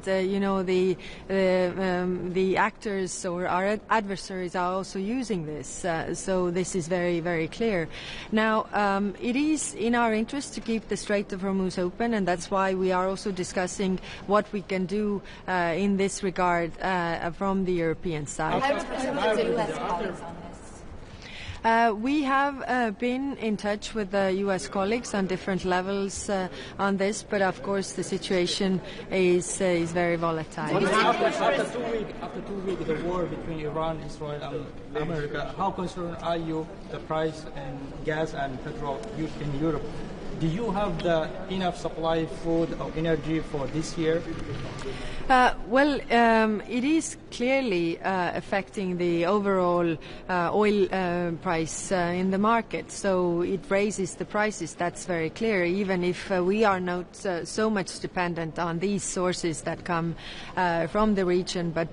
and the actors or our adversaries are also using this. So this is very, very clear. Now, it is in our interest to keep the Strait of Hormuz open, and that's why we are also discussing what we can do in this regard from the European side. How representative the U.S. colleagues on this? We have been in touch with the U.S. colleagues on different levels on this, but of course the situation is very volatile. After 2 weeks, the war between Iran, Israel, and America, how concerned are you the price in gas and petrol in Europe? Do you have enough supply of food or energy for this year? It is clearly affecting the overall oil price in the market. So it raises the prices. That's very clear, even if we are not so much dependent on these sources that come from the region. But,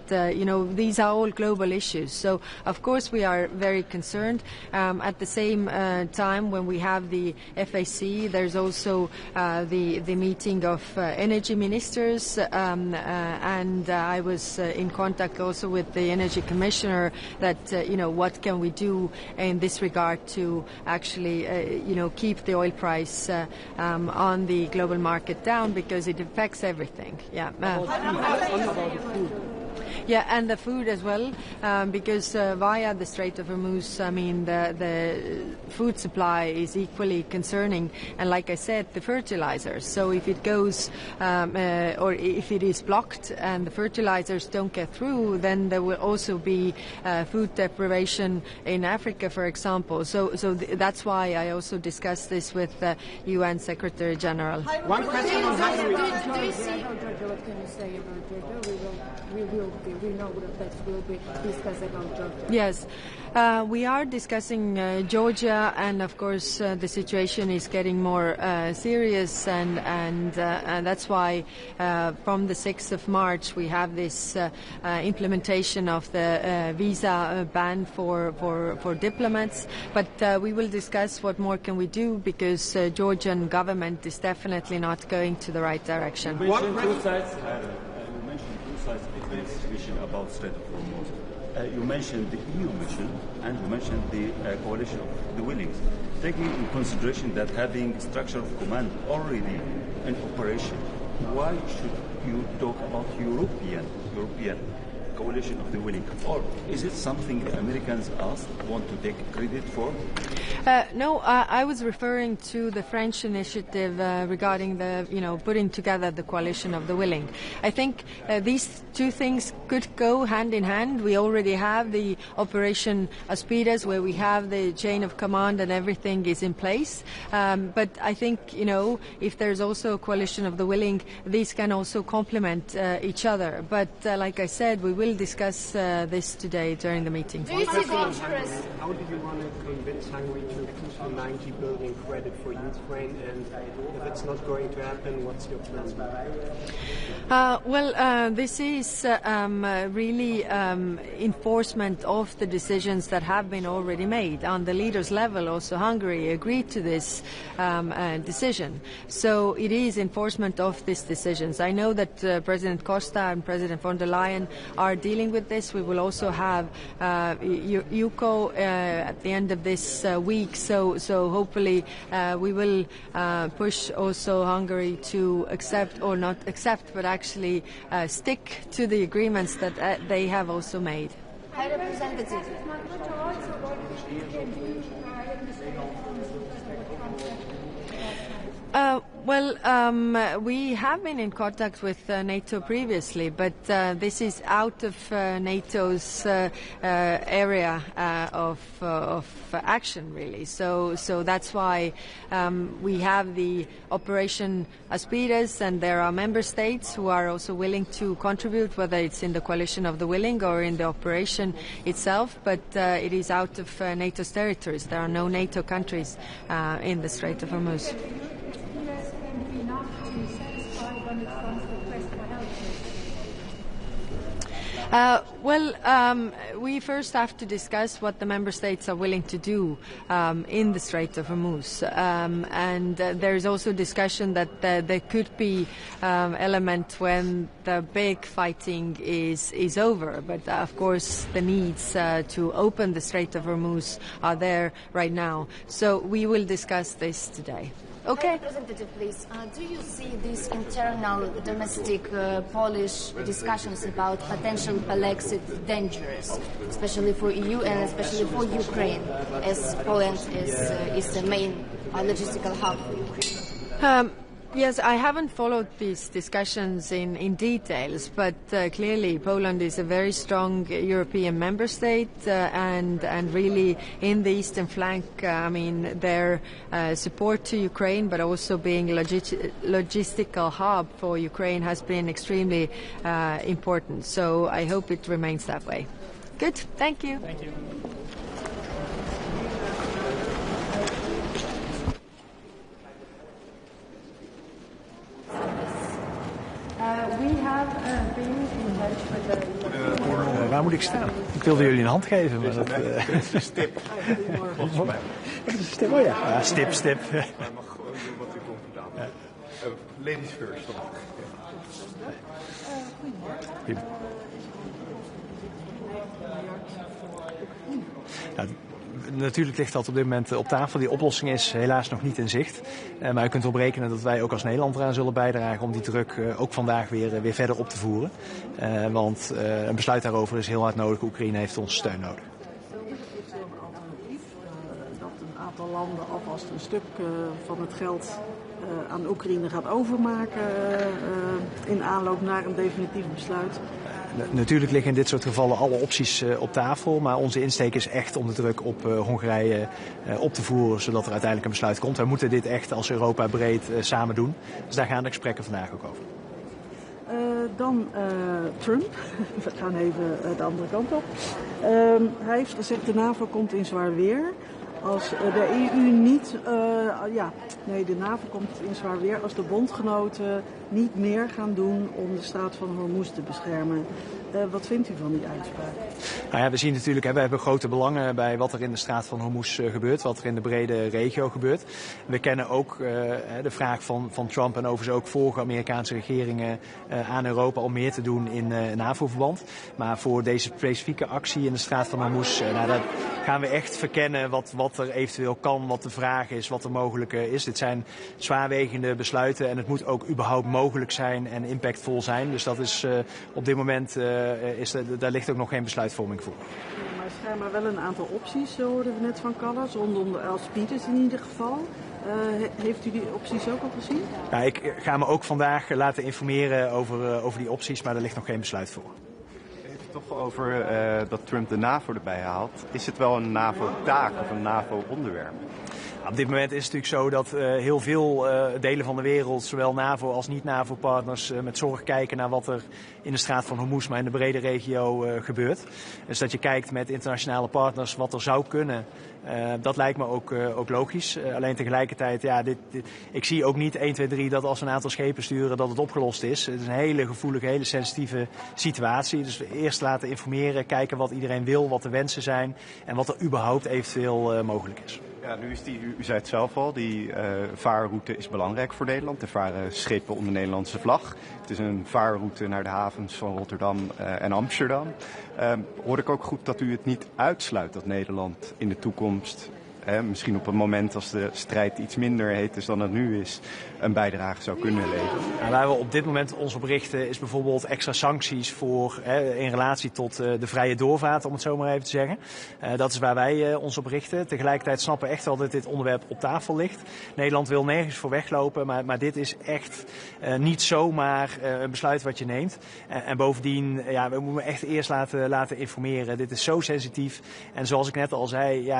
these are all global issues. So, of course, we are very concerned. At the same time, when we have the FAC, there's also the meeting of energy ministers, and I was in contact also with the Energy Commissioner that, what can we do in this regard to actually, keep the oil price on the global market down, because it affects everything. Yeah. Yeah, and the food as well, because via the Strait of Hormuz, the food supply is equally concerning. And like I said, the fertilizers. So if it goes, or if it is blocked and the fertilizers don't get through, then there will also be food deprivation in Africa, for example. So that's why I also discussed this with the UN Secretary General. One question on Hungary. Do you see? What can you say about Georgia? We know that will be discussed about Georgia. Yes, we are discussing Georgia, and of course the situation is getting more serious, and that's why from the 6th of March we have this implementation of the visa ban for diplomats. But we will discuss what more can we do, because Georgian government is definitely not going to the right direction. You mentioned two sides of this mission about Strait of Hormuz. You mentioned the EU mission, and you mentioned the coalition of the willing. Taking into consideration that having structure of command already in operation, why should you talk about European coalition of the willing? Or is it something the Americans want to take credit for? No, I was referring to the French initiative regarding the, putting together the coalition of the willing. I think these two things could go hand in hand. We already have the Operation Aspides, where we have the chain of command and everything is in place. But I think, if there's also a coalition of the willing, these can also complement each other. But like I said, we will discuss this today during the meeting. Do you see dangerous? How do you want to convince Hungary to push the 90 billion credit for Ukraine? And if it's not going to happen, what's your plan? This is really enforcement of the decisions that have been already made. On the leaders' level, also Hungary agreed to this decision. So it is enforcement of these decisions. I know that President Costa and President von der Leyen are dealing with this. We will also have UCO at the end of this week. So hopefully we will push also Hungary to accept, or not accept, but actually stick to the agreements that they have also made. High Representative. We have been in contact with NATO previously, but this is out of NATO's area of action, really. So that's why we have the Operation Aspides, and there are member states who are also willing to contribute, whether it's in the coalition of the willing or in the operation itself. But it is out of NATO's territories. There are no NATO countries in the Strait of Hormuz. We first have to discuss what the member states are willing to do in the Strait of Hormuz. There is also discussion that there could be element when the big fighting is over. But of course, the needs to open the Strait of Hormuz are there right now. So we will discuss this today. Okay. Representative, please. Do you see these internal domestic Polish discussions about potential Polexit dangerous, especially for EU and especially for Ukraine, as Poland is the main logistical hub for Ukraine? Yes, I haven't followed these discussions in details, but clearly Poland is a very strong European member state and really in the eastern flank, their support to Ukraine, but also being logistical hub for Ukraine has been extremely important. So I hope it remains that way. Good, thank you. Thank you. We have been in touch with the... Waar moet ik staan? Ik wilde jullie een hand geven, maar dat... Stip. Volgens mij. Wat is een stip? Oh ja, stip. Maar mag gewoon doen wat u comfortabel vindt. Ladies first. Ja, natuurlijk ligt dat op dit moment op tafel. Die oplossing is helaas nog niet in zicht. Maar u kunt erop rekenen dat wij ook als Nederland eraan zullen bijdragen om die druk ook vandaag weer verder op te voeren. Want een besluit daarover is heel hard nodig. Oekraïne heeft onze steun nodig. Dat een aantal landen alvast een stuk van het geld aan Oekraïne gaat overmaken in aanloop naar een definitief besluit. Natuurlijk liggen in dit soort gevallen alle opties op tafel, maar onze insteek is echt om de druk op Hongarije op te voeren, zodat er uiteindelijk een besluit komt. Wij moeten dit echt als Europa breed samen doen. Dus daar gaan de gesprekken vandaag ook over. Dan Trump. We gaan even de andere kant op. Hij heeft gezegd de NAVO komt in zwaar weer. Als de EU niet, de NAVO komt in zwaar weer als de bondgenoten niet meer gaan doen om de straat van Hormuz te beschermen. Wat vindt u van die uitspraak? Nou ja, we zien natuurlijk, we hebben grote belangen bij wat er in de straat van Hormuz gebeurt, wat er in de brede regio gebeurt. We kennen ook de vraag van Trump en overigens ook vorige Amerikaanse regeringen aan Europa om meer te doen in NAVO-verband. Maar voor deze specifieke actie in de straat van Hormuz, daar gaan we echt verkennen wat er eventueel kan, wat de vraag is, wat er mogelijk is. Dit zijn zwaarwegende besluiten en het moet ook überhaupt mogelijk zijn en impactvol zijn. Dus dat is op dit moment, daar ligt ook nog geen besluitvorming voor. Maar schijnbaar wel een aantal opties, hoorden we net van Callas, rondom de Alspides in ieder geval. Heeft u die opties ook al gezien? Ja, ik ga me ook vandaag laten informeren over die opties, maar er ligt nog geen besluit voor. Toch over dat Trump de NAVO erbij haalt. Is het wel een NAVO-taak of een NAVO-onderwerp? Op dit moment is het natuurlijk zo dat heel veel delen van de wereld, zowel NAVO als niet-NAVO-partners, met zorg kijken naar wat er in de straat van Hormuz, maar in de brede regio gebeurt. Dus dat je kijkt met internationale partners wat er zou kunnen. Dat lijkt me ook logisch. Alleen tegelijkertijd, ik zie ook niet 1, 2, 3 dat als we een aantal schepen sturen dat het opgelost is. Het is een hele gevoelige, hele sensitieve situatie. Dus we eerst laten informeren, kijken wat iedereen wil, wat de wensen zijn en wat er überhaupt eventueel mogelijk is. Ja, nu is u zei het zelf al, die vaarroute is belangrijk voor Nederland. Er varen schepen onder Nederlandse vlag. Het is een vaarroute naar de havens van Rotterdam en Amsterdam. Hoor ik ook goed dat u het niet uitsluit dat Nederland in de toekomst, misschien op een moment als de strijd iets minder heet is dan het nu is, een bijdrage zou kunnen leveren? Nou, waar we op dit moment ons op richten is bijvoorbeeld extra sancties voor in relatie tot de vrije doorvaart, om het zo maar even te zeggen. Dat is waar wij ons op richten. Tegelijkertijd snappen we echt wel dat dit onderwerp op tafel ligt. Nederland wil nergens voor weglopen, maar dit is echt niet zomaar een besluit wat je neemt. En bovendien, we moeten echt eerst laten informeren. Dit is zo sensitief. En zoals ik net al zei,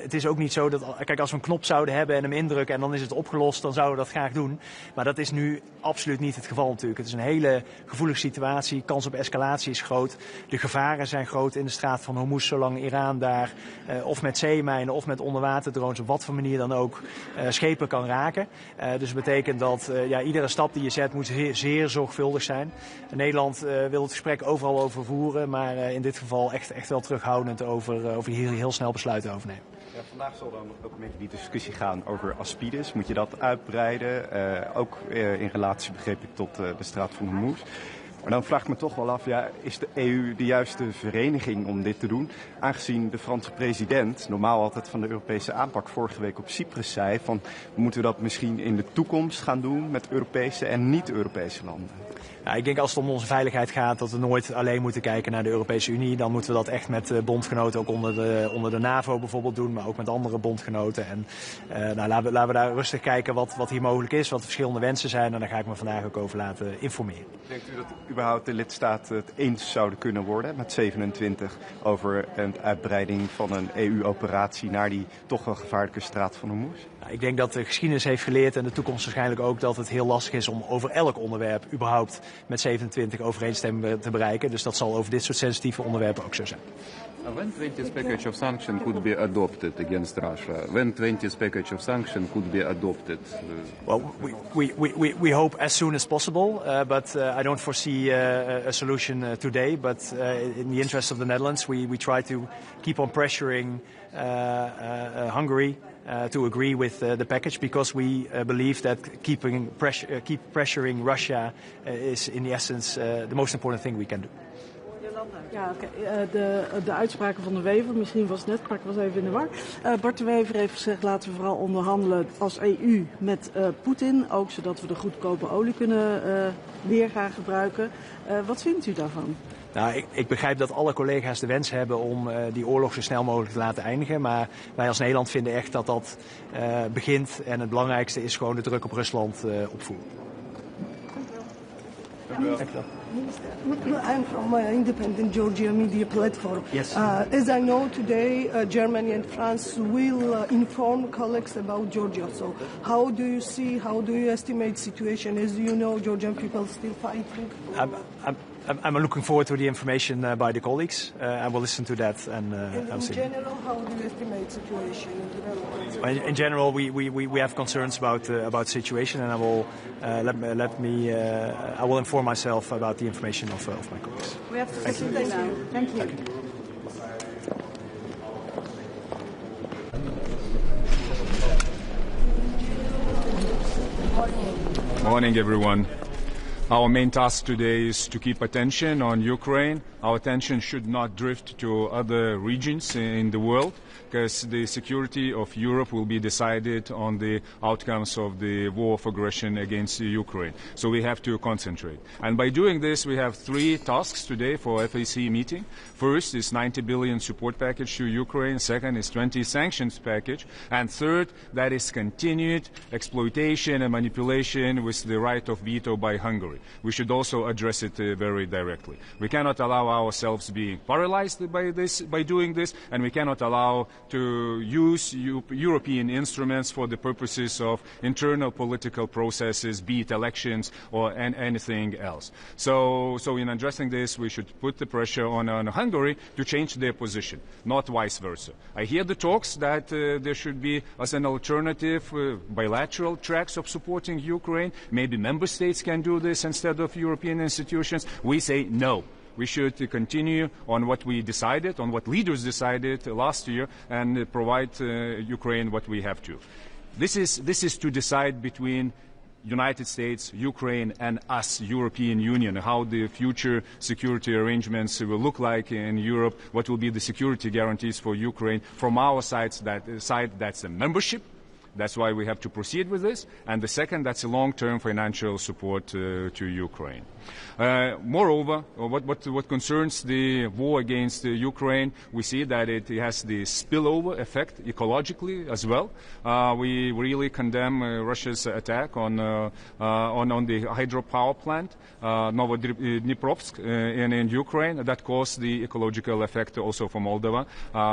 het is ook niet zo dat, kijk, als we een knop zouden hebben en hem indrukken en dan is het opgelost, dan zouden we dat graag doen. Maar dat is nu absoluut niet het geval natuurlijk. Het is een hele gevoelige situatie, kans op escalatie is groot. De gevaren zijn groot in de straat van Hormuz, zolang Iran daar of met zeemijnen of met onderwaterdrones, op wat voor manier dan ook, schepen kan raken. Dus dat betekent dat iedere stap die je zet moet zeer zorgvuldig zijn. Nederland wil het gesprek overal over voeren, maar in dit geval echt wel terughoudend over hier heel snel besluiten over nemen. Ja, vandaag zal dan ook een beetje die discussie gaan over Aspides. Moet je dat uitbreiden? Ook in relatie, begreep ik, tot de straat van Hormuz. Maar dan vraag ik me toch wel af, is de EU de juiste vereniging om dit te doen? Aangezien de Franse president normaal altijd van de Europese aanpak vorige week op Cyprus zei van, moeten we dat misschien in de toekomst gaan doen met Europese en niet-Europese landen? Ja, ik denk als het om onze veiligheid gaat dat we nooit alleen moeten kijken naar de Europese Unie. Dan moeten we dat echt met bondgenoten, ook onder de NAVO bijvoorbeeld doen, maar ook met andere bondgenoten. En laten we daar rustig kijken wat hier mogelijk is, wat de verschillende wensen zijn. En daar ga ik me vandaag ook over laten informeren. Denkt u dat überhaupt de lidstaten het eens zouden kunnen worden met 27 over een uitbreiding van een EU-operatie naar die toch wel gevaarlijke straat van Hormuz? Nou, ik denk dat de geschiedenis heeft geleerd en de toekomst waarschijnlijk ook dat het heel lastig is om over elk onderwerp überhaupt met 27 overeenstemming te bereiken. Dus dat zal over dit soort sensitieve onderwerpen ook zo zijn. When 20th package of sanctions could be adopted against Russia? When 20th package of sanctions could be adopted? Well, we hope as soon as possible, but I don't foresee a solution today. But in the interest of the Netherlands, we try to keep on pressuring Hungary to agree with the package, because we believe that keep pressuring Russia is in the essence the most important thing we can do. Ja, de uitspraken van de Wever, misschien was het net, maar ik was even in de war. Bart de Wever heeft gezegd, laten we vooral onderhandelen als EU met Poetin, ook zodat we de goedkope olie kunnen weer gaan gebruiken. Wat vindt u daarvan? Nou, ik begrijp dat alle collega's de wens hebben om die oorlog zo snel mogelijk te laten eindigen. Maar wij als Nederland vinden echt dat dat begint. En het belangrijkste is gewoon de druk op Rusland opvoeren. I'm from Independent Georgia Media Platform. Yes. As I know today, Germany and France will inform colleagues about Georgia. So how do you estimate the situation? As you know, Georgian people still fighting. I'm looking forward to the information by the colleagues. I will listen to that and in general, how do you estimate the situation in general, we have concerns about the situation, and I will I will inform myself about the information of my colleagues. We have to listen. Thank you. Thank you. Morning, everyone. Our main task today is to keep attention on Ukraine. Our attention should not drift to other regions in the world, because the security of Europe will be decided on the outcomes of the war of aggression against Ukraine. So we have to concentrate. And by doing this, we have three tasks today for FAC meeting. First is 90 billion support package to Ukraine. Second is 20 sanctions package. And third, that is continued exploitation and manipulation with the right of veto by Hungary. We should also address it very directly. We cannot allow ourselves being paralyzed by doing this, and we cannot allow to use European instruments for the purposes of internal political processes, be it elections or anything else. So in addressing this, we should put the pressure on Hungary to change their position, not vice versa. I hear the talks that there should be, as an alternative, bilateral tracks of supporting Ukraine. Maybe member states can do this instead of European institutions. We say no. We should continue on what we decided, on what leaders decided last year, and provide Ukraine what we have to. This is to decide between United States, Ukraine, and us, European Union, how the future security arrangements will look like in Europe, what will be the security guarantees for Ukraine. From our side, that's a membership. That's why we have to proceed with this. And the second, that's a long-term financial support to Ukraine. Moreover, what concerns the war against Ukraine, we see that it has the spillover effect ecologically as well. We really condemn Russia's attack on the hydropower plant, Novodniprovsk, in Ukraine. That caused the ecological effect also for Moldova,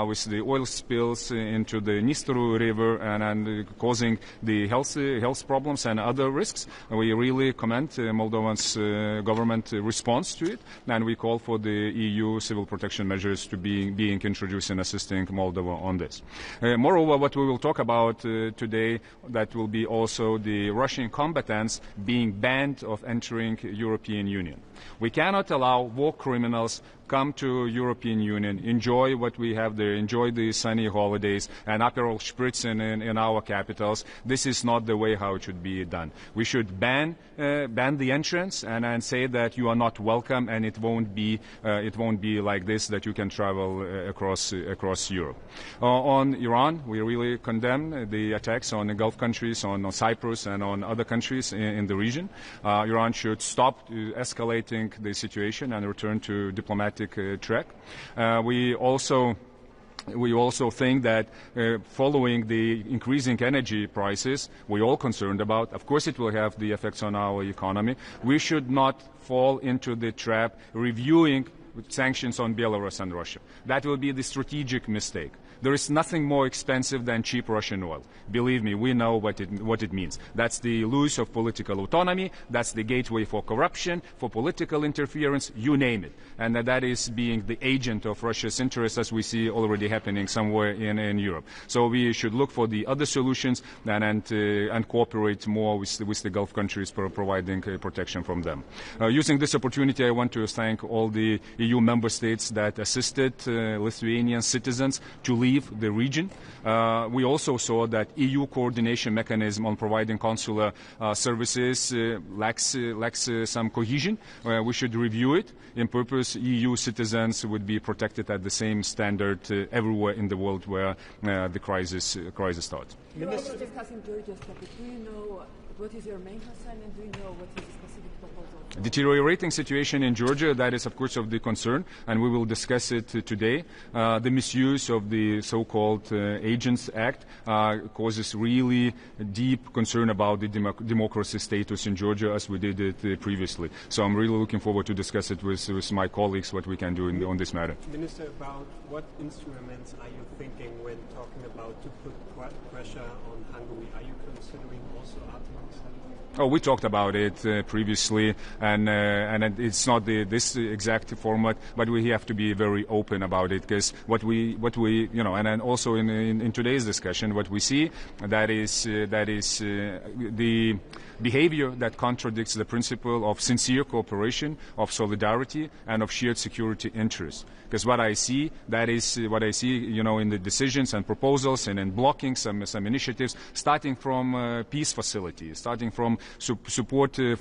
with the oil spills into the Dniester River and causing the health problems and other risks. We really commend Moldovan's government response to it, and we call for the EU civil protection measures to being introduced in assisting Moldova on this. Moreover, what we will talk about today, that will be also the Russian combatants being banned of entering European Union. We cannot allow war criminals come to European Union, enjoy what we have there, enjoy the sunny holidays and Aperol Spritz in our capitals. This is not the way how it should be done. We should ban the entrance and say that you are not welcome, and it won't be like this, that you can travel across Europe. On Iran, we really condemn the attacks on the Gulf countries, on Cyprus and on other countries in the region. Iran should stop escalating the situation and return to diplomatic track. We also think that following the increasing energy prices, we're all concerned about, of course it will have the effects on our economy. We should not fall into the trap reviewing sanctions on Belarus and Russia. That will be the strategic mistake. There is nothing more expensive than cheap Russian oil. Believe me, we know what it means. That's the loss of political autonomy. That's the gateway for corruption, for political interference, you name it. And that is being the agent of Russia's interests, as we see already happening somewhere in Europe. So we should look for the other solutions and cooperate more with the Gulf countries for providing protection from them. Using this opportunity, I want to thank all the EU member states that assisted Lithuanian citizens to leave the region. We also saw that EU coordination mechanism on providing consular services lacks some cohesion. We should review it. In purpose, EU citizens would be protected at the same standard everywhere in the world where the crisis starts. You're also discussing Georgia's topic. Do you know what is your main concern, and do you know what is the specific proposal? Deteriorating situation in Georgia, that is of course of the concern, and we will discuss it today. The misuse of the so-called Agents Act causes really deep concern about the democracy status in Georgia, as we did it previously. So I'm really looking forward to discuss it with my colleagues, what we can do on this matter. Minister, about what instruments are you thinking when talking about to put pressure on Hungary? Are you considering also Article 7? Oh, we talked about it previously, and it's not this exact format, but we have to be very open about it, because what we and then also in today's discussion, what we see that is the behavior that contradicts the principle of sincere cooperation, of solidarity, and of shared security interests. Because what I see in the decisions and proposals and in blocking some initiatives, starting from peace facilities, starting from support to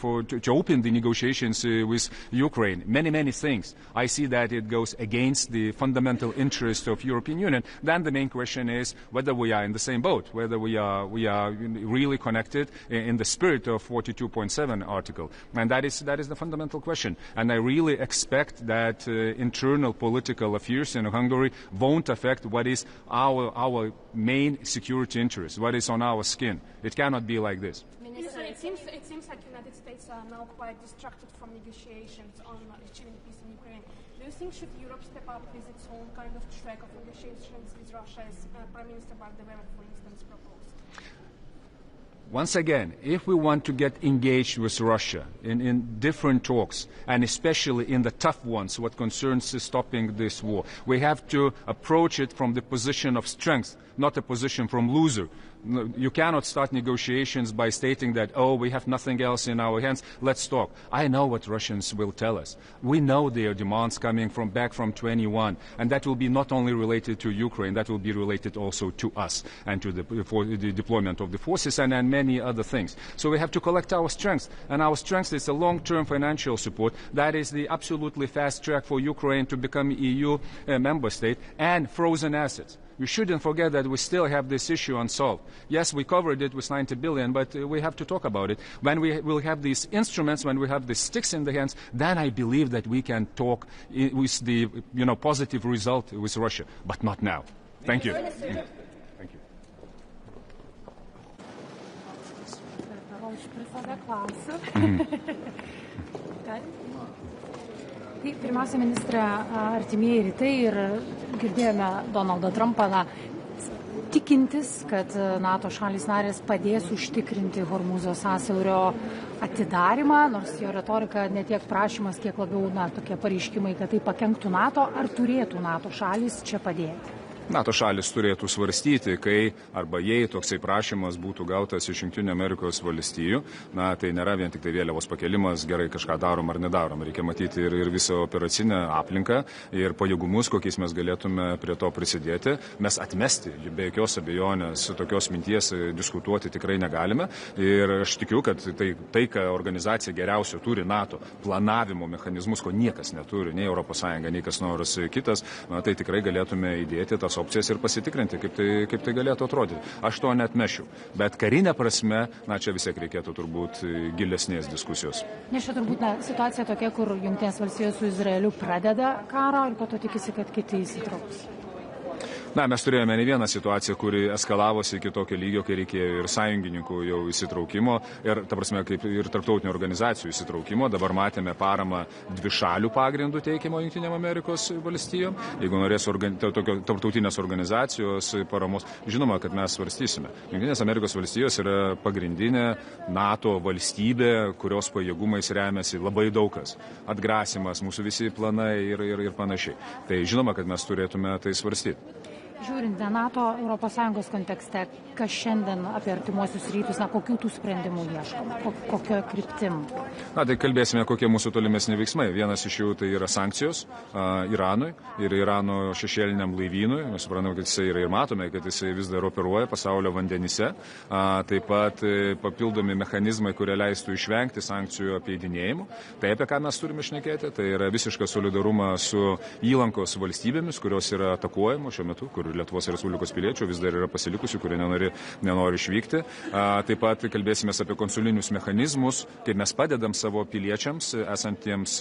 open the negotiations with Ukraine, many things. I see that it goes against the fundamental interest of European Union. Then the main question is whether we are in the same boat, whether we are really connected in the spirit of 42.7 article, and that is the fundamental question. And I really expect that internal political affairs in Hungary won't affect what is our main security interest, what is on our skin. It cannot be like this. Minister, it seems like the United States are now quite distracted from negotiations on achieving peace in Ukraine. Do you think should Europe step up with its own kind of track of negotiations with Russia, as Prime Minister Bardever, for instance, proposed? Once again, if we want to get engaged with Russia in different talks, and especially in the tough ones, what concerns stopping this war, we have to approach it from the position of strength, not a position from loser. You cannot start negotiations by stating that, oh, we have nothing else in our hands, let's talk. I know what Russians will tell us. We know their demands coming back from 21, and that will be not only related to Ukraine, that will be related also to us and to the deployment of the forces and many other things. So we have to collect our strength, and our strength is a long-term financial support. That is the absolutely fast track for Ukraine to become EU member state, and frozen assets. You shouldn't forget that we still have this issue unsolved. Yes, we covered it with 90 billion, but we have to talk about it. When we will have these instruments, when we have the sticks in the hands, then I believe that we can talk with the positive result with Russia, but not now. Thank you. Thank you. Tai pirmiausia, ministrė, artimieji rytai ir girdėjome Donaldą Trumpą tikintis, kad NATO šalys narės padės užtikrinti Hormūzo sąsiaurio atidarimą, nors jo retorika ne tiek prašymas, kiek labiau tokie pareiškimai, kad tai pakenktų NATO, ar turėtų NATO šalys čia padėti? NATO šalis turėtų svarstyti, kai arba jei toksai prašymas būtų gautas iš Jungtinių Amerikos valstijų, tai nėra vien tik tai vėliavos pakelimas, gerai kažką darom ar nedarom. Reikia matyti ir visą operacinę aplinką ir pajėgumus, kokiais mes galėtume prie to prisidėti. Mes atmesti, be jokios abejonės, tokios minties diskutuoti tikrai negalime. Ir aš tikiu, kad tai ką organizacija geriausio turi NATO, planavimo mechanizmus, ko niekas neturi, nei ES, nei kas nors kitas, tai tikrai galėtume įdėti tas opcijas ir pasitikrinti, kaip tai galėtų atrodyti. Aš to neatmešiu. Bet karinė prasme, čia vis tiek reikėtų turbūt gilesnės diskusijos. Nes čia turbūt situacija tokia, kur Jungtinės valstijos su Izraeliu pradeda karą ir po to tikisi, kad kiti įsitrauks. Mes turėjome ne vieną situaciją, kuri eskalavosi iki tokio lygio, kai reikėjo ir sąjungininkų jau įsitraukimo, ir, ta prasme, kaip ir tarptautinių organizacijų įsitraukimo. Dabar matėme paramą dvišalių pagrindų teikimo Jungtinėm Amerikos valstijom. Jeigu norės tarptautinės organizacijos paramos, žinoma, kad mes svarstysime. Jungtinės Amerikos valstijos yra pagrindinė NATO valstybė, kurios pajėgumais remiasi labai daug kas. Atgrasimas, mūsų visi planai ir panašiai. Tai žinoma, kad mes turėtume tai svarstyti. Žiūrint NATO, ES kontekste, kas šiandien apie artimuosius rytus, kokių tų sprendimų ieškoma, kokio kryptim? Tai kalbėsime, kokie mūsų tolimesni veiksmai. Vienas iš jų tai yra sankcijos Iranui ir Irano šešėliniam laivynui. Mes suprantame, kad jisai ir matome, kad jisai vis dar operuoja pasaulio vandenyse. Taip pat papildomi mechanizmai, kurie leistų išvengti sankcijų apeidinėjimų. Tai apie ką mes turime šnekėti, tai yra visiškas solidarumas su įlankos valstybėmis, kurios yra atakuojamos šiuo metu, kur Lietuvos Respublikos piliečių vis dar yra pasilikusių, kurie nenori išvykti. Taip pat kalbėsime apie konsulinius mechanizmus, kaip mes padedam savo piliečiams esantiems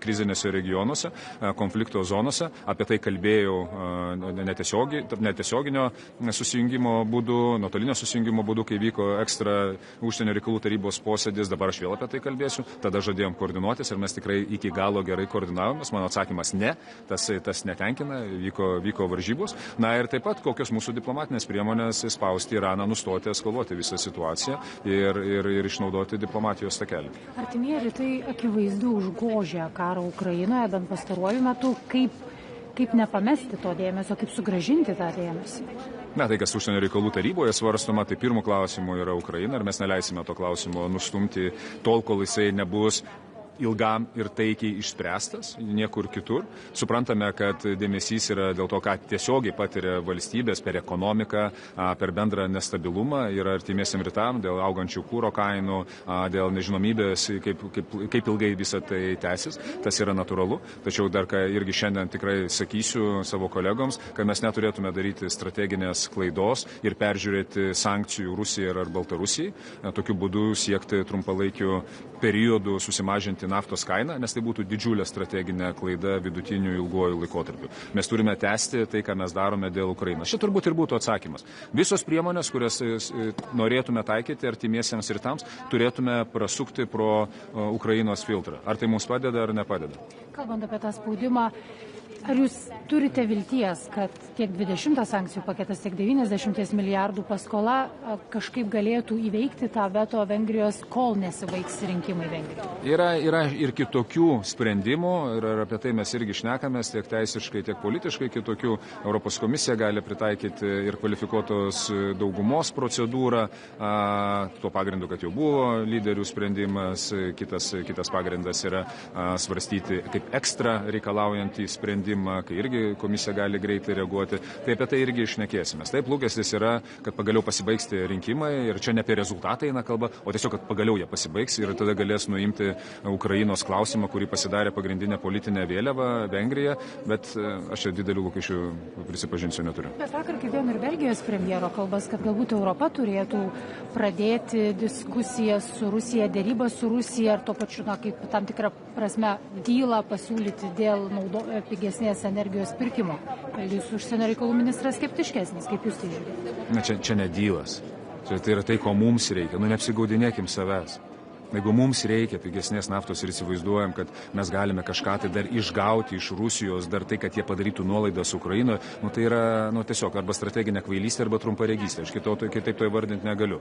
krizinėse regionuose, konflikto zonose. Apie tai kalbėjau netiesioginio susijungimo būdu, nuotolinio susijungimo būdu, kai vyko ekstra užsienio reikalų tarybos posėdis. Dabar aš vėl apie tai kalbėsiu. Tada žadėjom koordinuotis ir mes tikrai iki galo gerai koordinavomės. Mano atsakymas ne, tas netenkina, vyko varžybos. Ir taip pat kokios mūsų diplomatinės priemonės spausti Iraną nustoti eskaluoti visą situaciją ir išnaudoti diplomatijos takelį. Artimieji rytai akivaizdu užgožia karą Ukrainoje, bent pastaruoju metu, kaip nepamesti to dėmesio, kaip sugrąžinti tą dėmesį. Tai, kas užsienio reikalų taryboje svarstoma, tai pirmų klausimų yra Ukraina ir mes neleisime to klausimo nustumti tol, kol jisai nebus ilgam ir taikiai išspręstas, niekur kitur. Suprantame, kad dėmesys yra dėl to, ką tiesiogiai patiria valstybės per ekonomiką, per bendrą nestabilumą ir artimiesiam rytam, dėl augančių kūro kainų, dėl nežinomybės, kaip ilgai visą tai tęsis. Tas yra natūralu. Tačiau dar ką irgi šiandien tikrai sakysiu savo kolegoms, kad mes neturėtume daryti strateginės klaidos ir peržiūrėti sankcijų Rusijai ar Baltarusijai. Tokiu būdu siekti trumpalaikių periodų susimažinti naftos kainą, nes tai būtų didžiulė strateginė klaida vidutiniu ilguoju laikotarpiu. Mes turime tęsti tai, ką mes darome dėl Ukrainos. Čia turbūt ir būtų atsakymas. Visos priemonės, kurias norėtume taikyti artimiesiems rytams, turėtume prasukti pro Ukrainos filtrą. Ar tai mums padeda ar nepadeda? Kalbant apie tą spaudimą, ar jūs turite vilties, kad tiek 20 sankcijų paketas, tiek 90 milijardų paskola kažkaip galėtų įveikti tą veto Vengrijos, kol nesibaigs rinkimai Vengrijoje? Yra ir kitokių sprendimų ir apie tai mes irgi šnekamės, tiek teisiškai, tiek politiškai kitokių. Europos komisija gali pritaikyti ir kvalifikuotos daugumos procedūrą, tuo pagrindu, kad jau buvo lyderių sprendimas, kitas pagrindas yra svarstyti kaip ekstra reikalaujantį sprendimą, kai irgi komisija gali greitai reaguoti. Tai apie tai irgi išnekėsime. Taip, lūkestis yra, kad pagaliau pasibaigs rinkimai ir čia ne apie rezultatą eina kalba, o tiesiog, kad pagaliau jie pasibaigs ir tada galės nuimti Ukrainos klausimą, kurį pasidarė pagrindinė politinė vėliava Vengrija, bet aš čia didelių lūkesčių prisipažinsiu neturiu. Bet vakar girdėjom ir Belgijos premjero kalbas, kad galbūt Europa turėtų pradėti diskusiją su Rusija, dėrybą su Rusija ir tuo pačiu, kaip tam tikrą prasme, dylą pasiūlyti dėl pigesnės energijos pirkimo. Jūsų užsienio reikalų ministras skeptiškesnis, kaip jūs tai žiūrite? Čia ne dylas. Tai yra tai, ko mums reikia. Neapsigaudinėkim savęs. Jeigu mums reikia pigesnės naftos ir įsivaizduojam, kad mes galime kažką tai dar išgauti iš Rusijos, dar tai, kad jie padarytų nuolaidas Ukrainoje, tai yra tiesiog arba strateginė kvailystė, arba trumparegystė. Aš kitaip to įvardinti negaliu.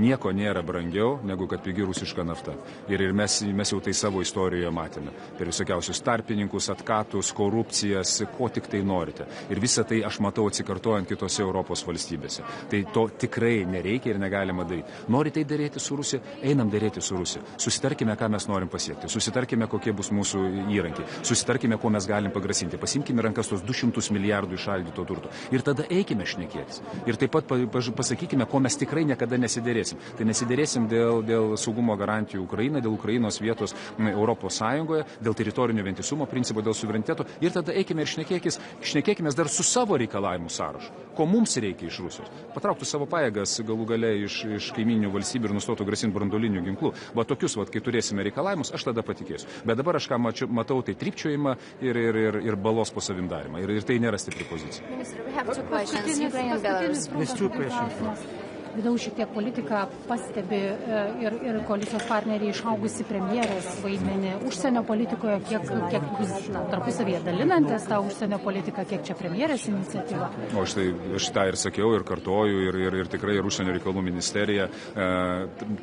Nieko nėra brangiau, negu kad pigi rusiška nafta. Ir mes jau tai savo istorijoje matėme. Per visokiausius tarpininkus, atkatus, korupcijas, ko tik tai norite. Ir visą tai aš matau atsikartojant kitose Europos valstybėse. Tai to tikrai nereikia ir negalima daryti. Norite daryti su Rusija? Einam daryti su Rusija. Susitarkime, ką mes norim pasiekti. Susitarkime, kokie bus mūsų įrankiai. Susitarkime, ko mes galim pagrasinti. Pasimkime rankas tos 200 milijardų išaldyto turto. Ir tada eikime šnekėtis. Ir taip pat pasakykime, ko mes tikrai niekada nesiderėsim. Tai nesiderėsim dėl saugumo garantijų Ukrainai, dėl Ukrainos vietos Europos Sąjungoje, dėl teritorinio vientisumo principo, dėl suvereniteto. Ir tada eikime ir šnekėkime dar su savo reikalavimų sąrašu. Ko mums reikia iš Rusijos? Patrauktų savo pajėgas galų gale iš kaiminių valstybių ir nustotų grasinti branduolinių ginklų. Tokius, kai turėsime reikalavimus, aš tada patikėsiu. Bet dabar aš ką matau, tai trypčiojimą ir balos po savim darimą. Ir tai nėra stipri pozicija. Minister, we have two questions. Ukraine and Belarus. Vidaus šiek tiek politika pastebi ir koalicijos partneriai išaugusi premjerės vaidmenį užsienio politikoje, kiek jūs tarpusavyje dalinantis tą užsienio politiką, kiek čia premjerės iniciatyva? O aš tą ir sakiau, ir kartoju, ir tikrai ir užsienio reikalų ministerija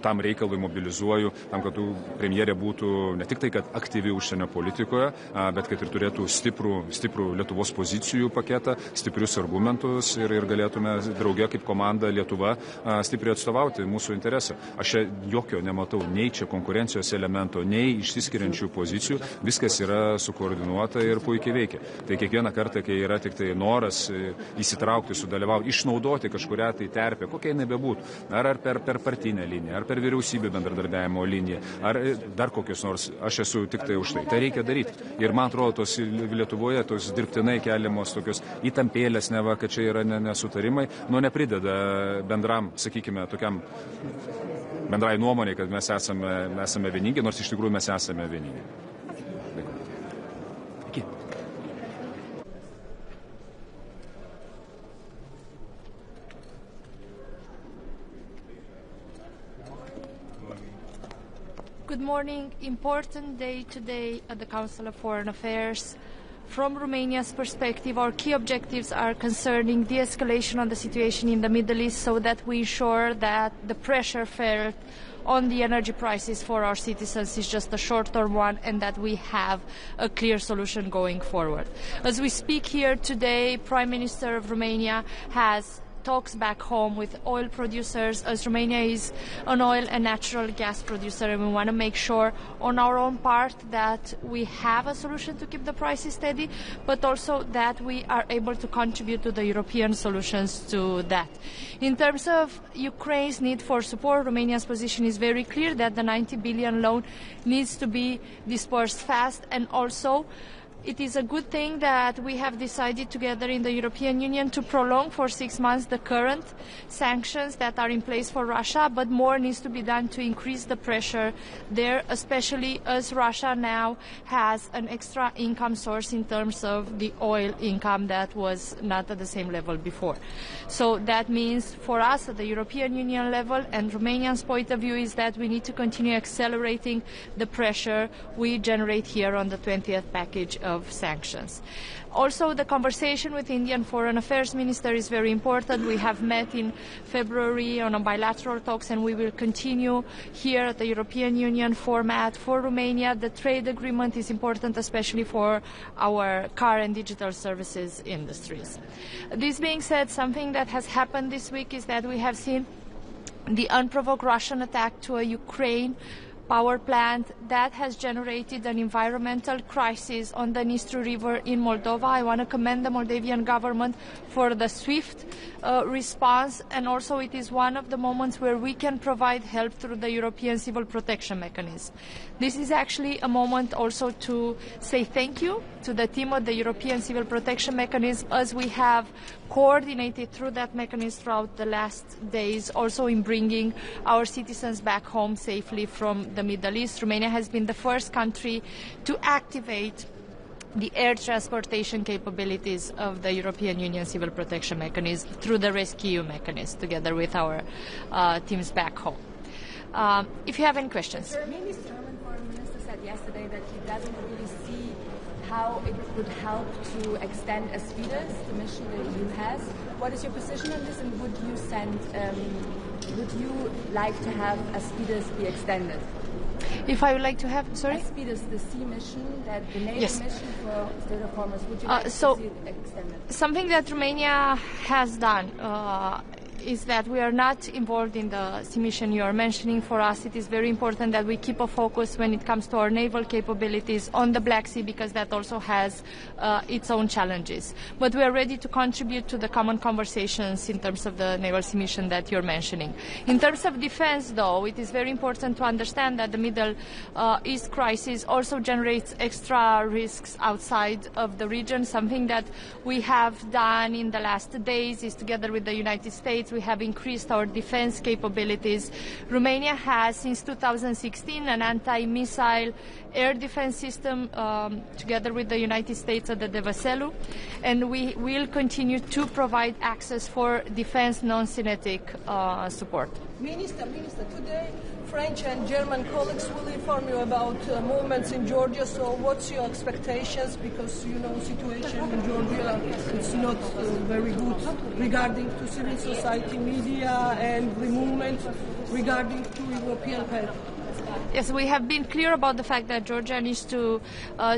tam reikalui mobilizuoju, tam, kad premjerė būtų ne tik tai, kad aktyvi užsienio politikoje, bet kad ir turėtų stiprų Lietuvos pozicijų paketą, stiprius argumentus ir galėtume drauge kaip komanda Lietuva stipriai atstovauti mūsų interesą. Aš čia jokio nematau nei čia konkurencijos elemento, nei išsiskiriančių pozicijų. Viskas yra sukoordinuota ir puikiai veikia. Tai kiekvieną kartą, kai yra tik tai noras įsitraukti, sudalyvauti, išnaudoti kažkurią tai terpę, kokia jinai bebūtų, ar per partinę liniją, ar per vyriausybių bendradarbiavimo liniją, ar dar kokios nors, aš esu tik tai už tai. Tai reikia daryti. Ir man atrodo, tos Lietuvoje tos dirbtinai keliamos tokios įtampėlės, neva, kad čia yra nesutarimai, neprideda bendram, sakykime, tokiam bendrai nuomonė, kad mes esame vieningi, nors iš tikrųjų mes esame vieningi. Iki. Good morning. Important day today at the Council of Foreign Affairs. From Romania's perspective, our key objectives are concerning de-escalation on the situation in the Middle East so that we ensure that the pressure felt on the energy prices for our citizens is just a short-term one and that we have a clear solution going forward. As we speak here today, Prime Minister of Romania has talks back home with oil producers, as Romania is an oil and natural gas producer, and we want to make sure on our own part that we have a solution to keep the prices steady, but also that we are able to contribute to the European solutions to that. In terms of Ukraine's need for support, Romania's position is very clear that the 90 billion loan needs to be dispersed fast, and also it is a good thing that we have decided together in the European Union to prolong for 6 months the current sanctions that are in place for Russia, but more needs to be done to increase the pressure there, especially as Russia now has an extra income source in terms of the oil income that was not at the same level before. So that means for us at the European Union level and Romania's point of view is that we need to continue accelerating the pressure we generate here on the 20th package of sanctions. Also, the conversation with Indian Foreign Affairs Minister is very important. We have met in February on a bilateral talks, and we will continue here at the European Union format. For Romania, the trade agreement is important, especially for our car and digital services industries. This being said, something that has happened this week is that we have seen the unprovoked Russian attack to a Ukraine power plant that has generated an environmental crisis on the Dnistru River in Moldova. I want to commend the Moldavian government for the swift response, and also it is one of the moments where we can provide help through the European Civil Protection Mechanism. This is actually a moment also to say thank you to the team of the European Civil Protection Mechanism, as we have coordinated through that mechanism throughout the last days, also in bringing our citizens back home safely from the Middle East. Romania has been the first country to activate the air transportation capabilities of the European Union Civil Protection Mechanism through the rescue mechanism, together with our teams back home. If you have any questions. Germany's German foreign minister said yesterday that he doesn't really see how it would help to extend ASPIDES, the mission the EU has. What is your position on this, and would you like to have ASPIDES be extended? If I would like to have, sorry? ASPIDES, the sea mission, that the NATO mission for state reformers, would you like to see it extended? Something that Romania has done is that we are not involved in the sea mission you are mentioning. For us, it is very important that we keep a focus when it comes to our naval capabilities on the Black Sea, because that also has its own challenges. But we are ready to contribute to the common conversations in terms of the naval sea mission that you're mentioning. In terms of defense, though, it is very important to understand that the Middle East crisis also generates extra risks outside of the region. Something that we have done in the last days is, together with the United States, we have increased our defense capabilities. Romania has, since 2016, an anti-missile air defense system together with the United States at the Devaselu, and we will continue to provide access for defense non-kinetic support. Minister, today French and German colleagues will inform you about movements in Georgia, so what's your expectations? Because, you know, situation in Georgia, it's not very good regarding to civil society, media, and the movement regarding to European path. Yes, we have been clear about the fact that Georgia needs to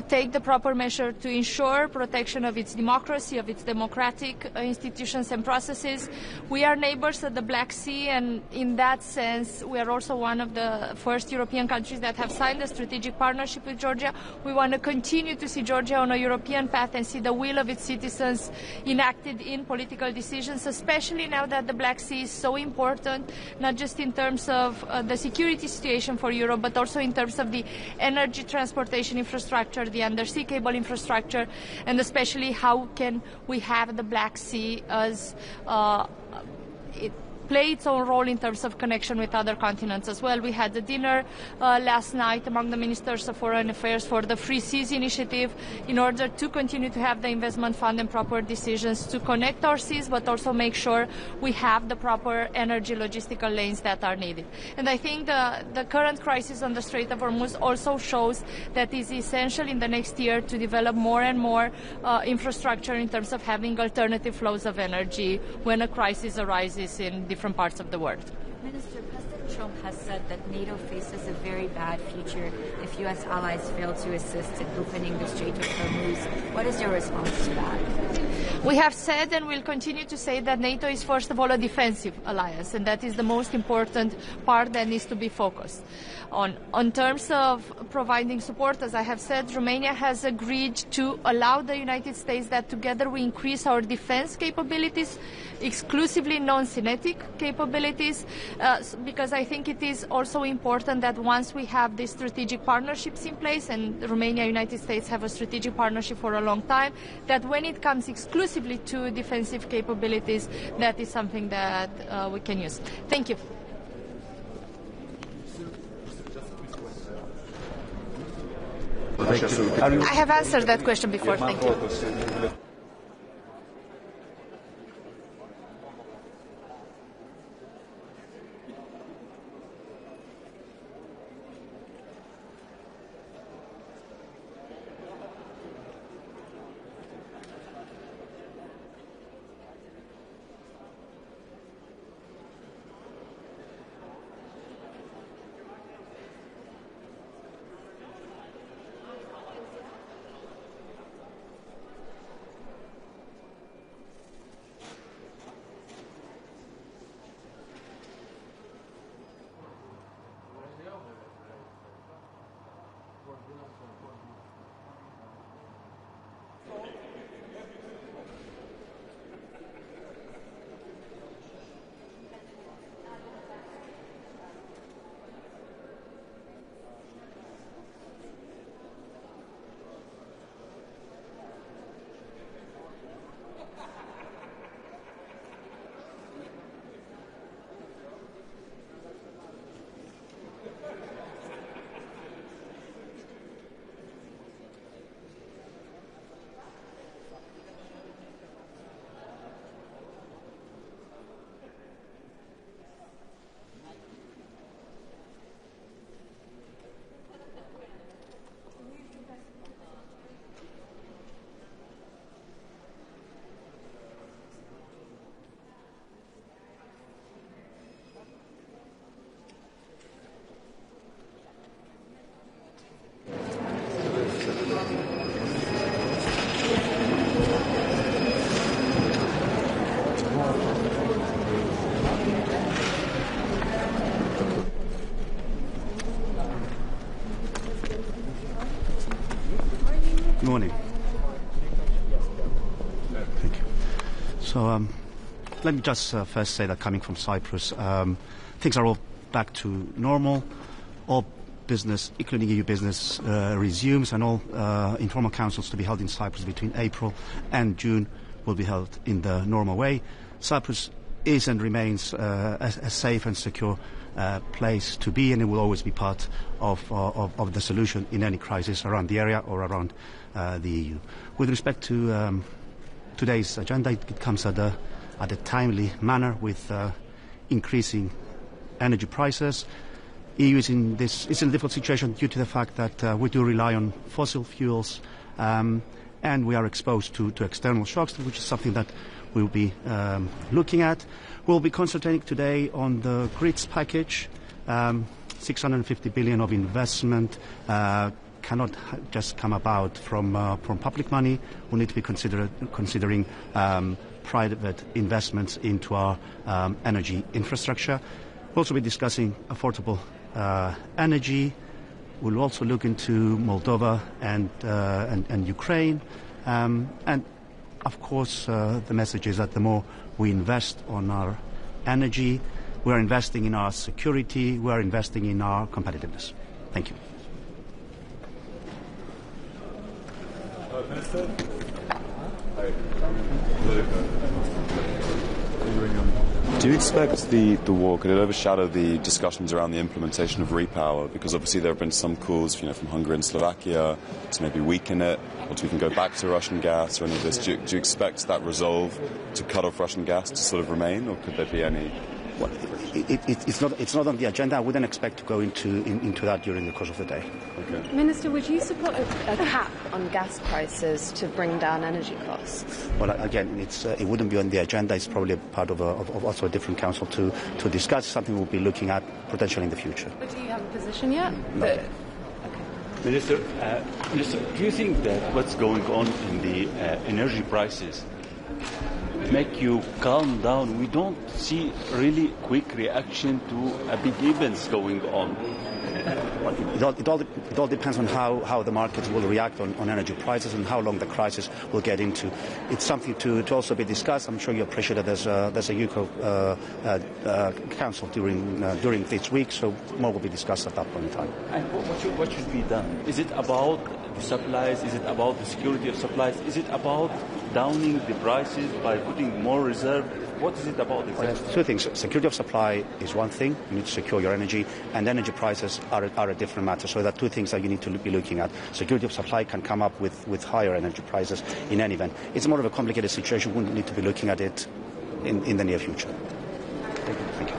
take the proper measure to ensure protection of its democracy, of its democratic institutions and processes. We are neighbors of the Black Sea, and in that sense, we are also one of the first European countries that have signed a strategic partnership with Georgia. We want to continue to see Georgia on a European path and see the will of its citizens enacted in political decisions, especially now that the Black Sea is so important, not just in terms of the security situation for Europe, but also in terms of the energy transportation infrastructure, the undersea cable infrastructure, and especially how can we have the Black Sea as it play its own role in terms of connection with other continents as well. We had a dinner last night among the ministers of foreign affairs for the Free Seas initiative in order to continue to have the investment fund and proper decisions to connect our seas, but also make sure we have the proper energy logistical lanes that are needed. And I think the current crisis on the Strait of Hormuz also shows that it is essential in the next year to develop more and more infrastructure in terms of having alternative flows of energy when a crisis arises in different parts of the world. Minister, President Trump has said that NATO faces a very bad future if U.S. allies fail to assist in opening the Strait of Hormuz. What is your response to that? We have said and will continue to say that NATO is first of all a defensive alliance, and that is the most important part that needs to be focused on. On terms of providing support, as I have said, Romania has agreed to allow the United States that together we increase our defense capabilities, exclusively non-kinetic capabilities, because I think it is also important that once we have these strategic partnerships in place, and Romania and United States have a strategic partnership for a long time, that when it comes exclusively to defensive capabilities, that is something that we can use. Thank you. I have answered that question before. Thank you. So let me just first say that coming from Cyprus, things are all back to normal. All business, including EU business, resumes, and all informal councils to be held in Cyprus between April and June will be held in the normal way. Cyprus is and remains a safe and secure place to be, and it will always be part of the solution in any crisis around the area or around the EU. With respect to today's agenda, it comes at a timely manner with increasing energy prices. EU is in a difficult situation due to the fact that we do rely on fossil fuels, and we are exposed to external shocks, which is something that we'll be looking at. We'll be concentrating today on the grids package. 650 billion of investment cannot just come about from public money. We need to be considering private investments into our energy infrastructure. We'll also be discussing affordable energy. We'll also look into Moldova and Ukraine. And of course, the message is that the more we invest on our energy, we're investing in our security, we're investing in our competitiveness. Thank you. Minister? Do you expect the war, could it overshadow the discussions around the implementation of repower? Because obviously there have been some calls, from Hungary and Slovakia to maybe weaken it, or to even go back to Russian gas or any of this. Do you expect that resolve to cut off Russian gas to sort of remain, or could there be any? Well, it's not on the agenda. I wouldn't expect to go into that during the course of the day. Okay. Minister, would you support a cap on gas prices to bring down energy costs? Well, again, it wouldn't be on the agenda. It's probably a part of also a different council to discuss. Something we'll be looking at potentially in the future. But do you have a position yet? No. Okay. Minister, do you think that what's going on in the energy prices make you calm down? We don't see really quick reaction to a big events going on. It all depends on how the markets will react on energy prices and how long the crisis will get into. It's something to also be discussed. I'm sure you appreciate that there's a UCO council during this week, so more will be discussed at that point in time. And what should be done? Is it about the supplies? Is it about the security of supplies? Is it about downing the prices by putting more reserve? What is it about exactly? Two things. Security of supply is one thing. You need to secure your energy, and energy prices are a different matter. So there are two things that you need to be looking at. Security of supply can come up with higher energy prices in any event. It's more of a complicated situation. We need to be looking at it in the near future. Thank you.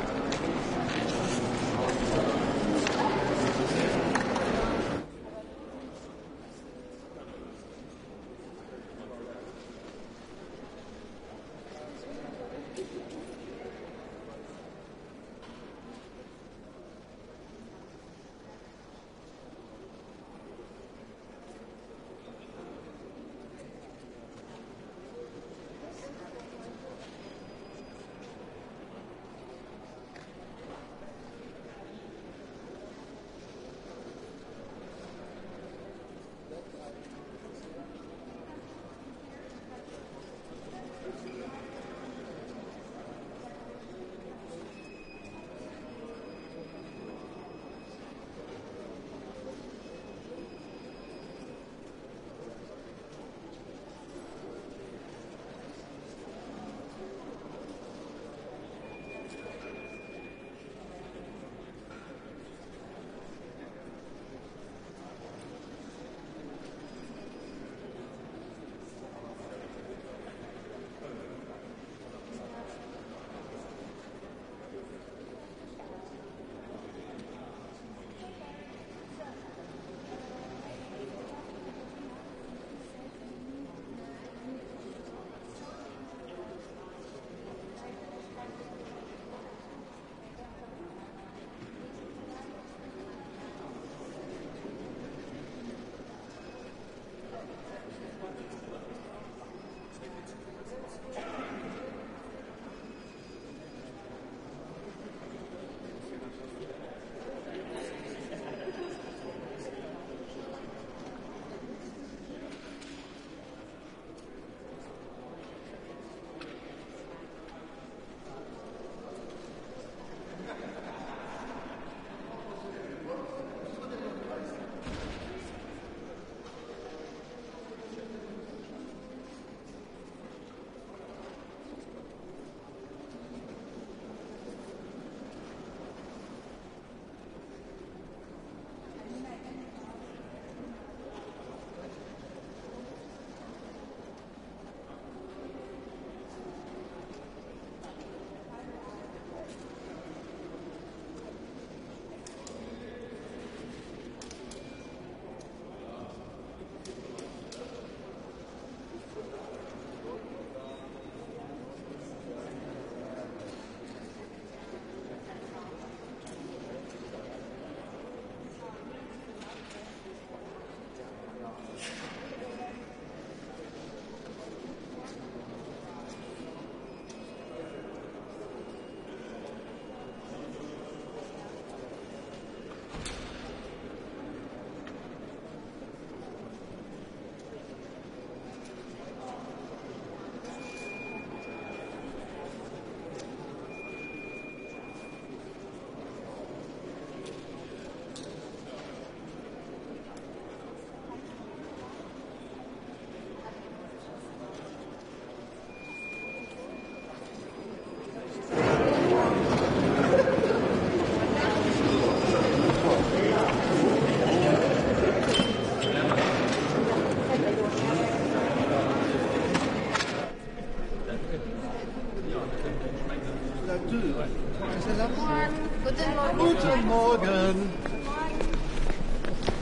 Guten Morgen.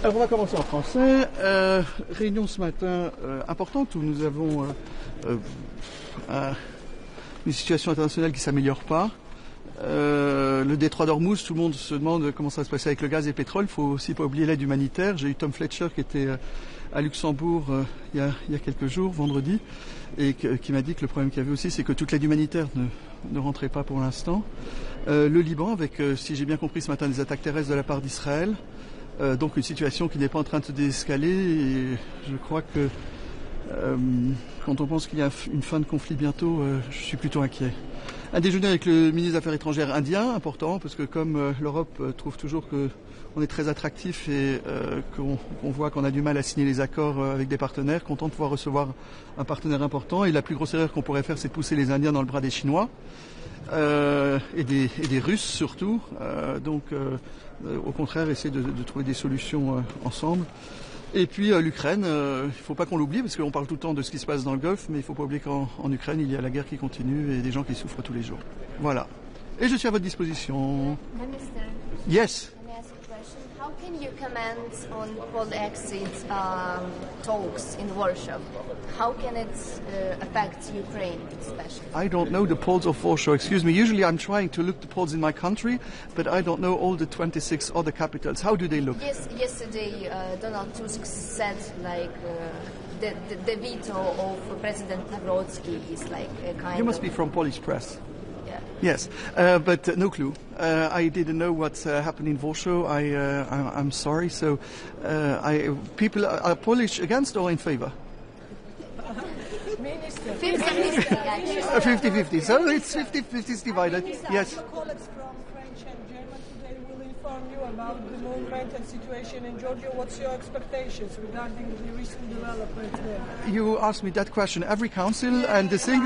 Alors on va commencer en français. Réunion ce matin importante où nous avons une situation internationale qui ne s'améliore pas. Le détroit d'Ormuz, tout le monde se demande comment ça va se passer avec le gaz et le pétrole. Il ne faut aussi pas oublier l'aide humanitaire. J'ai eu Tom Fletcher qui était à Luxembourg il y a quelques jours, vendredi, et qui m'a dit que le problème qu'il y avait aussi, c'est que toute l'aide humanitaire ne rentrait pas pour l'instant. Le Liban, avec, si j'ai bien compris ce matin, des attaques terrestres de la part d'Israël. Donc une situation qui n'est pas en train de se désescaler. Et je crois que quand on pense qu'il y a une fin de conflit bientôt, je suis plutôt inquiet. Un déjeuner avec le ministre des Affaires étrangères indien, important, parce que comme l'Europe trouve toujours qu'on est très attractif et qu'on voit qu'on a du mal à signer les accords avec des partenaires, content de pouvoir recevoir un partenaire important. Et la plus grosse erreur qu'on pourrait faire, c'est de pousser les Indiens dans le bras des Chinois et des Russes surtout. Au contraire, essayer de trouver des solutions ensemble. Et puis l'Ukraine, il ne faut pas qu'on l'oublie, parce qu'on parle tout le temps de ce qui se passe dans le Golfe, mais il ne faut pas oublier qu'en Ukraine, il y a la guerre qui continue et des gens qui souffrent tous les jours. Voilà. Et je suis à votre disposition. Minister, Yes. let me ask a question. How can you comment on post-exit talks in Warsaw? How can it affect Ukraine especially? I don't know the polls of Warsaw, excuse me. Usually I'm trying to look the polls in my country, but I don't know all the 26 other capitals. How do they look? Yes, yesterday Donald Tusk said like the veto of President Nawrocki is like a kind You must of... be from Polish press. Yeah. Yes, but no clue. I didn't know what's happened in Warsaw. I'm sorry. So, people are Polish against or in favor? Minister. 50-50. So it's 50-50 divided. Yes. Your colleagues from French and German today will inform you about the movement and situation in Georgia. What's your expectations regarding the recent developments there? You ask me that question every council, and the thing,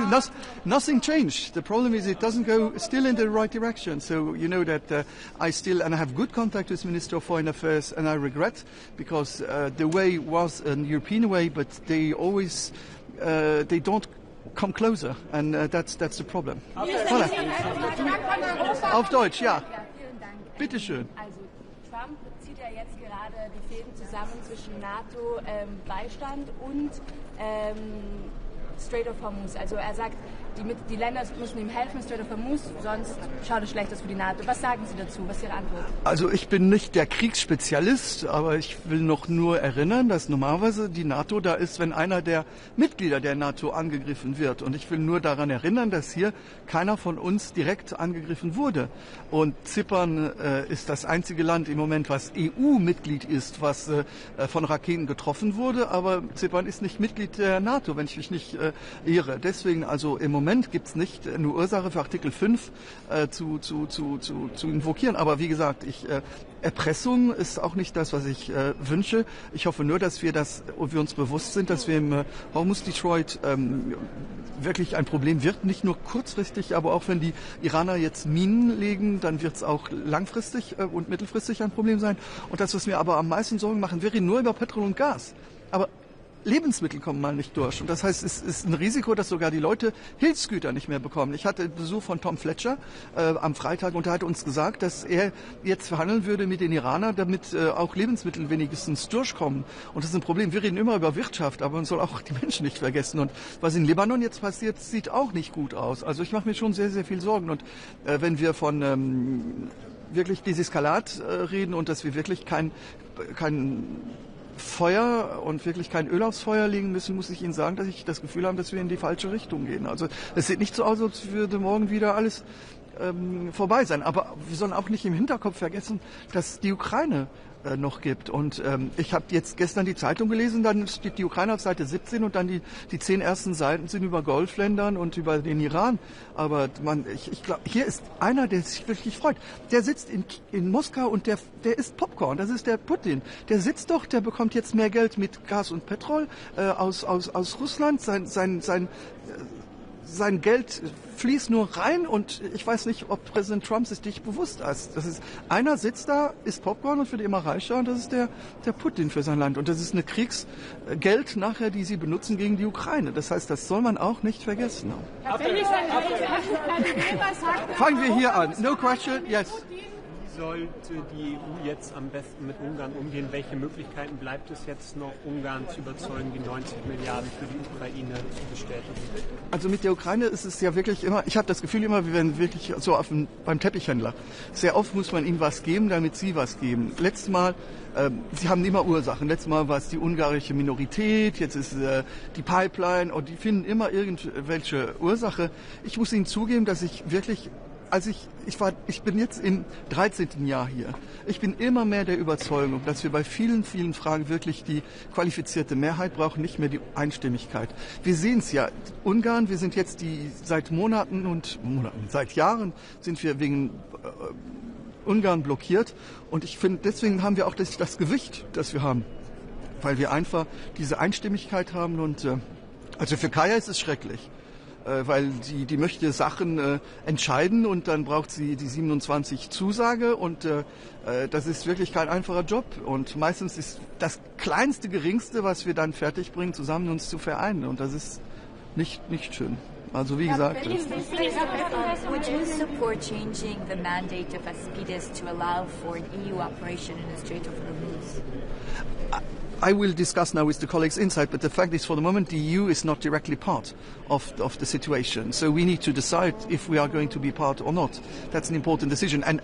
nothing changed. The problem is it doesn't go still in the right direction. So you know that I have good contact with Minister of Foreign Affairs, and I regret because the way was a European way, but they always they don't come closer, and that's the problem. Voilà. Auf Deutsch, ja. Bitte schön. Also Trump zieht ja jetzt gerade die Fäden zusammen zwischen NATO-Beistand und Strait of Hormuz. Also er sagt, die Länder müssen ihm helfen, Strait of Hormuz, sonst schaut es schlecht aus für die NATO. Was sagen Sie dazu? Was ist Ihre Antwort? Also ich bin nicht der Kriegsspezialist, aber ich will noch nur erinnern, dass normalerweise die NATO da ist, wenn einer der Mitglieder der NATO angegriffen wird. Und ich will nur daran erinnern, dass hier keiner von uns direkt angegriffen wurde. Und Zypern ist das einzige Land im Moment, was EU-Mitglied ist, was von Raketen getroffen wurde. Aber Zypern ist nicht Mitglied der NATO, wenn ich mich nicht irre. Deswegen also im Moment gibt es nicht eine Ursache für Artikel 5 zu invokieren. Aber wie gesagt, Erpressung ist auch nicht das, was ich wünsche. Ich hoffe nur, dass wir uns bewusst sind, dass wir im Hormuz-Detroit wirklich ein Problem wird. Nicht nur kurzfristig, aber auch wenn die Iraner jetzt Minen legen, dann wird es auch langfristig und mittelfristig ein Problem sein. Und das, was mir aber am meisten Sorgen machen, wir reden nur über Petrol und Gas. Aber Lebensmittel kommen mal nicht durch. Und das heißt, es ist ein Risiko, dass sogar die Leute Hilfsgüter nicht mehr bekommen. Ich hatte Besuch von Tom Fletcher am Freitag und er hat uns gesagt, dass er jetzt verhandeln würde mit den Iranern, damit auch Lebensmittel wenigstens durchkommen. Und das ist ein Problem. Wir reden immer über Wirtschaft, aber man soll auch die Menschen nicht vergessen. Und was in Libanon jetzt passiert, sieht auch nicht gut aus. Also ich mache mir schon sehr, sehr viel Sorgen. Und wenn wir von wirklich Deseskalat reden und dass wir wirklich kein Feuer und wirklich kein Öl aufs Feuer legen müssen, muss ich Ihnen sagen, dass ich das Gefühl habe, dass wir in die falsche Richtung gehen. Also es sieht nicht so aus, als würde morgen wieder alles vorbei sein. Aber wir sollen auch nicht im Hinterkopf vergessen, dass die Ukraine noch gibt. Und ich habe jetzt gestern die Zeitung gelesen, dann steht die Ukraine auf Seite 17 und dann die 10 ersten Seiten sind über Golfländern und über den Iran. Aber ich glaube, hier ist einer, der sich wirklich freut. Der sitzt in Moskau und der isst Popcorn. Das ist der Putin. Der sitzt doch, der bekommt jetzt mehr Geld mit Gas und Petrol aus Russland. Sein Geld fließt nur rein und ich weiß nicht, ob Präsident Trump sich nicht bewusst ist. Einer sitzt da, isst Popcorn und wird immer reicher und das ist der Putin für sein Land. Und das ist eine Kriegsgeld nachher, die sie benutzen gegen die Ukraine. Das heißt, das soll man auch nicht vergessen. Herr Minister, Fangen wir hier an. No question, yes. sollte die EU jetzt am besten mit Ungarn umgehen? Welche Möglichkeiten bleibt es jetzt noch, Ungarn zu überzeugen, die 90 Milliarden für die Ukraine zu bestätigen? Also mit der Ukraine ist es ja wirklich immer, ich habe das Gefühl immer, wir werden wirklich so beim Teppichhändler. Sehr oft muss man ihnen was geben, damit sie was geben. Letztes Mal, sie haben immer Ursachen. Letztes Mal war es die ungarische Minorität, jetzt ist die Pipeline und die finden immer irgendwelche Ursache. Ich muss Ihnen zugeben, dass ich wirklich, ich bin jetzt im 13. Jahr hier. Ich bin immer mehr der Überzeugung, dass wir bei vielen, vielen Fragen wirklich die qualifizierte Mehrheit brauchen, nicht mehr die Einstimmigkeit. Wir sehen es ja, Ungarn, wir sind jetzt seit seit Jahren sind wir wegen Ungarn blockiert und ich finde, deswegen haben wir auch das Gewicht, das wir haben, weil wir einfach diese Einstimmigkeit haben und also für Kaya ist es schrecklich. Weil die möchte Sachen entscheiden und dann braucht sie die 27 Zusage und das ist wirklich kein einfacher Job und meistens ist das kleinste, geringste, was wir dann fertigbringen, zusammen uns zu vereinen und das ist nicht schön. Also wie gesagt. Would you support changing the mandate of Aspides to allow for an EU operation in the Strait of Hormuz? I will discuss now with the colleagues inside, but the fact is for the moment the EU is not directly part of the situation. So we need to decide if we are going to be part or not. That's an important decision. And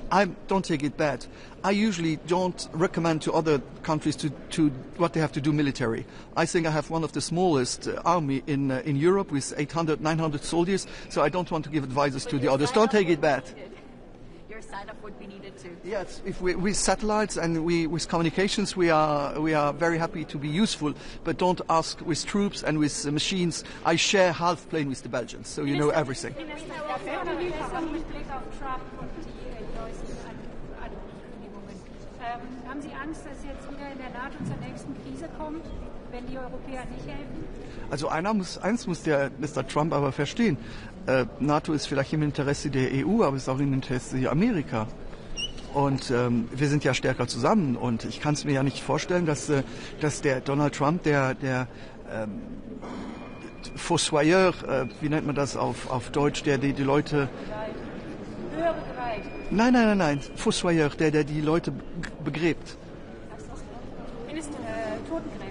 don't take it bad. I usually don't recommend to other countries to what they have to do military. I think I have one of the smallest army in Europe with 800, 900 soldiers, so I don't want to give advices to the others. Don't take it bad. Sign-up would be needed too. Yes, if with satellites and with communications, we are very happy to be useful. But don't ask with troops and with machines. I share half plane with the Belgians, so you know everything. Haben Sie Angst, dass jetzt wieder in der NATO zur nächsten Krise kommt, wenn die Europäer nicht helfen? Also eins muss der Mr. Trump aber verstehen. NATO ist vielleicht im Interesse der EU, aber es ist auch im Interesse Amerika. Und wir sind ja stärker zusammen. Und ich kann es mir ja nicht vorstellen, dass der Donald Trump, der Fossoyeur, wie nennt man das auf Deutsch, der die Leute... Höhere Gewalt. Nein, Fossoyeur, der die Leute begräbt.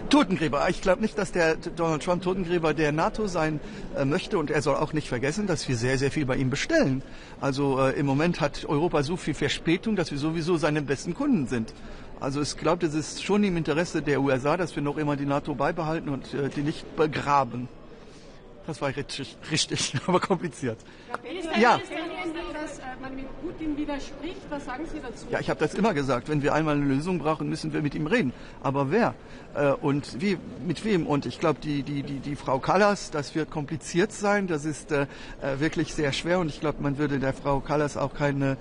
Totengräber. Ich glaube nicht, dass der Donald Trump Totengräber der NATO sein möchte und er soll auch nicht vergessen, dass wir sehr, sehr viel bei ihm bestellen. Also im Moment hat Europa so viel Verspätung, dass wir sowieso seine besten Kunden sind. Also ich glaube, das ist schon im Interesse der USA, dass wir noch immer die NATO beibehalten und die nicht begraben. Das war richtig, aber kompliziert. Ja. Dass man mit Putin widerspricht, was sagen Sie dazu? Ja, ich habe das immer gesagt. Wenn wir einmal eine Lösung brauchen, müssen wir mit ihm reden. Aber wer? Und wie? Mit wem? Und ich glaube, die Frau Kallas, das wird kompliziert sein. Das ist wirklich sehr schwer. Und ich glaube, man würde der Frau Kallas auch keinen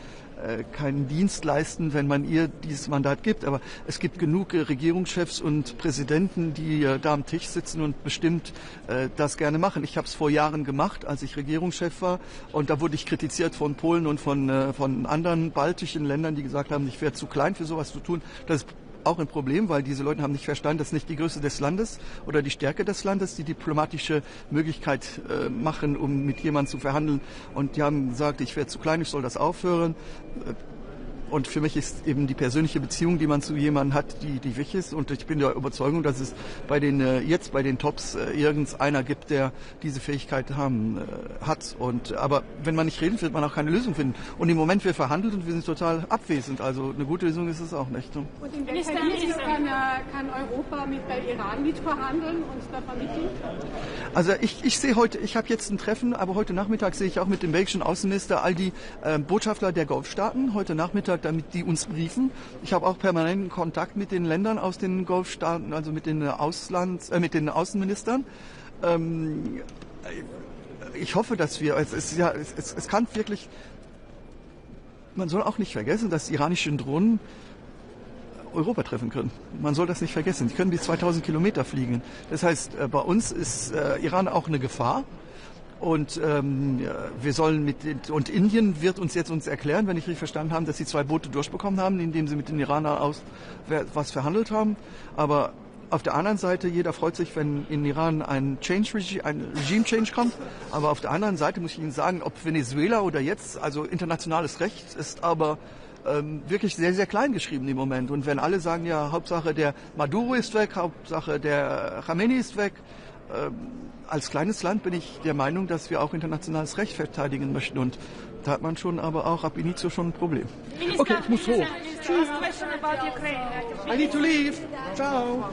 Dienst leisten, wenn man ihr dieses Mandat gibt. Aber es gibt genug Regierungschefs und Präsidenten, die da am Tisch sitzen und bestimmt das gerne machen. Ich habe es vor Jahren gemacht, als ich Regierungschef war. Und da wurde ich kritisiert von Polen und von anderen baltischen Ländern, die gesagt haben, ich wäre zu klein für sowas zu tun. Das ist auch ein Problem, weil diese Leute haben nicht verstanden, dass nicht die Größe des Landes oder die Stärke des Landes die diplomatische Möglichkeit machen, um mit jemandem zu verhandeln. Und die haben gesagt, ich wäre zu klein, ich soll das aufhören. Und für mich ist eben die persönliche Beziehung, die man zu jemandem hat, die wichtig ist. Und ich bin der Überzeugung, dass es bei den Tops irgendeiner gibt, der diese Fähigkeit hat. Aber wenn man nicht redet, wird man auch keine Lösung finden. Und im Moment wir verhandeln und wir sind total abwesend. Also eine gute Lösung ist es auch nicht. Und in welcher Hinsicht kann Europa mit bei Iran mitverhandeln und da vermitteln? Also ich sehe heute, ich habe jetzt ein Treffen, aber heute Nachmittag sehe ich auch mit dem belgischen Außenminister all die Botschafter der Golfstaaten. Heute Nachmittag, damit die uns briefen. Ich habe auch permanenten Kontakt mit den Ländern aus den Golfstaaten, also mit den Außenministern. Ich hoffe, dass es kann wirklich, man soll auch nicht vergessen, dass die iranischen Drohnen Europa treffen können. Man soll das nicht vergessen. Die können bis 2000 Kilometer fliegen. Das heißt, bei uns ist Iran auch eine Gefahr. Und wir sollen und Indien wird uns jetzt erklären, wenn ich richtig verstanden habe, dass sie 2 Boote durchbekommen haben, indem sie mit den Iranern was verhandelt haben. Aber auf der anderen Seite, jeder freut sich, wenn in Iran ein Regime-Change kommt. Aber auf der anderen Seite muss ich Ihnen sagen, ob Venezuela oder jetzt, also internationales Recht ist aber wirklich sehr, sehr klein geschrieben im Moment. Und wenn alle sagen, ja, Hauptsache der Maduro ist weg, Hauptsache der Khamenei ist weg, als kleines Land bin ich der Meinung, dass wir auch internationales Recht verteidigen möchten. Und da hat man schon aber auch ab initio schon ein Problem. Okay, ich muss hoch. Tschüss. I need to leave. Ciao.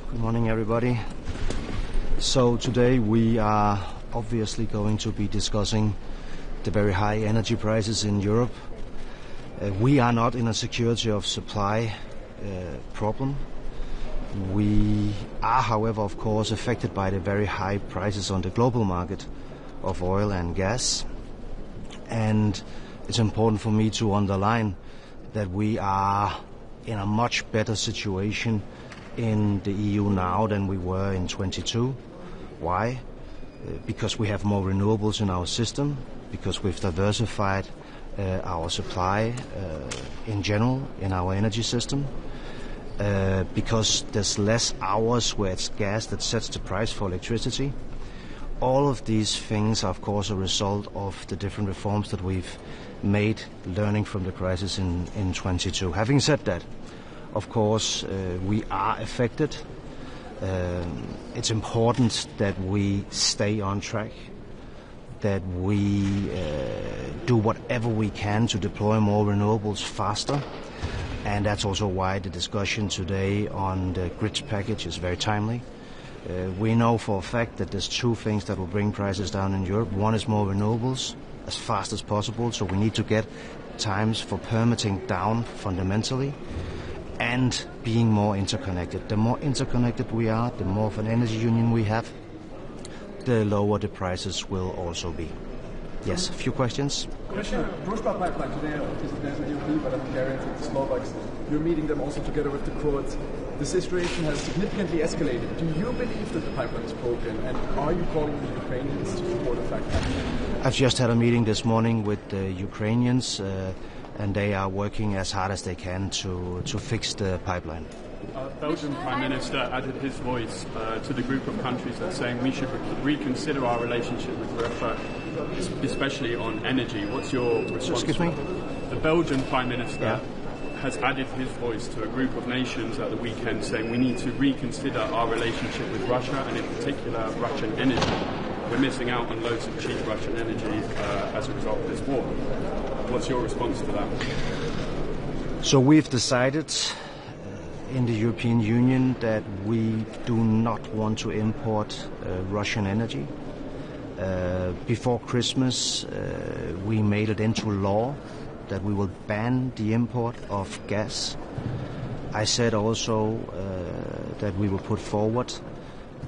Good morning, everybody. So today we are obviously going to be discussing the very high energy prices in Europe. We are not in a security of supply problem. We are, however, of course, affected by the very high prices on the global market of oil and gas. And it's important for me to underline that we are in a much better situation in the EU now than we were in 22. Why? Because we have more renewables in our system, because we've diversified our supply in general in our energy system, because there's less hours where it's gas that sets the price for electricity. All of these things are, of course, a result of the different reforms that we've made, learning from the crisis in 22. Having said that, of course, we are affected. It's important that we stay on track, that we do whatever we can to deploy more renewables faster. And that's also why the discussion today on the grids package is very timely. We know for a fact that there's two things that will bring prices down in Europe. One is more renewables as fast as possible, so we need to get times for permitting down fundamentally, and being more interconnected. The more interconnected we are, the more of an energy union we have, the lower the prices will also be. Yes, a few questions? Commissioner, Druzhba pipeline today is there's a European, but I'm guaranteed the Slovaks. You're meeting them also together with the Croats. The situation has significantly escalated. Do you believe that the pipeline is broken, and are you calling the Ukrainians to support the fact that? I've just had a meeting this morning with the Ukrainians, and they are working as hard as they can to fix the pipeline. Belgian Prime Minister added his voice to the group of countries that are saying we should reconsider our relationship with Russia, especially on energy. What's your response? Excuse me? The Belgian Prime Minister has added his voice to a group of nations at the weekend saying we need to reconsider our relationship with Russia, and in particular Russian energy. We're missing out on loads of cheap Russian energy as a result of this war. What's your response to that? So we've decided in the European Union that we do not want to import Russian energy. Before Christmas, we made it into law that we will ban the import of gas. I said also that we will put forward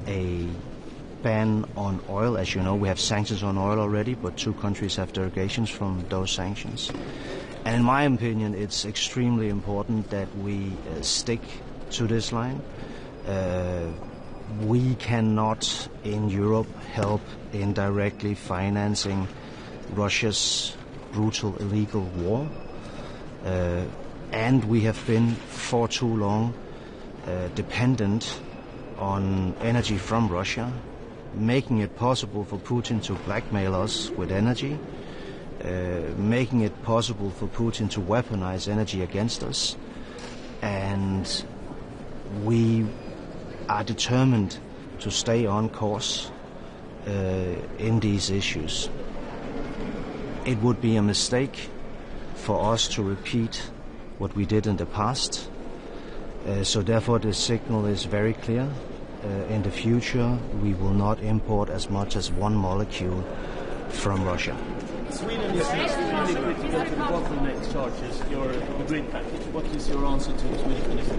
a ban on oil. As you know, we have sanctions on oil already, but 2 countries have derogations from those sanctions. And in my opinion, it's extremely important that we stick to this line. We cannot, in Europe, help indirectly financing Russia's brutal illegal war. And we have been for too long dependent on energy from Russia, making it possible for Putin to blackmail us with energy, making it possible for Putin to weaponize energy against us. And we are determined to stay on course in these issues. It would be a mistake for us to repeat what we did in the past. So therefore the signal is very clear. In the future, we will not import as much as 1 molecule from Russia. Sweden is extremely critical to the bottleneck charges, the grid package. What is your answer to Swedish Minister?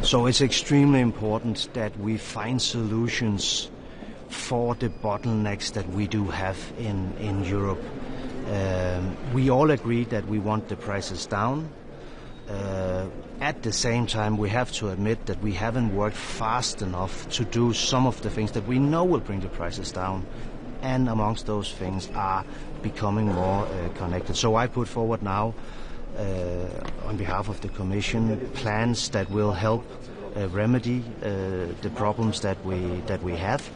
So it's extremely important that we find solutions for the bottlenecks that we do have in Europe. We all agree that we want the prices down. At the same time, we have to admit that we haven't worked fast enough to do some of the things that we know will bring the prices down. And amongst those things are becoming more connected. So I put forward now, on behalf of the Commission, plans that will help remedy the problems that we have.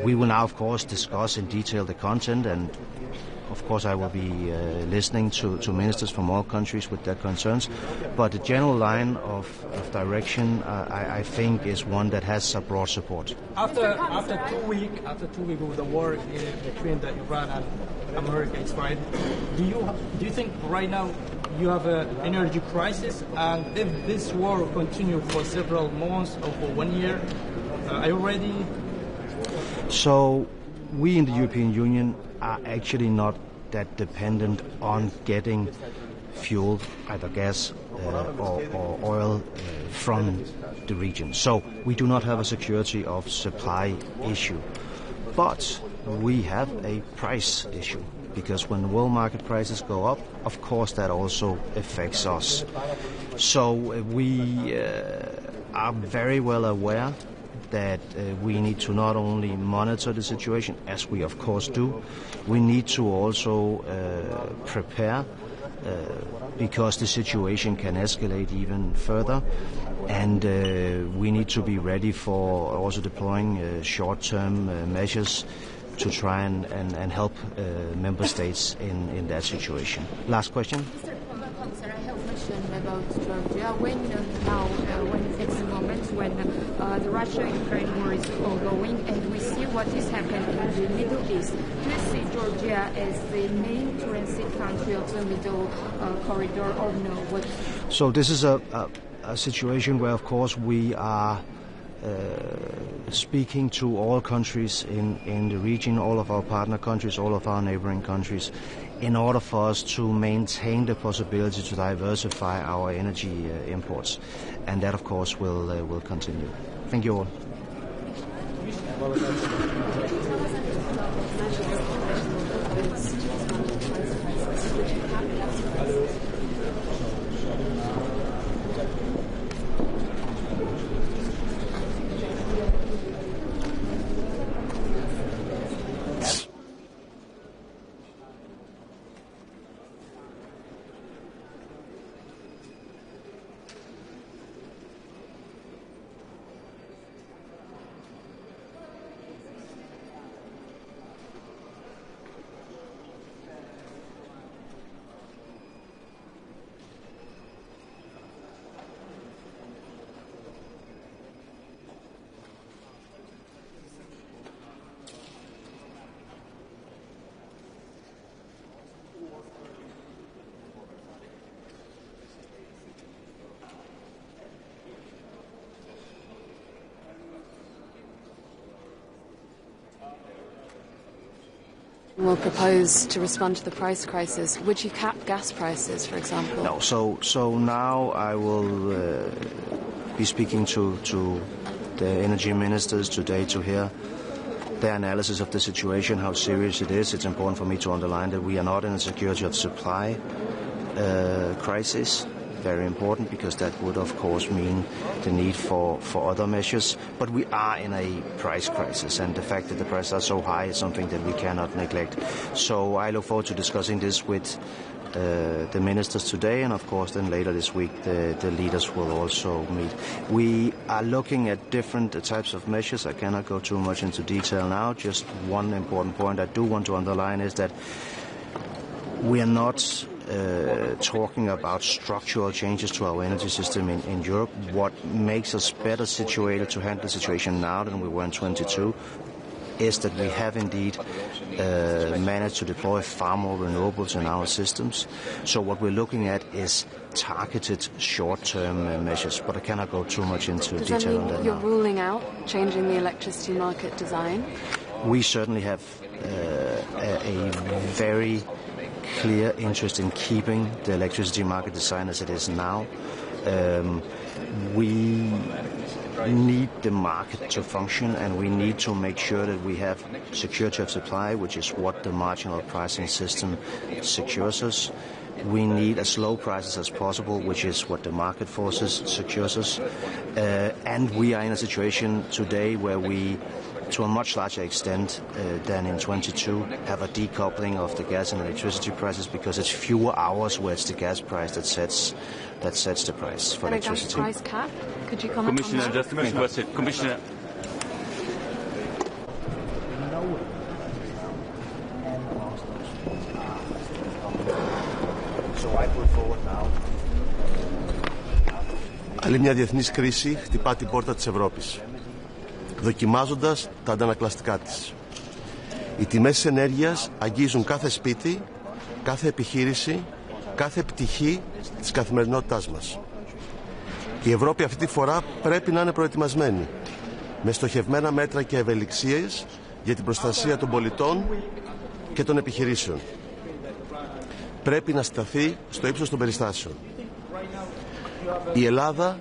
We will now, of course, discuss in detail the content, and of course I will be listening to ministers from all countries with their concerns. But the general line of direction, I think, is one that has a broad support. After 2 weeks of the war between Iran and America, Israel, do you think right now you have an energy crisis? And if this war continues for several months or for 1 year, are you ready? So we in the European Union are actually not that dependent on getting fuel, either gas or oil, from the region. So we do not have a security of supply issue. But we have a price issue, because when world market prices go up, of course that also affects us. So we are very well aware that we need to not only monitor the situation, as we of course do, we need to also prepare, because the situation can escalate even further, and we need to be ready for also deploying short-term measures to try and help member states in that situation. Last question. Sir, I have a question about Georgia. When it's a moment when the Russia-Ukraine war is ongoing and we see what is happening in the Middle East, do you see Georgia as the main transit country of the Middle Corridor or no? So this is a situation where, of course, we are speaking to all countries in the region, all of our partner countries, all of our neighboring countries, in order for us to maintain the possibility to diversify our energy imports. And that, of course, will continue. Thank you all. Will propose to respond to the price crisis. Would you cap gas prices, for example? No. So now I will be speaking to the energy ministers today to hear their analysis of the situation, how serious it is. It's important for me to underline that we are not in a security of supply crisis. Very important, because that would of course mean the need for other measures. But we are in a price crisis, and the fact that the prices are so high is something that we cannot neglect. So I look forward to discussing this with the ministers today, and of course then later this week the leaders will also meet. We are looking at different types of measures. I cannot go too much into detail now. Just one important point I do want to underline is that we are not talking about structural changes to our energy system in Europe. What makes us better situated to handle the situation now than we were in 22 is that we have indeed managed to deploy far more renewables in our systems. So what we're looking at is targeted short-term measures, but I cannot go too much into detail on that now. Does that mean you're ruling out changing the electricity market design? We certainly have a very clear interest in keeping the electricity market design as it is now. We need the market to function, and we need to make sure that we have security of supply, which is what the marginal pricing system secures us. We need as low prices as possible, which is what the market forces secures us. And we are in a situation today where we, to a much larger extent than in 22, have a decoupling of the gas and electricity prices, because it's fewer hours where it's the gas price that sets the price for electricity. And a gas price cap? Could you comment on that? Just a question. Commissioner. Άλλη μια διεθνής κρίση χτυπά την πόρτα της Ευρώπης, δοκιμάζοντας τα αντανακλαστικά της. Οι τιμές της ενέργειας αγγίζουν κάθε σπίτι, κάθε επιχείρηση, κάθε πτυχή της καθημερινότητάς μας. Η Ευρώπη αυτή τη φορά πρέπει να είναι προετοιμασμένη, με στοχευμένα μέτρα και ευελιξίες για την προστασία των πολιτών και των επιχειρήσεων. Πρέπει να σταθεί στο ύψος των περιστάσεων. Η Ελλάδα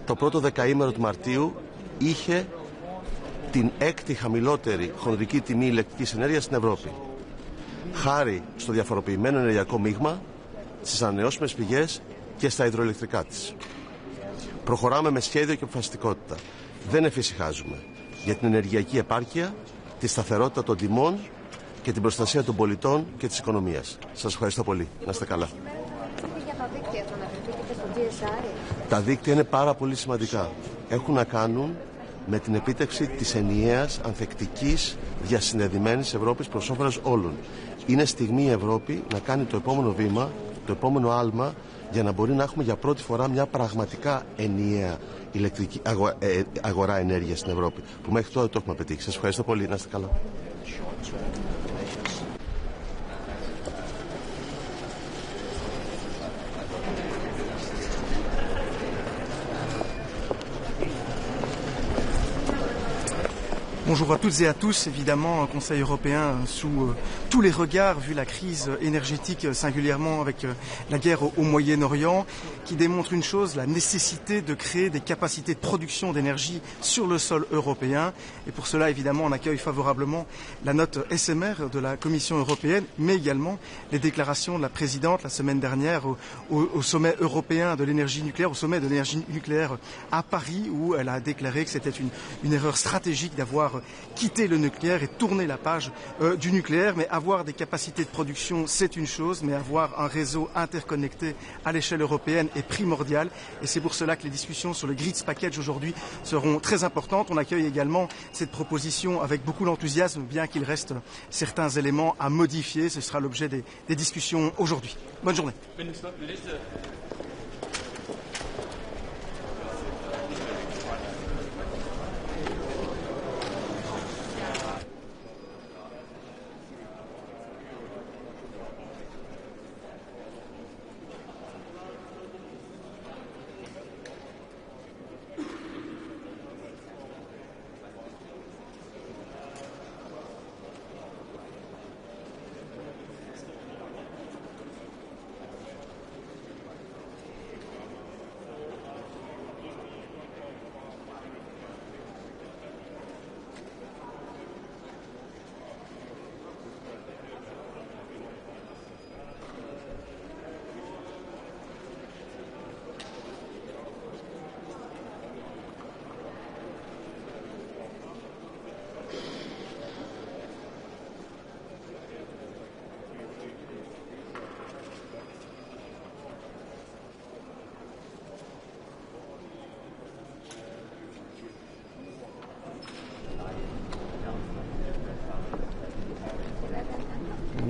το πρώτο δεκαήμερο του Μαρτίου είχε την έκτη χαμηλότερη χονδρική τιμή ηλεκτρικής ενέργειας στην Ευρώπη, χάρη στο διαφοροποιημένο ενεργειακό μείγμα, στις ανανεώσιμες πηγές και στα υδροηλεκτρικά της. Προχωράμε με σχέδιο και αποφασιστικότητα. Δεν εφησυχάζουμε για την ενεργειακή επάρκεια, τη σταθερότητα των τιμών και την προστασία των πολιτών και της οικονομίας. Σας ευχαριστώ πολύ. Να είστε καλά. Τα δίκτυα είναι πάρα πολύ σημαντικά. Έχουν να κάνουν με την επίτευξη της ενιαίας, ανθεκτικής, διασυνδεδεμένης Ευρώπης προς όφελος όλων. Είναι στιγμή η Ευρώπη να κάνει το επόμενο βήμα, το επόμενο άλμα, για να μπορεί να έχουμε για πρώτη φορά μια πραγματικά ενιαία αγορά ενέργειας στην Ευρώπη, που μέχρι τώρα το έχουμε πετύχει. Σας ευχαριστώ πολύ. Να είστε καλά. Bonjour à toutes et à tous, évidemment, un Conseil européen sous tous les regards, vu la crise énergétique, singulièrement avec la guerre au Moyen-Orient, qui démontre une chose, la nécessité de créer des capacités de production d'énergie sur le sol européen. Et pour cela, évidemment, on accueille favorablement la note SMR de la Commission européenne, mais également les déclarations de la présidente la semaine dernière au sommet européen de l'énergie nucléaire, au sommet de l'énergie nucléaire à Paris, où elle a déclaré que c'était une erreur stratégique d'avoir quitter le nucléaire et tourner la page du nucléaire. Mais avoir des capacités de production, c'est une chose, mais avoir un réseau interconnecté à l'échelle européenne est primordial. Et c'est pour cela que les discussions sur le Grids Package aujourd'hui seront très importantes. On accueille également cette proposition avec beaucoup d'enthousiasme, bien qu'il reste certains éléments à modifier. Ce sera l'objet des discussions aujourd'hui. Bonne journée.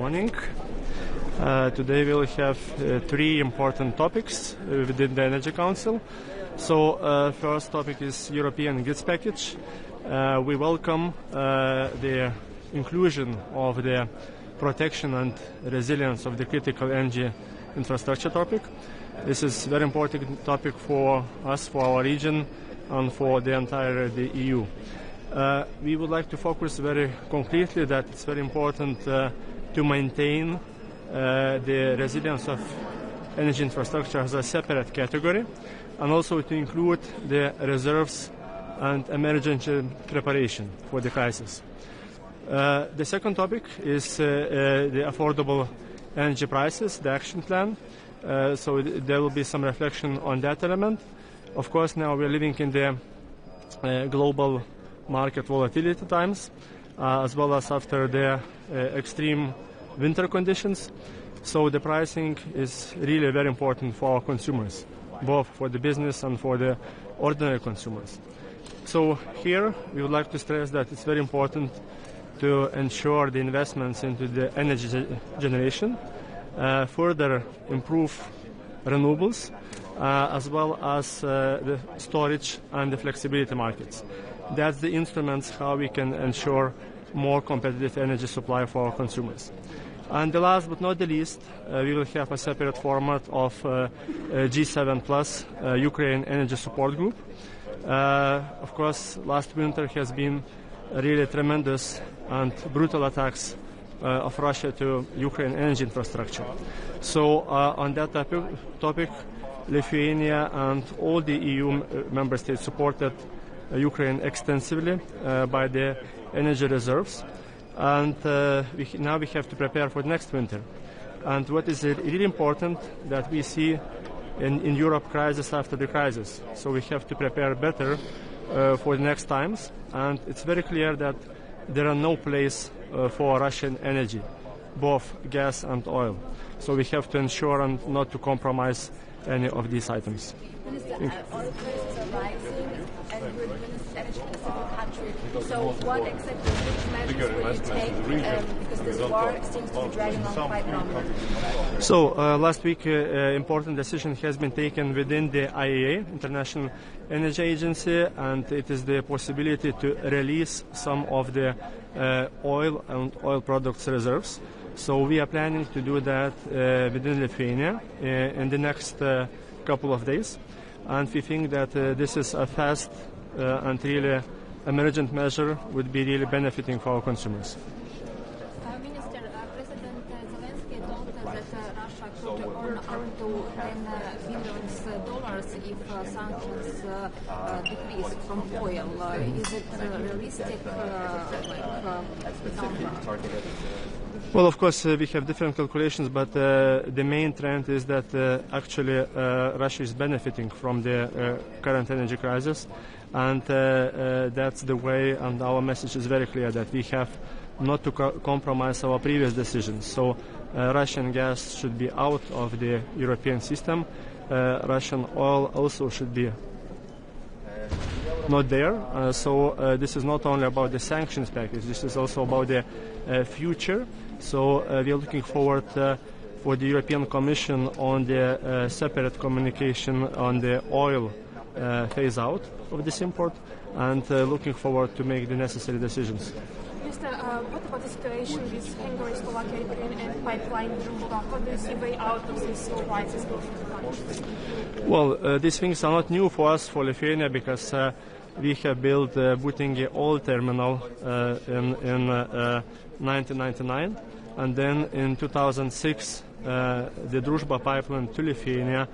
Morning. Today we'll have three important topics within the Energy Council. So first topic is European Grids Package. We welcome the inclusion of the protection and resilience of the critical energy infrastructure topic. This is a very important topic for us, for our region, and for the entire EU. We would like to focus very concretely that it's very important to maintain the resilience of energy infrastructure as a separate category, and also to include the reserves and emergency preparation for the crisis. The second topic is the affordable energy prices, the action plan. So there will be some reflection on that element. Of course, now we're living in the global market volatility times, as well as after the extreme winter conditions. So the pricing is really very important for our consumers, both for the business and for the ordinary consumers. So here we would like to stress that it's very important to ensure the investments into the energy generation, further improve renewables, as well as the storage and the flexibility markets. That's the instruments how we can ensure more competitive energy supply for our consumers. And the last but not the least, we will have a separate format of G7 plus Ukraine Energy Support Group. Of course, last winter has been really tremendous and brutal attacks of Russia to Ukraine energy infrastructure. So on that topic, Lithuania and all the EU member states supported Ukraine extensively by the energy reserves. And now we have to prepare for the next winter. And what is really important that we see in Europe crisis after the crisis. So we have to prepare better for the next times. And it's very clear that there are no place for Russian energy, both gas and oil. So we have to ensure and not to compromise any of these items. Minister, oil prices are rising and we're in an energy-specific country. So what exactly, which measures will you take because this war seems to be dragging on quite long? So last week important decision has been taken within the IEA, International Energy Agency, and it is the possibility to release some of the oil and oil products reserves. So we are planning to do that within Lithuania in the next couple of days. And we think that this is a fast and really emergent measure would be really benefiting for our consumers. Minister, President Zelensky told that Russia could earn up to $10 billion if sanctions decrease from oil. Is it realistic number? Well, of course, we have different calculations, but the main trend is that actually Russia is benefiting from the current energy crisis, and that's the way, and our message is very clear that we have not to compromise our previous decisions. So Russian gas should be out of the European system. Russian oil also should be not there. So this is not only about the sanctions package, this is also about the future. So we are looking forward for the European Commission on the separate communication on the oil phase out of this import, and looking forward to make the necessary decisions. Minister, what about the situation with Hungary, Slovakia, Ukraine, and pipeline Druzhba? How do you see way out of this crisis going into the country? Well, these things are not new for us, for Lithuania, because we have built Būtingė oil terminal in 1999, and then in 2006 the Druzhba pipeline to Lithuania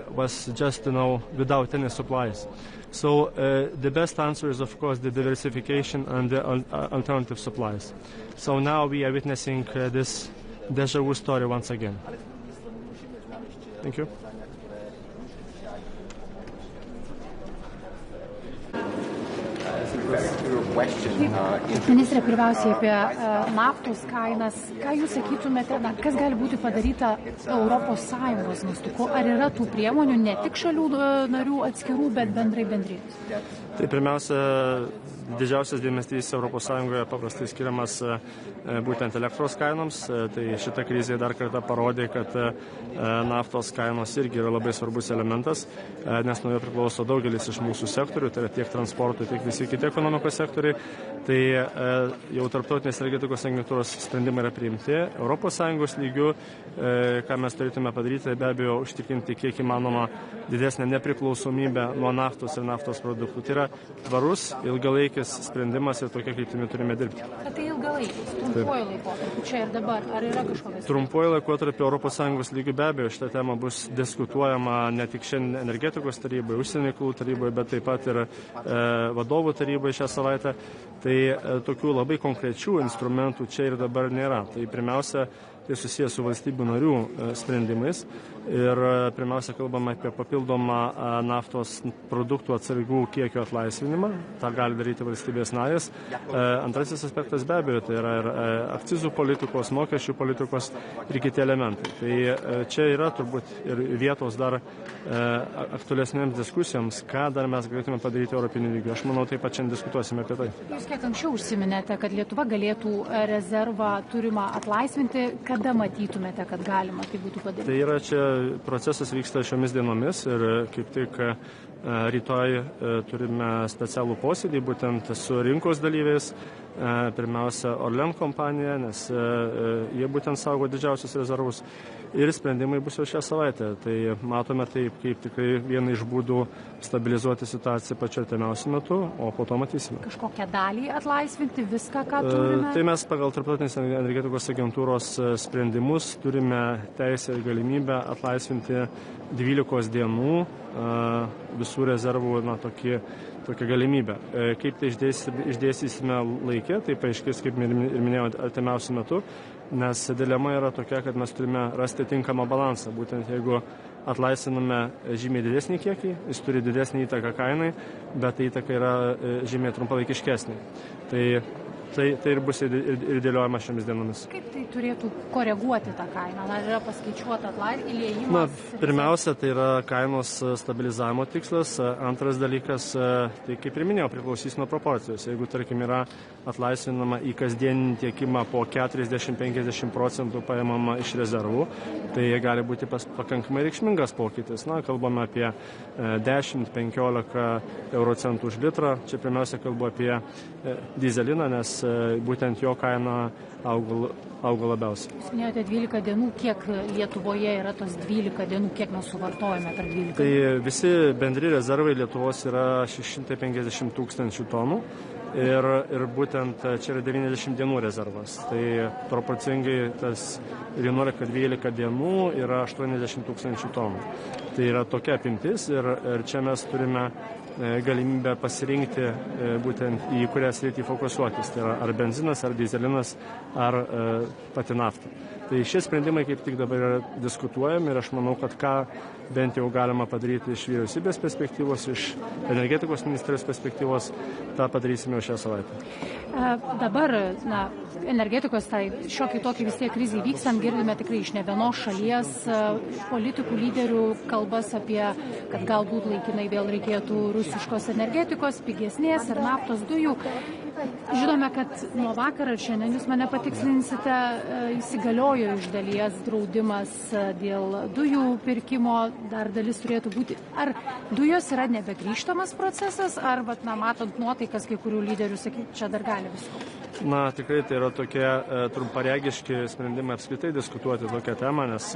was just without any supplies. So the best answer is, of course, the diversification and the alternative supplies. So now we are witnessing this deja vu story once again. Thank you. Ministrė, pirmiausiai apie naftos kainas. Ką jūs sakytumėte, kas gali būti padaryta ES mastu? Ar yra tų priemonių ne tik šalių narių atskirų, bet bendrai bendrijos? Tai pirmiausia, didžiausias dėmesys ES paprastai skiriamas būtent elektros kainoms. Tai šita krizė dar kartą parodė, kad naftos kainos irgi yra labai svarbus elementas, nes nuo jo priklauso daugelis iš mūsų sektorių, tai yra tiek transporto, tiek visi kiti ekonomikos sektoriai. Tai jau tarptautinės energetikos agentūros sprendimai yra priimti. ES lygių, ką mes turėtume padaryti, be abejo užtikrinti kiek įmanoma didesnę nepriklausomybę nuo naftos ir naftos produktų. Tai yra yra tvarus, ilgalaikis sprendimas ir tokia kryptimi turime dirbti. Bet tai ilgalaikis, trumpuoju laikotarpiu, čia ir dabar, ar yra kažkokios? Trumpuoju laikotarpiu ES lygių be abejo šitą temą bus diskutuojama ne tik šiandien energetikos taryboje, užsienio reikalų taryboje, bet taip pat ir vadovų taryboje šią savaitę. Tai tokių labai konkrečių instrumentų čia ir dabar nėra. Tai pirmiausia, tai susijęs su valstybių narių sprendimais ir pirmiausia kalbame apie papildomą naftos produktų atsargų kiekio atlaisvinimą. Ta gali daryti valstybės narės. Antrasis aspektas be abejo tai yra ir akcizų politikos, mokesčių politikos ir kiti elementai. Tai čia yra turbūt ir vietos dar aktualesnėms diskusijoms, ką dar mes galėtume padaryti europiniu lygiu. Aš manau, taip pat šiandien diskutuosime apie tai. Jūs kiek anksčiau užsiminėte, kad Lietuva galėtų rezervą turimą atlaisvinti. Kada matytumėte, kad galima tai būtų padaryti? Tai yra čia procesas vyksta šiomis dienomis ir kaip tik rytoj turime specialų posėdį būtent su rinkos dalyviais, pirmiausia Orlen kompanija, nes jie būtent saugo didžiausius rezervus ir sprendimai bus jau šią savaitę. Tai matome taip, kaip tikrai vieną iš būdų stabilizuoti situaciją pačiu artimiausiu metu, o po to matysime. Kažkokią dalį atlaisvinti, viską, ką turime? Tai mes pagal Tarptautinės energetikos agentūros sprendimus turime teisę ir galimybę atlaisvinti 12 dienų visų rezervų tokią galimybę. Kaip tai išdėstysime laikę, tai paaiškės, kaip ir minėjau, artimiausiu metu, nes dilema yra tokia, kad mes turime rasti tinkamą balansą. Būtent jeigu atlaisviname žymiai didesnį kiekį, jis turi didesnį įtaką kainai, bet ta įtaka yra žymiai trumpalaikiškesnė. Tai ir bus ir dėliojama šiomis dienomis. Kaip tai turėtų koreguoti tą kainą? Ar yra paskaičiuota įliejimas? Pirmiausia, tai yra kainos stabilizavimo tikslas. Antras dalykas, tai kaip ir minėjau, priklausys nuo proporcijos. Jeigu, tarkim, yra atlaisvinama į kasdieninį tiekimą po 40-50% paimama iš rezervų, tai gali būti pakankamai reikšmingas pokytis. Kalbame apie 10-15 eurocentų už litrą. Čia pirmiausia kalbu apie dyzeliną, nes būtent jo kaina auga labiausiai. Jūs minėjote 12 dienų, kiek Lietuvoje yra tos 12 dienų, kiek mes suvartojame per 12 dienų? Tai visi bendri rezervai Lietuvos yra 650 tūkstančių tonų ir būtent čia yra 90 dienų rezervas. Tai proporcingai tas 11-12 dienų yra 80 tūkstančių tonų. Tai yra tokia apimtis ir čia mes turime galimybę pasirinkti būtent į kurią sritį fokusuotis. Tai yra ar benzinas, ar dyzelinas, ar pati nafta. Tai šie sprendimai kaip tik dabar yra diskutuojami ir aš manau, kad ką bent jau galima padaryti iš vyriausybės perspektyvos, iš energetikos ministerijos perspektyvos, tą padarysime jau šią savaitę. Dabar, energetikos šiokiai tokį vis tiek krizį vykstant, girdime tikrai iš ne vienos šalies politikų lyderių kalbas apie, kad galbūt laikinai vėl reikėtų rusiškos energetikos, pigesnės ir naftos dujų. Žinome, kad nuo vakar ir šiandien jūs mane patikslinsite, įsigaliojo iš dalies draudimas dėl dujų pirkimo, dar dalis turėtų būti. Ar dujos yra nebegrįžtamas procesas, ar, matant nuotaikas kai kurių lyderių, sakyti, čia dar gali visko? Tikrai tai yra tokie trumparegiški sprendimai apskritai diskutuoti tokią temą, nes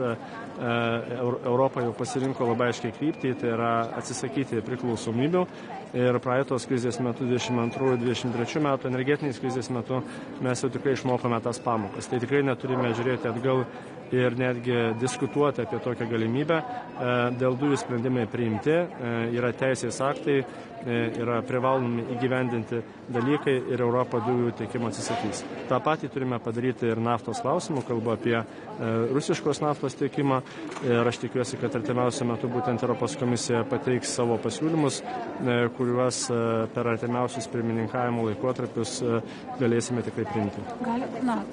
Europa jau pasirinko labai aiškiai kryptį, tai yra atsisakyti priklausomybių. Ir praeitos krizės metu, 22-23 metų, energetinės krizės metu, mes jau tikrai išmokome tas pamokas. Tai tikrai neturime žiūrėti atgal ir netgi diskutuoti apie tokią galimybę. Dėl dujų sprendimai priimti, yra teisės aktai, yra privalomi įgyvendinti dalykai ir Europa dujų tiekimo atsisakys. Ta patį turime padaryti ir naftos klausimų, kalbu apie rusiškos naftos tiekimą ir aš tikiuosi, kad artimiausiu metu būtent Europos komisija pateiks savo pasiūlymus, kuriuos per artimiausius pirmininkavimo laikotarpius galėsime tikrai priimti.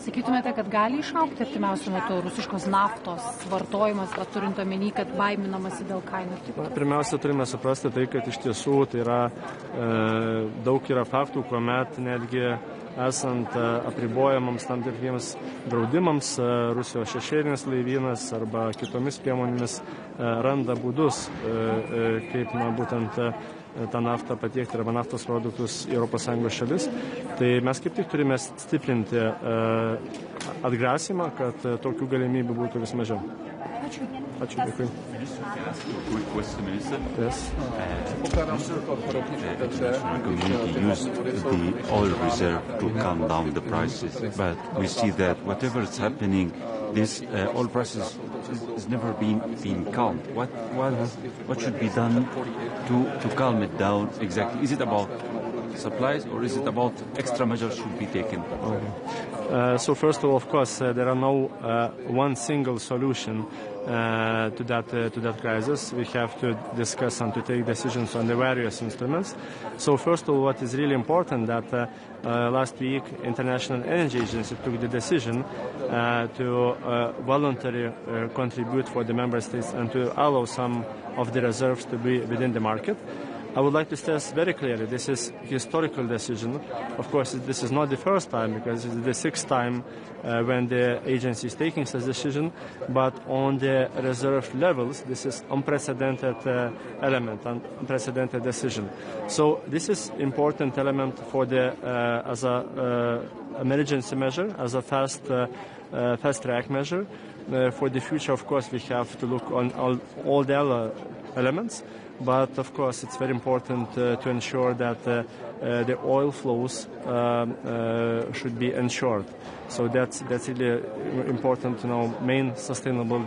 Sakytumėte, kad gali išaugti artimiausiu metu rusiškos naftos vartojimas, turint omeny, kad baiminamasi dėl kainų? Pirmiausia, turime suprasti tai, kad iš tiesų tai yra daug yra faktų, kuomet netgi esant apribojamams tam tikriems draudimams, Rusijos šešėlinis laivynas arba kitomis priemonėmis randa būdus, kaip būtent tą naftą patiekti arba naftos produktus į ES šalis. Tai mes kaip tik turime stiprinti atgrasymą, kad tokių galimybių būtų vis mažiau. Quick question, Minister. Yes. The international community used the oil reserve to calm down the prices, but we see that whatever is happening, this oil prices has never been calmed. What should be done to calm it down exactly? Is it about supplies or is it about extra measures should be taken? So first of all, of course, there are no one single solution to that crisis. We have to discuss and to take decisions on the various instruments. So first of all, what is really important that last week International Energy Agency took the decision to voluntarily contribute for the member states and to allow some of the reserves to be within the market. I would like to stress very clearly this is a historical decision. Of course, this is not the first time because it's the sixth time when the agency is taking such a decision, but on the reserve levels, this is unprecedented element, unprecedented decision. So this is important element for the as a emergency measure, as a fast track measure. For the future, of course, we have to look on all the other elements. But of course, it's very important to ensure that the oil flows should be ensured. So that's really important, main sustainable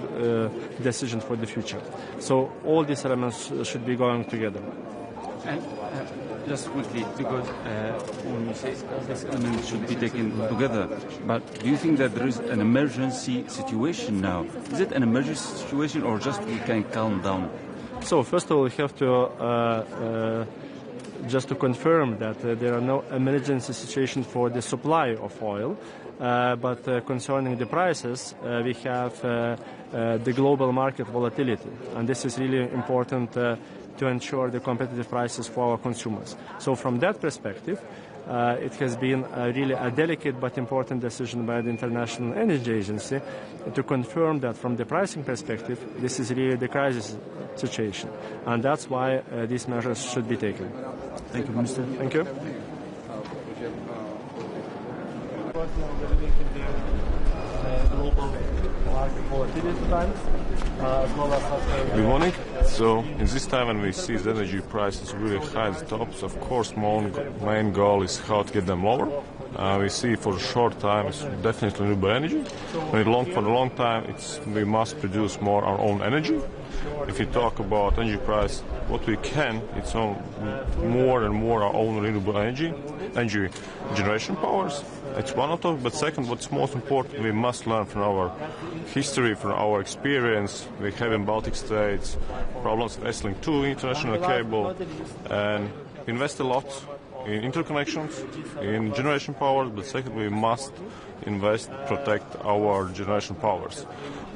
decision for the future. So all these elements should be going together. And just quickly, because when you say these elements should be taken together, but do you think that there is an emergency situation now? Is it an emergency situation or just we can calm down? So first of all, we have to just to confirm that there are no emergency situation for the supply of oil, but concerning the prices, we have the global market volatility, and this is really important to ensure the competitive prices for our consumers. So from that perspective, it has been really a delicate but important decision by the International Energy Agency to confirm that from the pricing perspective, this is really the crisis situation. And that's why these measures should be taken. Thank you, Minister. Thank you. Good morning. So in this time when we see the energy prices really high at the tops, of course main goal is how to get them lower. We see for a short time it's definitely renewable energy. For a long time we must produce more our own energy. If you talk about energy price, what we can, it's more and more our own renewable energy generation powers. It's one of them, but second, what's most important, we must learn from our history, from our experience. We have in Baltic states problems with Estlink 2 international cable, and invest a lot in interconnections, in generation powers, but second, we must invest, protect our generation powers.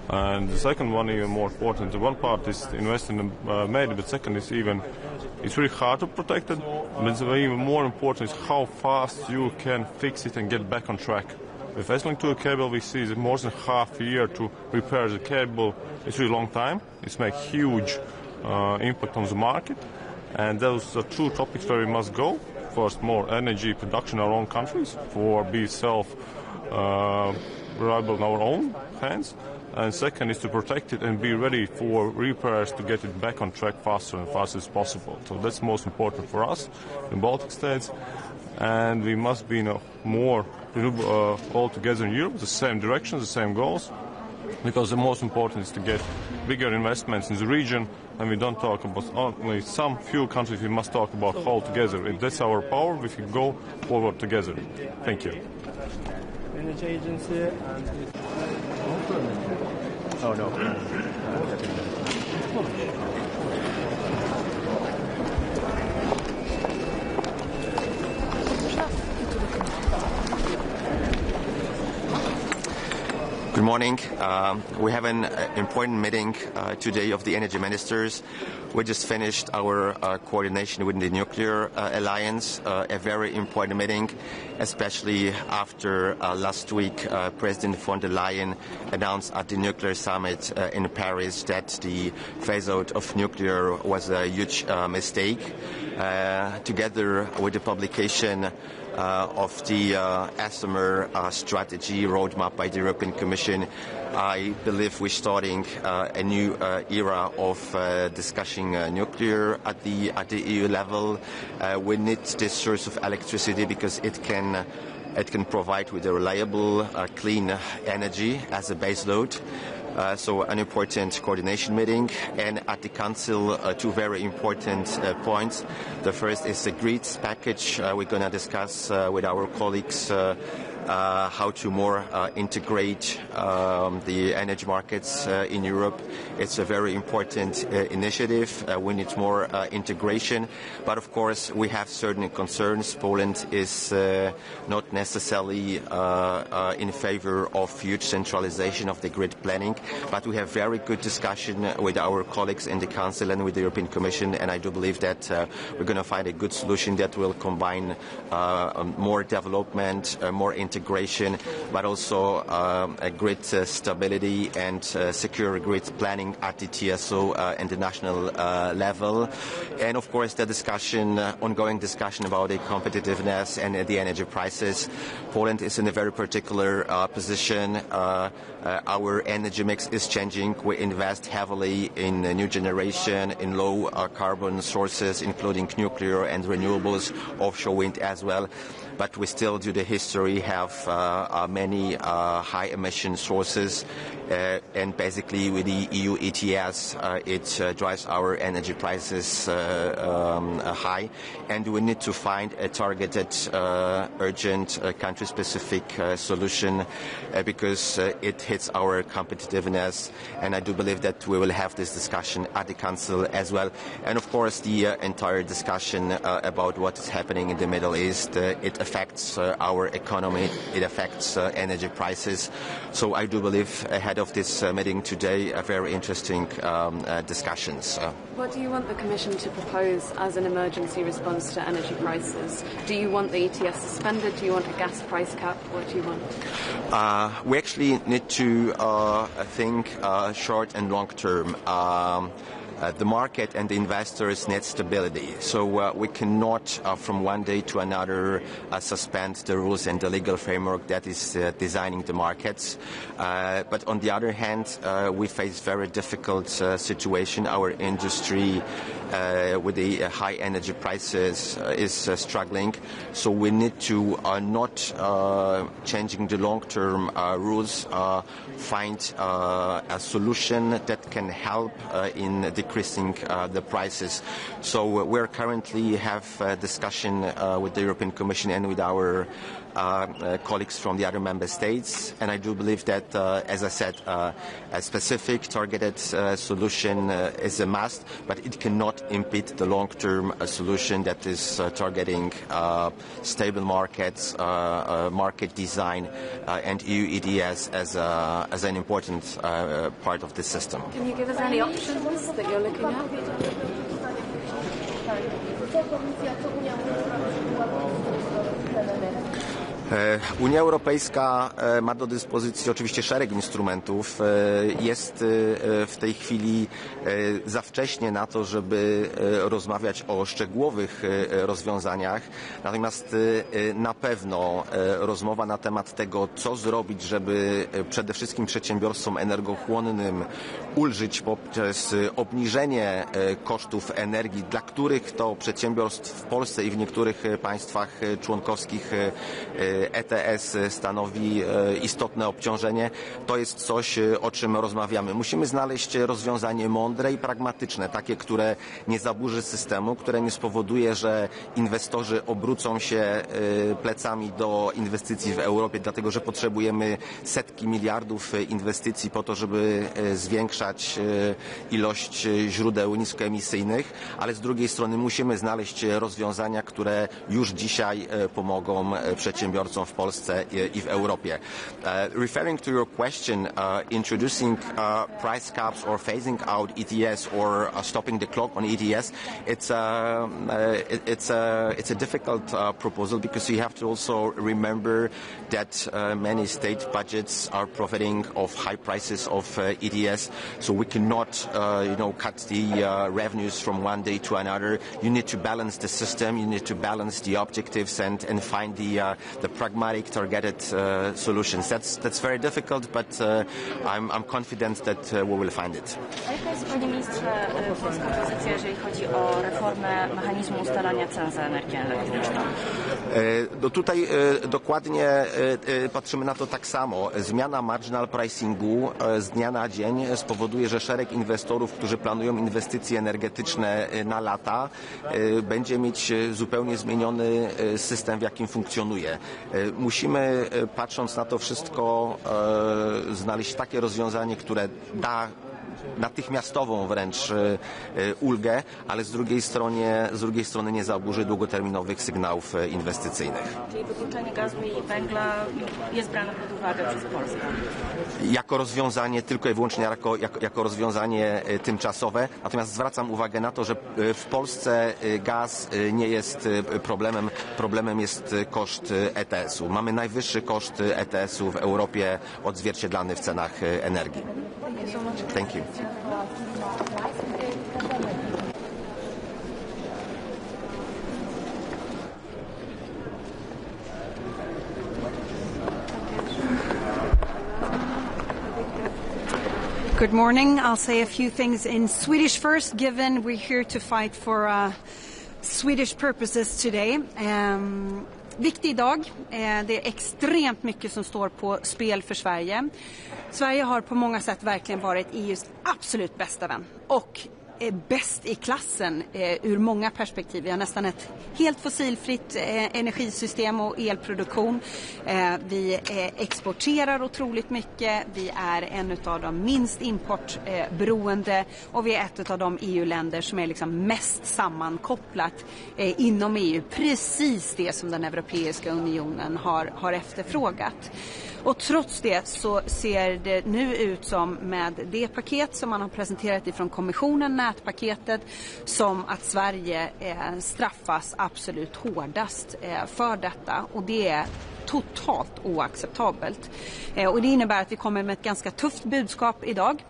And the second one, even more important, the one part is invest in the made, but second is it's really hard to protect it, but even more important is how fast you can fix it and get back on track. With Estlink 2 cable, we see that more than half a year to repair the cable. It's really long time. It's make huge impact on the market, and those are two topics where we must go. First, more energy production in our own countries for be reliable in our own hands. And second is to protect it and be ready for repairs to get it back on track faster and fast as possible. So that's most important for us in Baltic states. And we must be more renewable all together in Europe, the same direction, the same goals. Because the most important is to get bigger investments in the region, and we don't talk about only some few countries, we must talk about all together. If that's our power, we can go forward together. Thank you. Energy Agency and oh no. Good morning. We have an important meeting today of the energy ministers. We just finished our coordination with the nuclear alliance, a very important meeting, especially after last week President von der Leyen announced at the nuclear summit in Paris that the phase-out of nuclear was a huge mistake. Together with the publication of the ASMR strategy roadmap by the European Commission. I believe we're starting a new era of discussing nuclear at the EU level. We need this source of electricity because it can provide with a reliable, clean energy as a base load. So an important coordination meeting, and at the Council, two very important points. The first is the grids package. We're going to discuss with our colleagues how to more integrate the energy markets in Europe. It's a very important initiative. We need more integration, but of course we have certain concerns. Poland is not necessarily in favor of huge centralization of the grid planning, but we have very good discussion with our colleagues in the Council and with the European Commission, and I do believe that we're going to find a good solution that will combine more development, more integration, but also a grid stability and secure grid planning at the TSO and the national level. And of course the discussion, ongoing discussion about the competitiveness and the energy prices. Poland is in a very particular position. Our energy mix is changing. We invest heavily in new generation, in low carbon sources, including nuclear and renewables, offshore wind as well. But we still, due to history, have many high emission sources, and basically with the EU ETS, it drives our energy prices high, and we need to find a targeted, urgent, country-specific solution because it hits our competitiveness, and I do believe that we will have this discussion at the Council as well. And of course, the entire discussion about what is happening in the Middle East, it affects our economy, it affects energy prices. So I do believe ahead of this meeting today, a very interesting discussions. What do you want the Commission to propose as an emergency response to energy prices? Do you want the ETS suspended? Do you want a gas price cap? What do you want? We actually need to think short and long term. The market and the investors need stability, so we cannot from one day to another suspend the rules and the legal framework that is designing the markets. But on the other hand, we face very difficult situation. Our industry with the high energy prices is struggling, so we need to not changing the long-term rules, find a solution that can help in decreasing the prices. So we're currently have a discussion with the European Commission and with our colleagues from the other member states, and I do believe that, as I said, a specific targeted solution is a must, but it cannot impede the long-term solution that is targeting stable markets, market design, and EU ETS as an important part of the system. Can you give us any options that you're looking at? Unia Europejska ma do dyspozycji oczywiście szereg instrumentów. Jest w tej chwili za wcześnie na to, żeby rozmawiać o szczegółowych rozwiązaniach. Natomiast na pewno rozmowa na temat tego, co zrobić, żeby przede wszystkim przedsiębiorstwom energochłonnym ulżyć poprzez obniżenie kosztów energii, dla których to przedsiębiorstw w Polsce i w niektórych państwach członkowskich ETS stanowi istotne obciążenie. To jest coś, o czym rozmawiamy. Musimy znaleźć rozwiązanie mądre i pragmatyczne, takie, które nie zaburzy systemu, które nie spowoduje, że inwestorzy obrócą się plecami do inwestycji w Europie, dlatego że potrzebujemy setki miliardów inwestycji po to, żeby zwiększać ilość źródeł niskoemisyjnych, ale z drugiej strony musimy znaleźć rozwiązania, które już dzisiaj pomogą przedsiębiorstwom przedsiębiorcom w Polsce i w Europie. Referring to your question, introducing price caps or phasing out ETS or stopping the clock on ETS, it's a difficult proposal because you have to also remember that many state budgets are profiting of high prices of ETS, so we cannot cut the revenues from one day to another. You need to balance the system, you need to balance the objectives and find the pragmatic targeted solutions. That's very difficult, but I'm confident that we will find it. Jaka jest, panie ministrze, polska pozycja, jeżeli chodzi o reformę mechanizmu ustalania cen za energię elektryczną? Tutaj dokładnie patrzymy na to tak samo. Zmiana marginal pricingu z dnia na dzień spowoduje, że szereg inwestorów, którzy planują inwestycje energetyczne na lata, będzie mieć zupełnie zmieniony system, w jakim funkcjonuje. Musimy, patrząc na to wszystko, znaleźć takie rozwiązanie, które da natychmiastową wręcz ulgę, ale z drugiej strony nie zaburzy długoterminowych sygnałów inwestycyjnych. Czyli wykluczenie gazu i węgla jest brane pod uwagę przez Polskę? Jako rozwiązanie, tylko i wyłącznie jako rozwiązanie tymczasowe. Natomiast zwracam uwagę na to, że w Polsce gaz nie jest problemem. Problemem jest koszt ETS-u. Mamy najwyższy koszt ETS-u w Europie, odzwierciedlany w cenach energii. Thank you. Good morning. I'll say a few things in Swedish first, given we're here to fight for Swedish purposes today. Viktig dag. Det är extremt mycket som står på spel för Sverige. Sverige har på många sätt verkligen varit EUs absolut bästa vän och är bäst i klassen ur många perspektiv. Vi har nästan ett helt fossilfritt energisystem och elproduktion. Vi exporterar otroligt mycket. Vi är en av de minst importberoende och vi är ett av de EU-länder som är liksom mest sammankopplat inom EU. Precis det som den Europeiska unionen har efterfrågat. Och trots det så ser det nu ut som med det paket som man har presenterat ifrån kommissionen, nätpaketet, som att Sverige straffas absolut hårdast för detta. Och det är totalt oacceptabelt. Och det innebär att vi kommer med ett ganska tufft budskap idag.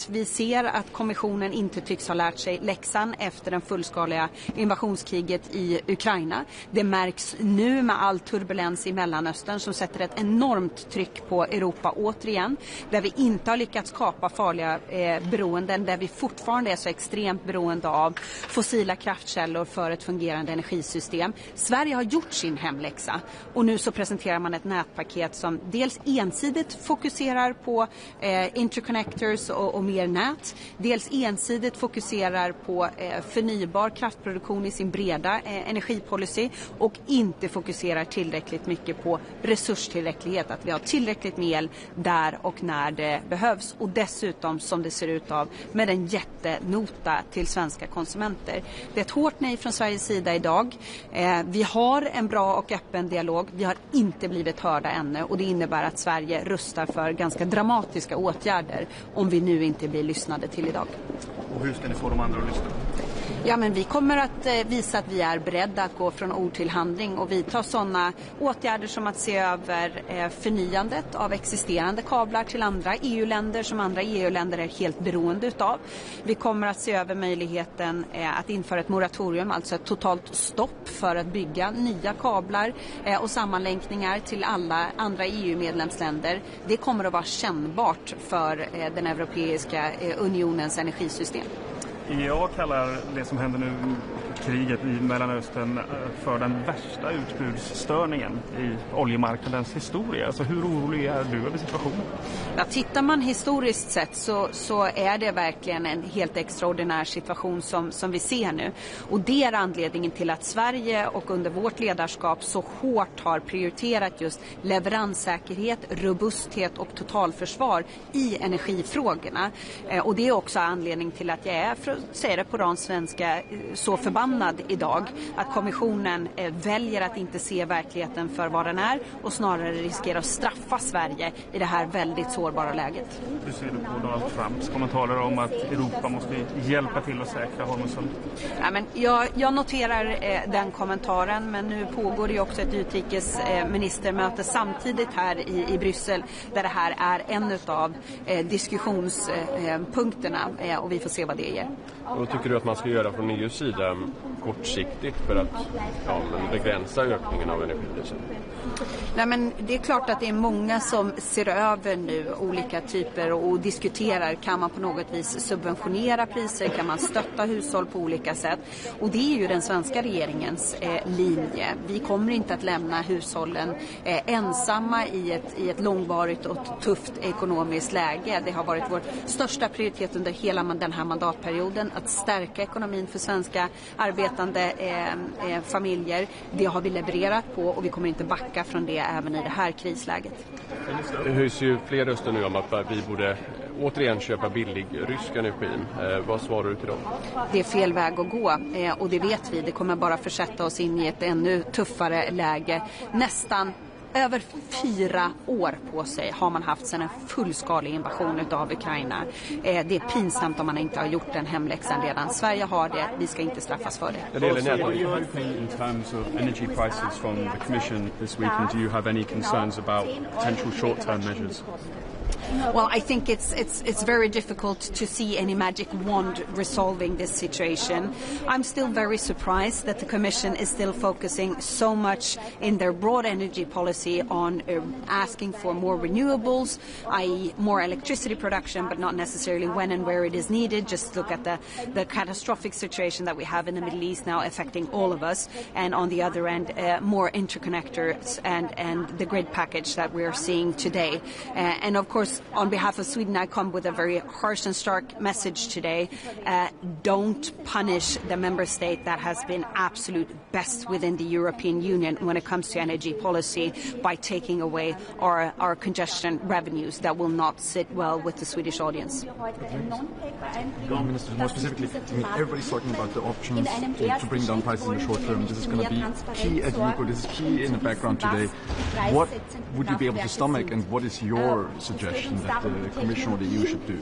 Vi ser att kommissionen inte tycks ha lärt sig läxan efter den fullskaliga invasionskriget i Ukraina. Det märks nu med all turbulens i Mellanöstern som sätter ett enormt tryck på Europa återigen. Där vi inte har lyckats skapa farliga beroenden. Där vi fortfarande är så extremt beroende av fossila kraftkällor för ett fungerande energisystem. Sverige har gjort sin hemläxa och nu så presenterar man ett nätpaket som dels ensidigt fokuserar på interconnect och mer nät. Dels ensidigt fokuserar på förnybar kraftproduktion i sin breda energipolicy och inte fokuserar tillräckligt mycket på resurstillräcklighet. Att vi har tillräckligt med el där och när det behövs. Och dessutom, som det ser ut av, med en jättenota till svenska konsumenter. Det är ett hårt nej från Sveriges sida idag. Vi har en bra och öppen dialog. Vi har inte blivit hörda ännu och det innebär att Sverige rustar för ganska dramatiska åtgärder om vi nu inte blir lyssnade till idag. Och hur ska ni få de andra att lyssna? Ja, men vi kommer att visa att vi är beredda att gå från ord till handling och vidta sådana åtgärder som att se över förnyandet av existerande kablar till andra EU-länder som andra EU-länder är helt beroende utav. Vi kommer att se över möjligheten att införa ett moratorium, alltså ett totalt stopp för att bygga nya kablar och sammanlänkningar till alla andra EU-medlemsländer. Det kommer att vara kännbart för den Europeiska unionens energisystem. IEA kallar det som händer nu, kriget i Mellanöstern, för den värsta utbudsstörningen i oljemarknadens historia. Alltså hur orolig är du över situationen? Ja, tittar man historiskt sett så är det verkligen en helt extraordinär situation som vi ser nu. Och det är anledningen till att Sverige och under vårt ledarskap så hårt har prioriterat just leveranssäkerhet, robusthet och totalförsvar i energifrågorna. Och det är också anledning till att jag är för att säga det på ren svenska, så förbannad idag att kommissionen väljer att inte se verkligheten för vad den är och snarare riskerar att straffa Sverige i det här väldigt sårbara läget. Hur ser du på Donald Trumps kommentarer om att Europa måste hjälpa till att säkra Hormuzsund? Ja, men jag noterar den kommentaren, men nu pågår det ju också ett utrikesministermöte samtidigt här i Bryssel där det här är en av diskussionspunkterna och vi får se vad det ger. Vad tycker du att man ska göra från EU:s sida kortsiktigt för att begränsa ökningen av energipriser? Nej, men det är klart att det är många som ser över nu olika typer och diskuterar, kan man på något vis subventionera priser, kan man stötta hushåll på olika sätt, och det är ju den svenska regeringens linje. Vi kommer inte att lämna hushållen ensamma i ett långvarigt och tufft ekonomiskt läge. Det har varit vår största prioritet under hela den här mandatperioden att stärka ekonomin för svenska arbetande familjer. Det har vi levererat på och vi kommer inte backa från det även i det här krisläget. Det höjs ju fler röster nu om att vi borde återigen köpa billig rysk energi. Vad svarar du till dem? Det är fel väg att gå och det vet vi. Det kommer bara försätta oss in i ett ännu tuffare läge. Nästan över 4 år på sig har man haft sedan en fullskalig invasion av Ukraina. Det är pinsamt om man inte har gjort den hemläxan redan. Sverige har det, vi ska inte straffas för det. What are you hoping in terms of energy prices from the Commission this week, and do you have any concerns about potential short-term measures? Well, I think it's very difficult to see any magic wand resolving this situation. I'm still very surprised that the Commission is still focusing so much in their broad energy policy on asking for more renewables, i.e. more electricity production, but not necessarily when and where it is needed. Just look at the catastrophic situation that we have in the Middle East now affecting all of us, and on the other end, more interconnectors and the grid package that we're seeing today. And of course, on behalf of Sweden, I come with a very harsh and stark message today. Don't punish the member state that has been absolute best within the European Union when it comes to energy policy by taking away our congestion revenues. That will not sit well with the Swedish audience. Minister, more specifically, I mean, everybody's talking about the options to bring down prices in the short term. This is going to be key at UCO. This is key in the background today. What would you be able to stomach, and what is your suggestion that the Commission or the EU should do?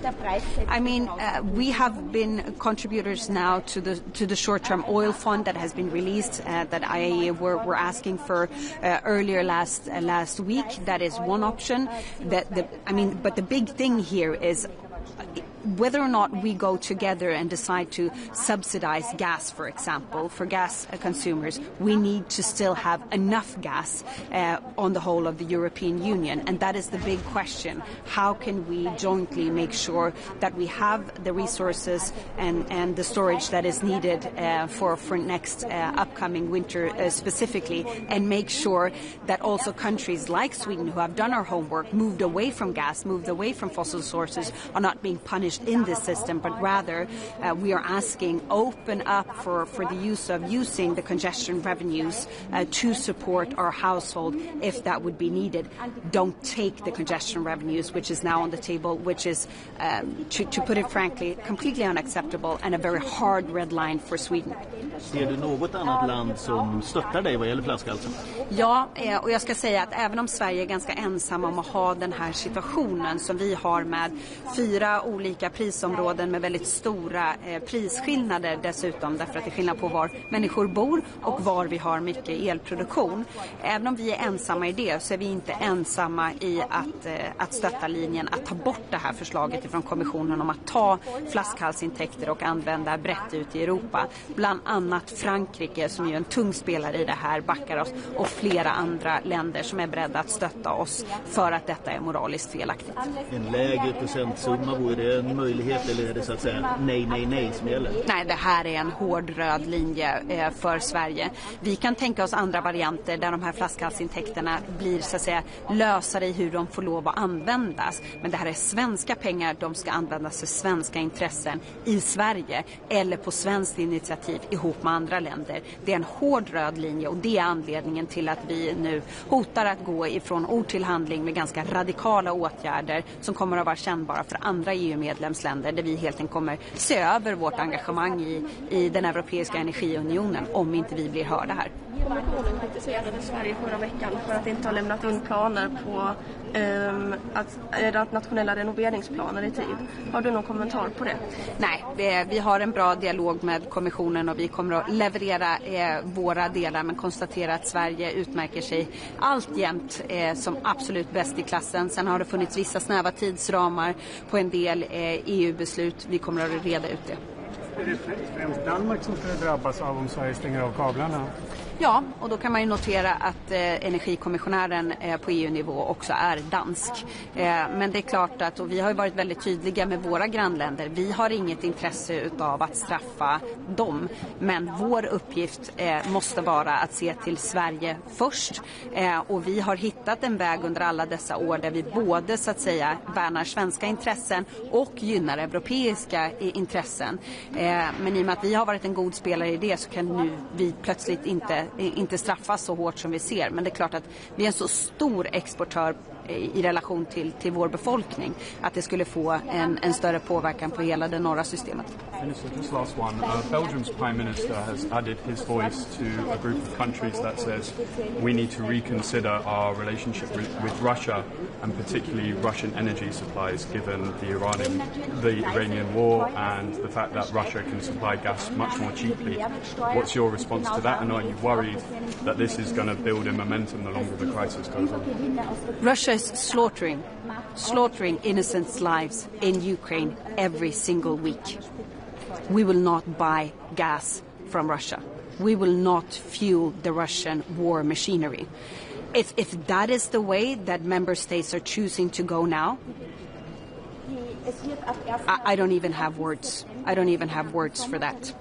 I mean, we have been contributors now to the short-term oil fund that has been released that IAEA were asking for earlier last week. That is one option. But the big thing here is whether or not we go together and decide to subsidize gas, for example, for gas consumers, we need to still have enough gas on the whole of the European Union. And that is the big question. How can we jointly make sure that we have the resources and the storage that is needed for next upcoming winter specifically, and make sure that also countries like Sweden, who have done our homework, moved away from gas, moved away from fossil sources, are not being punished in this system, but rather we are asking open up for the use of using the congestion revenues to support our household if that would be needed. Don't take the congestion revenues, which is now on the table, which is, to put it frankly, completely unacceptable and a very hard red line for Sweden. Ser du något annat land som stöttar dig vad gäller flaskhalsen? Ja, och jag ska säga att även om Sverige är ganska ensam om att ha den här situationen som vi har med 4 olika prisområden med väldigt stora prisskillnader dessutom, därför att det är skillnad på var människor bor och var vi har mycket elproduktion. Även om vi är ensamma i det, så är vi inte ensamma i att stötta linjen att ta bort det här förslaget från kommissionen om att ta flaskhalsintäkter och använda brett ut i Europa. Bland annat Frankrike, som är en tung spelare i det här, backar oss, och flera andra länder som är beredda att stötta oss för att detta är moraliskt felaktigt. En lägre procentsumma, vore det en möjlighet, eller är det så att säga nej som gäller? Nej, det här är en hård röd linje för Sverige. Vi kan tänka oss andra varianter där de här flaskhalsintäkterna blir så att säga lösare i hur de får lov att användas. Men det här är svenska pengar, de ska användas för svenska intressen i Sverige eller på svenskt initiativ ihop med andra länder. Det är en hård röd linje, och det är anledningen till att vi nu hotar att gå ifrån ord till handling med ganska radikala åtgärder som kommer att vara kännbara för andra EU-medlemmar medlemsländer där vi helt enkelt kommer se över vårt engagemang i den europeiska energiunionen om inte vi blir hörda här. Kommissionen kritiserade Sverige förra veckan för att inte ha lämnat in planer på nationella renoveringsplaner i tid. Har du någon kommentar på det? Nej, vi har en bra dialog med kommissionen och vi kommer att leverera våra delar, men konstatera att Sverige utmärker sig alltjämt som absolut bäst i klassen. Sen har det funnits vissa snäva tidsramar på en del EU-beslut. Vi kommer att reda ut det. Är det främst Danmark som skulle drabbas av om Sverige stänger av kablarna? Ja, och då kan man ju notera att energikommissionären på EU-nivå också är dansk. Men det är klart att, och vi har ju varit väldigt tydliga med våra grannländer, vi har inget intresse av att straffa dem. Men vår uppgift måste vara att se till Sverige först. Och vi har hittat en väg under alla dessa år där vi både så att säga värnar svenska intressen och gynnar europeiska intressen. Men i och med att vi har varit en god spelare i det så kan nu vi plötsligt inte straffas så hårt som vi ser. Men det är klart att vi är en så stor exportör i relation till vår befolkning att det skulle få en större påverkan på hela det norra systemet. Just last one. Belgium's Prime Minister has added his voice to a group of countries that says we need to reconsider our relationship with Russia and particularly Russian energy supplies given the Iranian war and the fact that Russia can supply gas much more cheaply. What's your response to that, and are you worried that this is going to build in momentum the longer the crisis goes on? Russia is slaughtering innocent lives in Ukraine every single week. We will not buy gas from Russia. We will not fuel the Russian war machinery. If that is the way that member states are choosing to go now, I don't even have words. I don't even have words for that.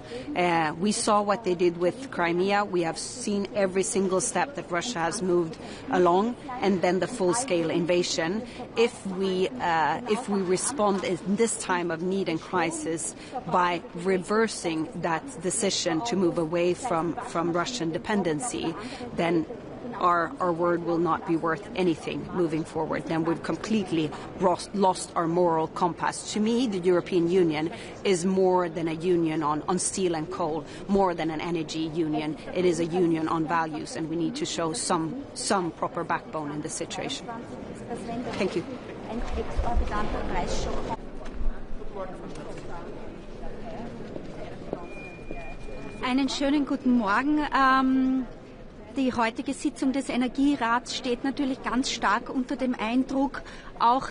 We saw what they did with Crimea. We have seen every single step that Russia has moved along, and then the full-scale invasion. If we respond in this time of need and crisis by reversing that decision to move away from Russian dependency, then our word will not be worth anything moving forward. Then we've completely lost our moral compass. To me, the European Union is more than a union on steel and coal, more than an energy union. It is a union on values, and we need to show some proper backbone in this situation. Thank you. Einen schönen guten Morgen. Die heutige Sitzung des Energierats steht natürlich ganz stark unter dem Eindruck auch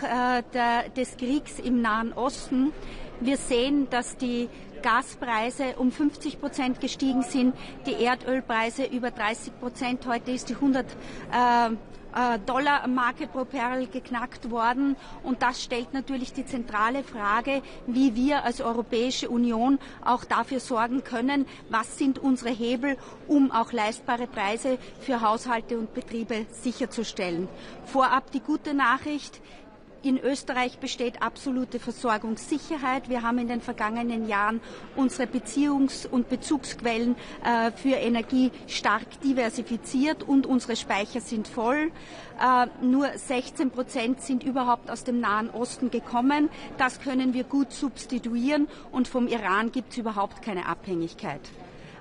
des Kriegs im Nahen Osten. Wir sehen, dass die Gaspreise um 50% gestiegen sind, die Erdölpreise über 30%. Heute ist die $100-Marke pro Barrel geknackt worden, und das stellt natürlich die zentrale Frage, wie wir als Europäische Union auch dafür sorgen können, was sind unsere Hebel, um auch leistbare Preise für Haushalte und Betriebe sicherzustellen. Vorab die gute Nachricht: In Österreich besteht absolute Versorgungssicherheit. Wir haben in den vergangenen Jahren unsere Beziehungs- und Bezugsquellen für Energie stark diversifiziert und unsere Speicher sind voll. Nur 16% sind überhaupt aus dem Nahen Osten gekommen. Das können wir gut substituieren, und vom Iran gibt es überhaupt keine Abhängigkeit.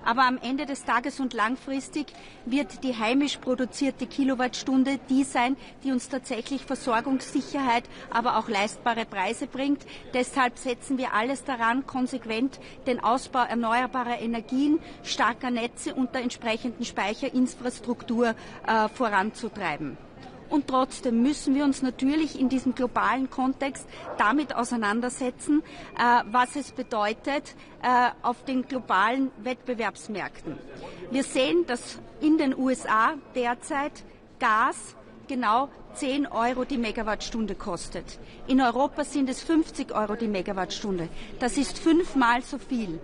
Aber am Ende des Tages und langfristig wird die heimisch produzierte Kilowattstunde die sein, die uns tatsächlich Versorgungssicherheit, aber auch leistbare Preise bringt. Deshalb setzen wir alles daran, konsequent den Ausbau erneuerbarer Energien, starker Netze und der entsprechenden Speicherinfrastruktur voranzutreiben. Und trotzdem müssen wir uns natürlich in diesem globalen Kontext damit auseinandersetzen, was es bedeutet auf den globalen Wettbewerbsmärkten. Wir sehen, dass in den USA derzeit Gas genau 10 Euro die Megawattstunde kostet. In Europa sind es 50 Euro die Megawattstunde. Das ist 5-mal so viel.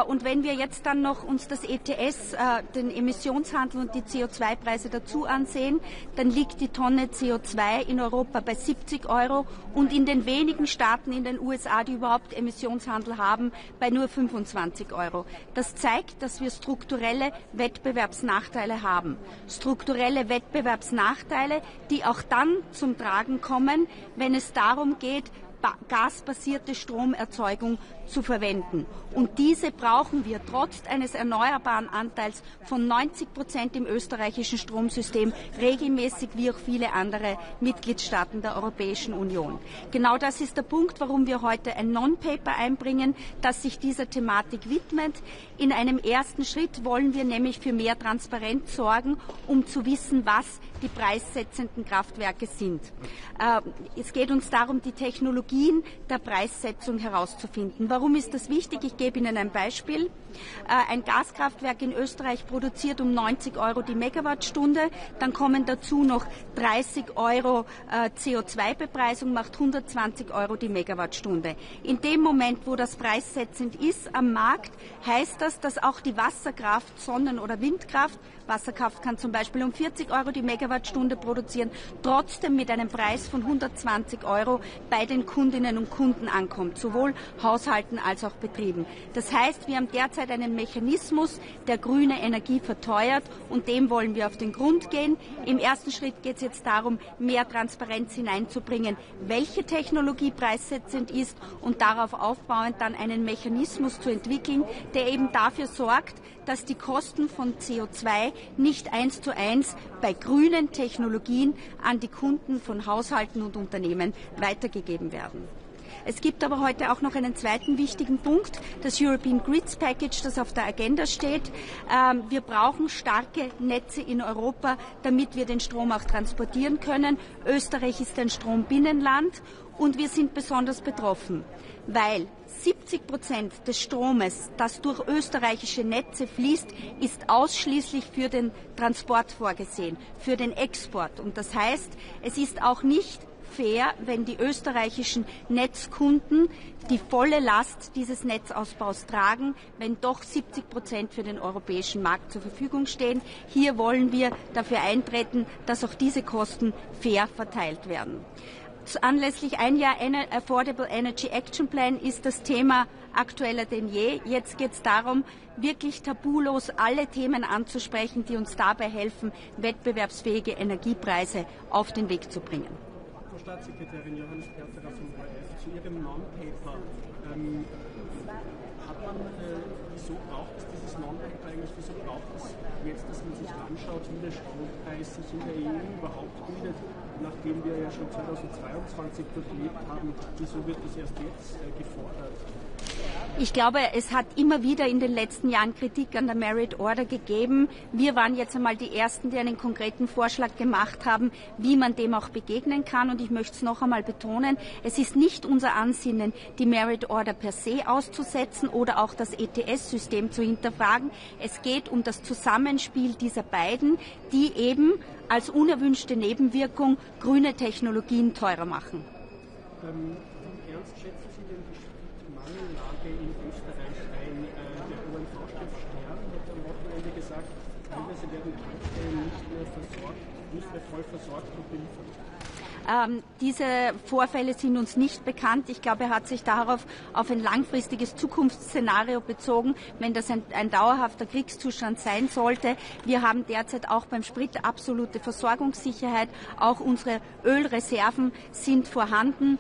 Und wenn wir jetzt dann noch uns das ETS, den Emissionshandel und die CO2-Preise dazu ansehen, dann liegt die Tonne CO2 in Europa bei 70 Euro und in den wenigen Staaten in den USA, die überhaupt Emissionshandel haben, bei nur 25 Euro. Das zeigt, dass wir strukturelle Wettbewerbsnachteile haben. Strukturelle Wettbewerbsnachteile, die auch dann zum Tragen kommen, wenn es darum geht, gasbasierte Stromerzeugung zu verwenden. Und diese brauchen wir trotz eines erneuerbaren Anteils von 90% im österreichischen Stromsystem regelmäßig wie auch viele andere Mitgliedstaaten der Europäischen Union. Genau das ist der Punkt, warum wir heute ein Non-Paper einbringen, das sich dieser Thematik widmet. In einem ersten Schritt wollen wir nämlich für mehr Transparenz sorgen, um zu wissen, was die preissetzenden Kraftwerke sind. Es geht uns darum, die Technologien der Preissetzung herauszufinden. Warum ist das wichtig? Ich gebe Ihnen ein Beispiel. Ein Gaskraftwerk in Österreich produziert um 90 Euro die Megawattstunde, dann kommen dazu noch 30 Euro CO2-Bepreisung, macht 120 Euro die Megawattstunde. In dem Moment, wo das preissetzend ist am Markt, heißt das, dass auch die Wasserkraft, Sonnen- oder Windkraft, Wasserkraft kann zum Beispiel um 40 Euro die Megawattstunde produzieren, trotzdem mit einem Preis von 120 Euro bei den Kundinnen und Kunden ankommt, sowohl Haushalten als auch Betrieben. Das heißt, wir haben derzeit einen Mechanismus, der grüne Energie verteuert, und dem wollen wir auf den Grund gehen. Im ersten Schritt geht es jetzt darum, mehr Transparenz hineinzubringen, welche Technologie preissetzend ist, und darauf aufbauend dann einen Mechanismus zu entwickeln, der eben dafür sorgt, dass die Kosten von CO2 nicht 1:1 bei grünen Technologien an die Kunden von Haushalten und Unternehmen weitergegeben werden. Es gibt aber heute auch noch einen zweiten wichtigen Punkt, das European Grids Package, das auf der Agenda steht. Wir brauchen starke Netze in Europa, damit wir den Strom auch transportieren können. Österreich ist ein Strombinnenland und wir sind besonders betroffen, weil 70% des Stromes, das durch österreichische Netze fließt, ist ausschließlich für den Transport vorgesehen, für den Export. Und das heißt, es ist auch nicht fair, wenn die österreichischen Netzkunden die volle Last dieses Netzausbaus tragen, wenn doch 70% für den europäischen Markt zur Verfügung stehen. Hier wollen wir dafür eintreten, dass auch diese Kosten fair verteilt werden. Anlässlich ein Jahr Affordable Energy Action Plan ist das Thema aktueller denn je. Jetzt geht es darum, wirklich tabulos alle Themen anzusprechen, die uns dabei helfen, wettbewerbsfähige Energiepreise auf den Weg zu bringen. Frau Staatssekretärin Johannes Perterer vom ORF, zu Ihrem Non-Paper. Wieso braucht es dieses Non-Paper eigentlich? Wieso braucht es jetzt, dass man sich anschaut, wie der Strompreis sich in der EU überhaupt bildet, nachdem wir ja schon 2022 durchlebt haben? Wieso wird das erst jetzt gefordert? Ich glaube, es hat immer wieder in den letzten Jahren Kritik an der Merit Order gegeben. Wir waren jetzt einmal die Ersten, die einen konkreten Vorschlag gemacht haben, wie man dem auch begegnen kann. Und ich möchte es noch einmal betonen, es ist nicht unser Ansinnen, die Merit Order per se auszusetzen oder auch das ETS-System zu hinterfragen. Es geht um das Zusammenspiel dieser beiden, die eben als unerwünschte Nebenwirkung grüne Technologien teurer machen. Wie ernst schätzen Sie denn die Mangellage in Österreich ein? Der OMV-Chef Stern hat am Wochenende gesagt, teilweise werden Tankstellen nicht mehr voll versorgt und beliefert. Diese Vorfälle sind uns nicht bekannt. Ich glaube, er hat sich darauf auf ein langfristiges Zukunftsszenario bezogen, wenn das ein dauerhafter Kriegszustand sein sollte. Wir haben derzeit auch beim Sprit absolute Versorgungssicherheit. Auch unsere Ölreserven sind vorhanden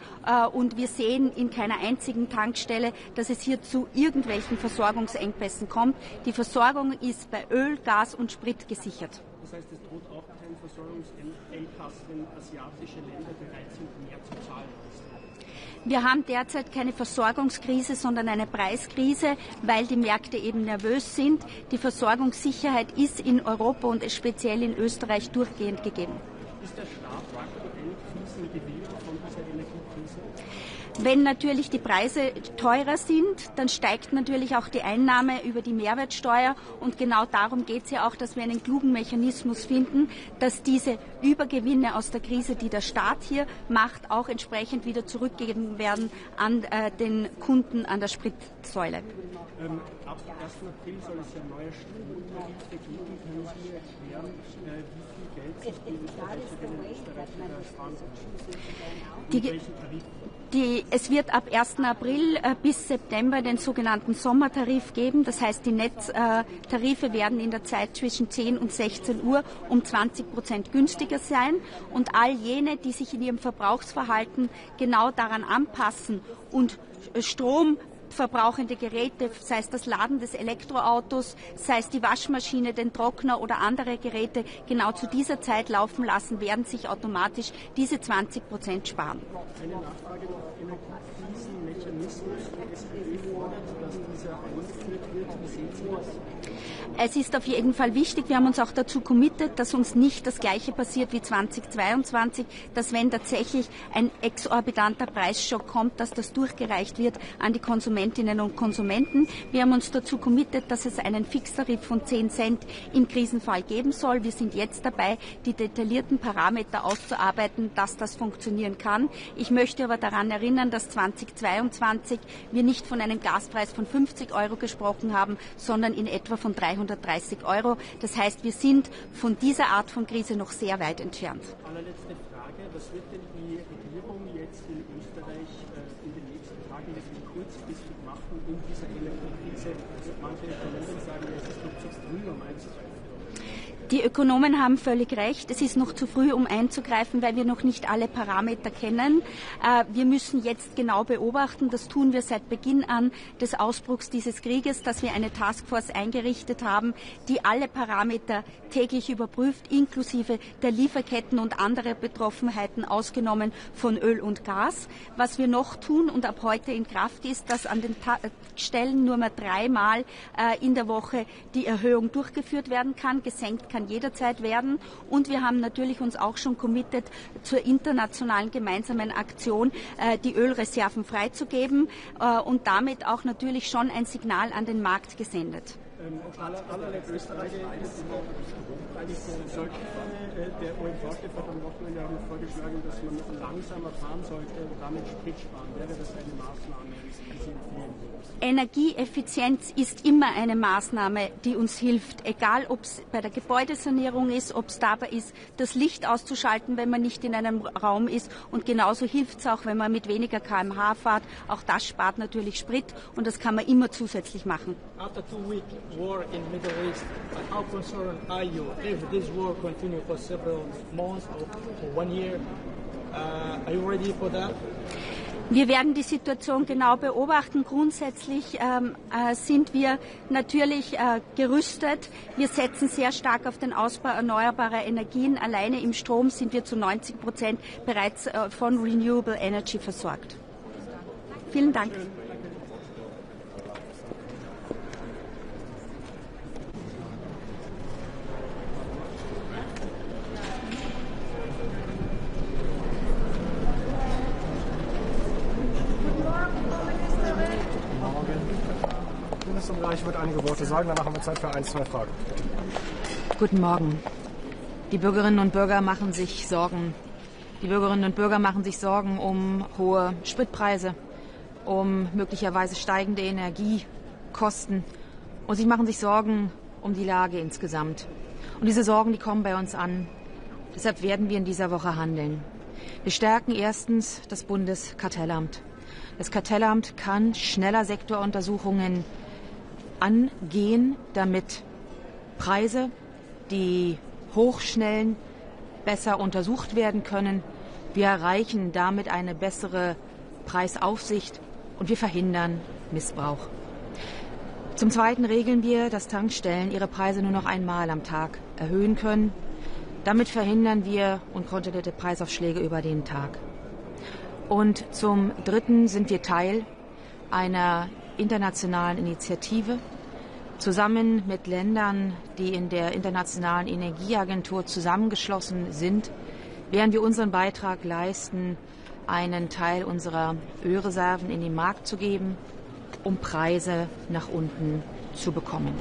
und wir sehen in keiner einzigen Tankstelle, dass es hier zu irgendwelchen Versorgungsengpässen kommt. Die Versorgung ist bei Öl, Gas und Sprit gesichert. Das heißt, es droht auch kein Versorgungsengpass, wenn asiatische Länder bereit sind, mehr zu zahlen. Wir haben derzeit keine Versorgungskrise, sondern eine Preiskrise, weil die Märkte eben nervös sind. Die Versorgungssicherheit ist in Europa und speziell in Österreich durchgehend gegeben. Ist der Staat aktuell Krisengewinner von dieser Energiekrise? Wenn natürlich die Preise teurer sind, dann steigt natürlich auch die Einnahme über die Mehrwertsteuer. Und genau darum geht es ja auch, dass wir einen klugen Mechanismus finden, dass diese Übergewinne aus der Krise, die der Staat hier macht, auch entsprechend wieder zurückgegeben werden an den Kunden an der Spritsäule. Ab 1. April soll es ja neue Stromtarife geben. Können Sie mir erklären, wie viel Geld sich die Österreicherinnen und Österreicher sparen sollen? Welchen Tarif? Es wird ab 1. April bis September den sogenannten Sommertarif geben. Das heißt, die Netztarife werden in der Zeit zwischen 10 und 16 Uhr um 20% günstiger sein. Und all jene, die sich in ihrem Verbrauchsverhalten genau daran anpassen und stromverbrauchende Geräte, sei es das Laden des Elektroautos, sei es die Waschmaschine, den Trockner oder andere Geräte, genau zu dieser Zeit laufen lassen, werden sich automatisch diese 20% sparen. Eine Nachfrage noch: Energiekrisenmechanismus, der SPD fordert, dass dieser eingeführt wird. Wie sehen Sie das? Es ist auf jeden Fall wichtig, wir haben uns auch dazu committed, dass uns nicht das Gleiche passiert wie 2022, dass wenn tatsächlich ein exorbitanter Preisschock kommt, dass das durchgereicht wird an die Konsumentinnen und Konsumenten. Wir haben uns dazu committed, dass es einen Fixtarif von 10 Cent im Krisenfall geben soll. Wir sind jetzt dabei, die detaillierten Parameter auszuarbeiten, dass das funktionieren kann. Ich möchte aber daran erinnern, dass 2022 wir nicht von einem Gaspreis von 50 € gesprochen haben, sondern in etwa von 330 €. Das heißt, wir sind von dieser Art von Krise noch sehr weit entfernt. Allerletzte Frage: Was wird denn die Regierung jetzt in Österreich in den nächsten Tagen kurzfristig machen in dieser Energiekrise? Also manche Ökonomen sagen, es ist noch zu früh, um einzugreifen. Die Ökonomen haben völlig recht. Es ist noch zu früh, um einzugreifen, weil wir noch nicht alle Parameter kennen. Wir müssen jetzt genau beobachten. Das tun wir seit Beginn an des Ausbruchs dieses Krieges, dass wir eine Taskforce eingerichtet haben, die alle Parameter täglich überprüft, inklusive der Lieferketten und andere Betroffenheiten, ausgenommen von Öl und Gas. Was wir noch tun und ab heute in Kraft ist, dass an den Stellen nur mehr 3-mal in der Woche die Erhöhung durchgeführt werden kann. Gesenkt kann jederzeit werden. Und wir haben natürlich uns auch schon committed zur internationalen gemeinsamen Aktion, die Ölreserven freizugeben und damit auch natürlich schon ein Signal an den Markt gesendet. Allerletzte Frage: sollte der OMV-Chef hat am Wochenende vorgeschlagen, dass man langsamer fahren sollte, damit Sprit sparen. Wäre das eine Maßnahme, die Sie empfehlen würden? Energieeffizienz ist immer eine Maßnahme, die uns hilft, egal ob es bei der Gebäudesanierung ist, ob es dabei ist, das Licht auszuschalten, wenn man nicht in einem Raum ist, und genauso hilft es auch, wenn man mit weniger km/h fährt. Auch das spart natürlich Sprit und das kann man immer zusätzlich machen. After 2-week war in Middle East, how concerned are you if this war continue for several months or for 1 year? Are you ready for that? Wir werden die Situation genau beobachten. Grundsätzlich sind wir natürlich gerüstet. Wir setzen sehr stark auf den Ausbau erneuerbarer Energien. Alleine im Strom sind wir zu 90% bereits von Renewable Energy versorgt. Vielen Dank. Ich würde einige Worte sagen, danach haben wir Zeit für 1-2 Fragen. Guten Morgen. Die Bürgerinnen und Bürger machen sich Sorgen. Die Bürgerinnen und Bürger machen sich Sorgen um hohe Spritpreise, um möglicherweise steigende Energiekosten. Und sie machen sich Sorgen um die Lage insgesamt. Und diese Sorgen, die kommen bei uns an. Deshalb werden wir in dieser Woche handeln. Wir stärken erstens das Bundeskartellamt. Das Kartellamt kann schneller Sektoruntersuchungen angehen, damit Preise, die hochschnellen, besser untersucht werden können. Wir erreichen damit eine bessere Preisaufsicht und wir verhindern Missbrauch. Zum Zweiten regeln wir, dass Tankstellen ihre Preise nur noch einmal am Tag erhöhen können. Damit verhindern wir unkontrollierte Preisaufschläge über den Tag. Und zum Dritten sind wir Teil einer internationalen Initiative. Zusammen mit Ländern, die in der Internationalen Energieagentur zusammengeschlossen sind, werden wir unseren Beitrag leisten, einen Teil unserer Ölreserven in den Markt zu geben, um Preise nach unten zu bekommen.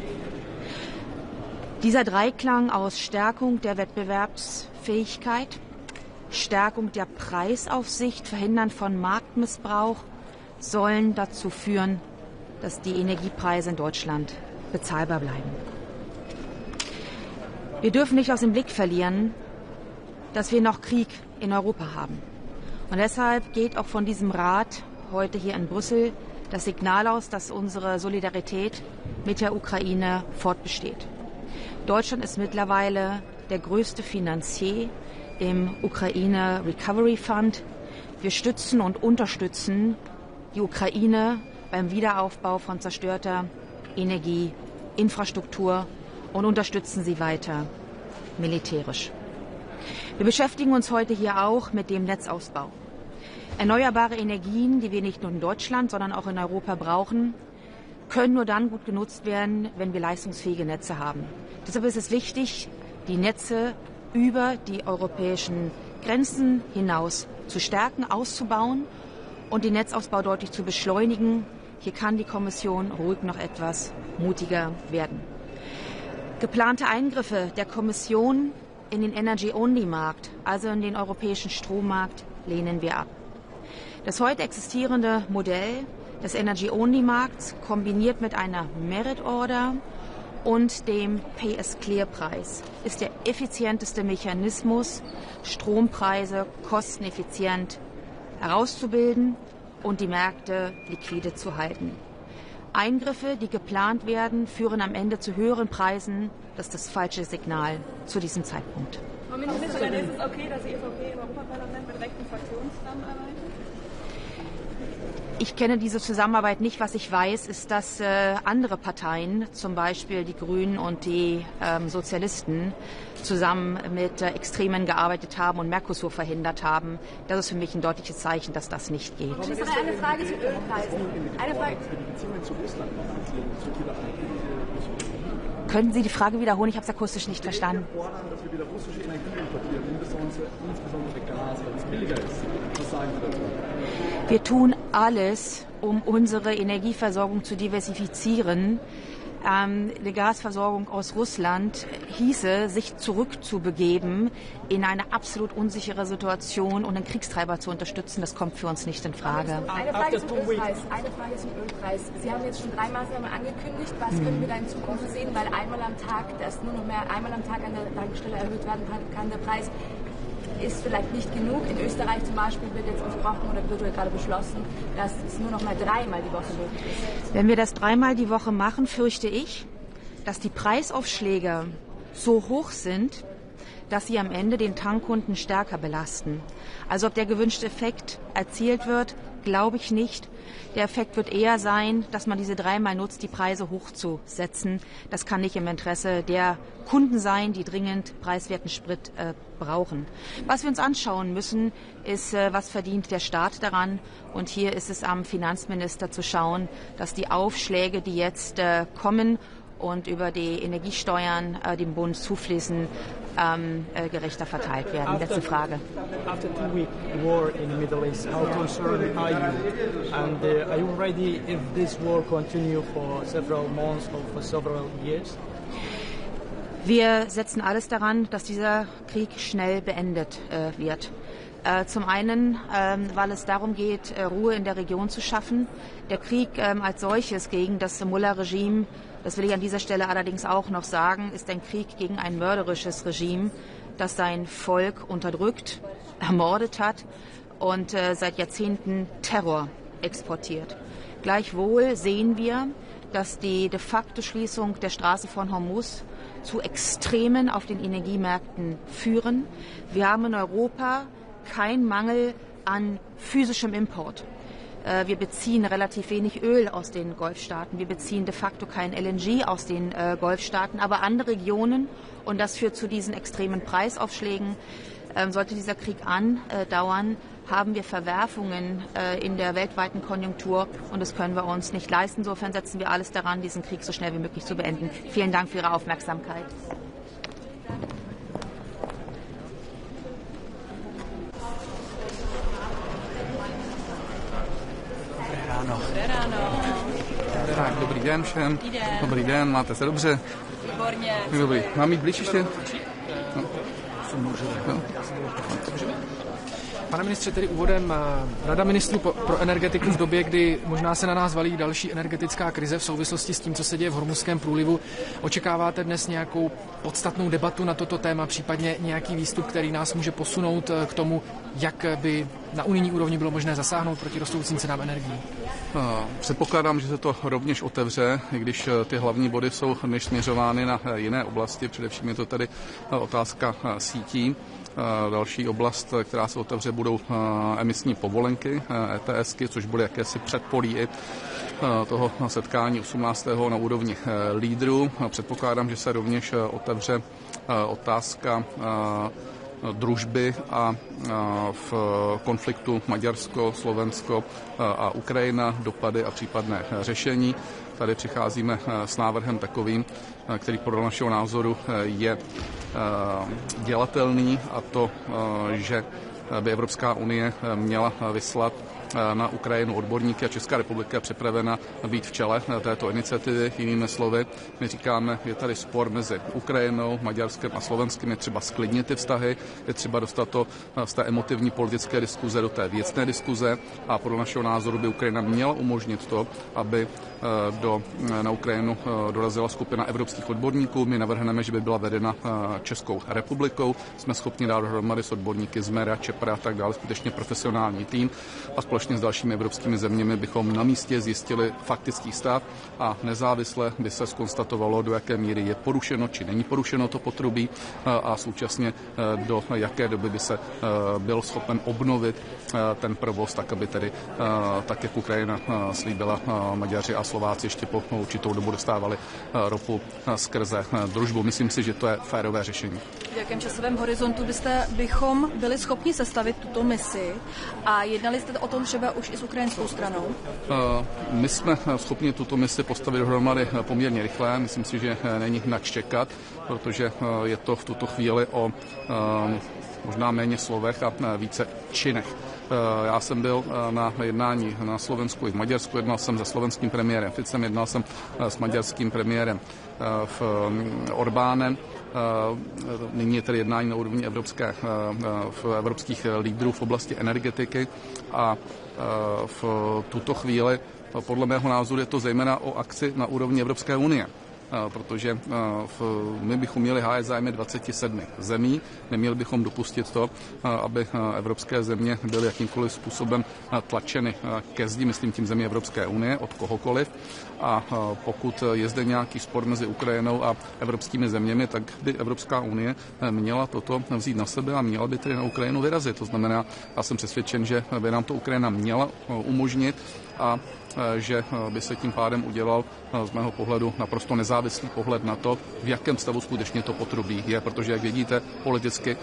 Dieser Dreiklang aus Stärkung der Wettbewerbsfähigkeit, Stärkung der Preisaufsicht, Verhindern von Marktmissbrauch sollen dazu führen, dass die Energiepreise in Deutschland bezahlbar bleiben. Wir dürfen nicht aus dem Blick verlieren, dass wir noch Krieg in Europa haben. Und deshalb geht auch von diesem Rat heute hier in Brüssel das Signal aus, dass unsere Solidarität mit der Ukraine fortbesteht. Deutschland ist mittlerweile der größte Finanzier im Ukraine Recovery Fund. Wir stützen und unterstützen die Ukraine beim Wiederaufbau von zerstörter Energie, Infrastruktur und unterstützen sie weiter militärisch. Wir beschäftigen uns heute hier auch mit dem Netzausbau. Erneuerbare Energien, die wir nicht nur in Deutschland, sondern auch in Europa brauchen, können nur dann gut genutzt werden, wenn wir leistungsfähige Netze haben. Deshalb ist es wichtig, die Netze über die europäischen Grenzen hinaus zu stärken, auszubauen und den Netzausbau deutlich zu beschleunigen. Hier kann die Kommission ruhig noch etwas mutiger werden. Geplante Eingriffe der Kommission in den Energy-Only-Markt, also in den europäischen Strommarkt, lehnen wir ab. Das heute existierende Modell des Energy-Only-Markts kombiniert mit einer Merit-Order und dem Pay-as-Clear-Preis ist der effizienteste Mechanismus, Strompreise kosteneffizient herauszubilden und die Märkte liquide zu halten. Eingriffe, die geplant werden, führen am Ende zu höheren Preisen. Das ist das falsche Signal zu diesem Zeitpunkt. Frau Ministerin, ist es okay, dass die EVP im Europaparlament mit rechten Fraktionen zusammenarbeitet? Ich kenne diese Zusammenarbeit nicht. Was ich weiß, ist, dass andere Parteien, zum Beispiel die Grünen und die Sozialisten, zusammen mit Extremen gearbeitet haben und Mercosur verhindert haben. Das ist für mich ein deutliches Zeichen, dass das nicht geht. Eine Frage zu Ölpreisen. Eine Frage. Könnten Sie die Frage wiederholen? Ich habe es akustisch nicht verstanden. Wir fordern, dass wir wieder russische Energie importieren, insbesondere Gas, weil es billiger ist. Was sagen Sie dazu? Wir tun alles, um unsere Energieversorgung zu diversifizieren. Die Gasversorgung aus Russland hieße, sich zurückzubegeben in eine absolut unsichere Situation und den Kriegstreiber zu unterstützen. Das kommt für uns nicht in Frage. Eine Frage zum Ölpreis. Sie haben jetzt schon 3 Maßnahmen angekündigt. Was können wir da in Zukunft sehen? Weil einmal am Tag an der Tankstelle erhöht werden kann der Preis. Ist vielleicht nicht genug. In Österreich zum Beispiel wird jetzt besprochen oder wird gerade beschlossen, dass es nur noch mal 3-mal die Woche möglich ist. Wenn wir das 3-mal die Woche machen, fürchte ich, dass die Preisaufschläge so hoch sind, dass sie am Ende den Tankkunden stärker belasten. Also ob der gewünschte Effekt erzielt wird, glaube ich nicht. Der Effekt wird eher sein, dass man diese 3-mal nutzt, die Preise hochzusetzen. Das kann nicht im Interesse der Kunden sein, die dringend preiswerten Sprit brauchen. Was wir uns anschauen müssen, ist, was verdient der Staat daran. Und hier ist es am Finanzminister zu schauen, dass die Aufschläge, die jetzt kommen und über die Energiesteuern dem Bund zufließen, gerechter verteilt werden. Letzte Frage. After 2-week war in the Middle East, how concerned are you? And are you ready if this war continue for several months or for several years? Wir setzen alles daran, dass dieser Krieg schnell beendet wird. Zum einen, weil es darum geht, Ruhe in der Region zu schaffen. Der Krieg als solches gegen das Mullah-Regime, das will ich an dieser Stelle allerdings auch noch sagen, ist ein Krieg gegen ein mörderisches Regime, das sein Volk unterdrückt, ermordet hat und seit Jahrzehnten Terror exportiert. Gleichwohl sehen wir, dass die de facto Schließung der Straße von Hormuz zu Extremen auf den Energiemärkten führen. Wir haben in Europa keinen Mangel an physischem Import. Wir beziehen relativ wenig Öl aus den Golfstaaten. Wir beziehen de facto kein LNG aus den Golfstaaten. Aber andere Regionen, und das führt zu diesen extremen Preisaufschlägen, sollte dieser Krieg andauern, haben wir Verwerfungen in der weltweiten Konjunktur. Und das können wir uns nicht leisten. Insofern setzen wir alles daran, diesen Krieg so schnell wie möglich zu beenden. Vielen Dank für Ihre Aufmerksamkeit. Tak, dobrý den všem. Dobrý den, máte se dobře? Výborně. Dobrý. Mám jít blíž ještě? No. Pane ministře, tedy úvodem Rada ministrů pro energetiku v době, kdy možná se na nás valí další energetická krize v souvislosti s tím, co se děje v Hormuzském průlivu. Očekáváte dnes nějakou podstatnou debatu na toto téma, případně nějaký výstup, který nás může posunout k tomu, jak by na unijní úrovni bylo možné zasáhnout proti rostoucím cenám energií? Předpokládám, že se to rovněž otevře, i když ty hlavní body jsou než směřovány na jiné oblasti. Především je to tady otázka sítí. Další oblast, která se otevře, budou emisní povolenky, ETSky, což bude jakési předpolí i toho setkání 18. na úrovni lídrů. Předpokládám, že se rovněž otevře otázka družby a v konfliktu Maďarsko, Slovensko a Ukrajina, dopady a případné řešení. Tady přicházíme s návrhem takovým, který podle našeho názoru je dělatelný, a to, že by Evropská unie měla vyslat na Ukrajinu odborníky a Česká republika je připravena být v čele této iniciativy. Jinými slovy, my říkáme, je tady spor mezi Ukrajinou, Maďarskem a Slovenskem, je třeba sklidnit ty vztahy, je třeba dostat to z té emotivní politické diskuze do té věcné diskuze a podle našeho názoru by Ukrajina měla umožnit to, aby na Ukrajinu dorazila skupina evropských odborníků. My navrhneme, že by byla vedena Českou republikou. Jsme schopni dát dohromady s odborníky z Mera, Čepra a tak dále, skutečně profesionální tým a společně s dalšími evropskými zeměmi bychom na místě zjistili faktický stav a nezávisle by se zkonstatovalo, do jaké míry je porušeno či není porušeno to potrubí a současně do jaké doby by se byl schopen obnovit ten provoz, tak aby tedy, tak jak Ukrajina slíbila, Maďaři a Slováci ještě po určitou dobu dostávali ropu skrze družbu. Myslím si, že to je férové řešení. V jakém časovém horizontu bychom byli schopni sestavit tuto misi a jednali jste o tom třeba už i s ukrajinskou stranou? My jsme schopni tuto misi postavit dohromady poměrně rychle. Myslím si, že není nač čekat, protože je to v tuto chvíli o možná méně slovech a více činech. Já jsem byl na jednání na Slovensku i v Maďarsku, jednal jsem se slovenským premiérem Ficem, jednal jsem s maďarským premiérem Orbánem. Nyní je tedy jednání na úrovni evropských lídrů v oblasti energetiky a v tuto chvíli podle mého názoru je to zejména o akci na úrovni Evropské unie. Protože my bychom měli hájit zájmy 27 zemí, neměli bychom dopustit to, aby evropské země byly jakýmkoliv způsobem tlačeny ke zdi, myslím tím zemí Evropské unie, od kohokoliv. A pokud je zde nějaký spor mezi Ukrajinou a evropskými zeměmi, tak by Evropská unie měla toto vzít na sebe a měla by tedy na Ukrajinu vyrazit. To znamená, já jsem přesvědčen, že by nám to Ukrajina měla umožnit a že by se tím pádem udělal z mého pohledu naprosto nezávislý pohled na to, v jakém stavu skutečně to potrubí je, protože, jak vidíte, politicky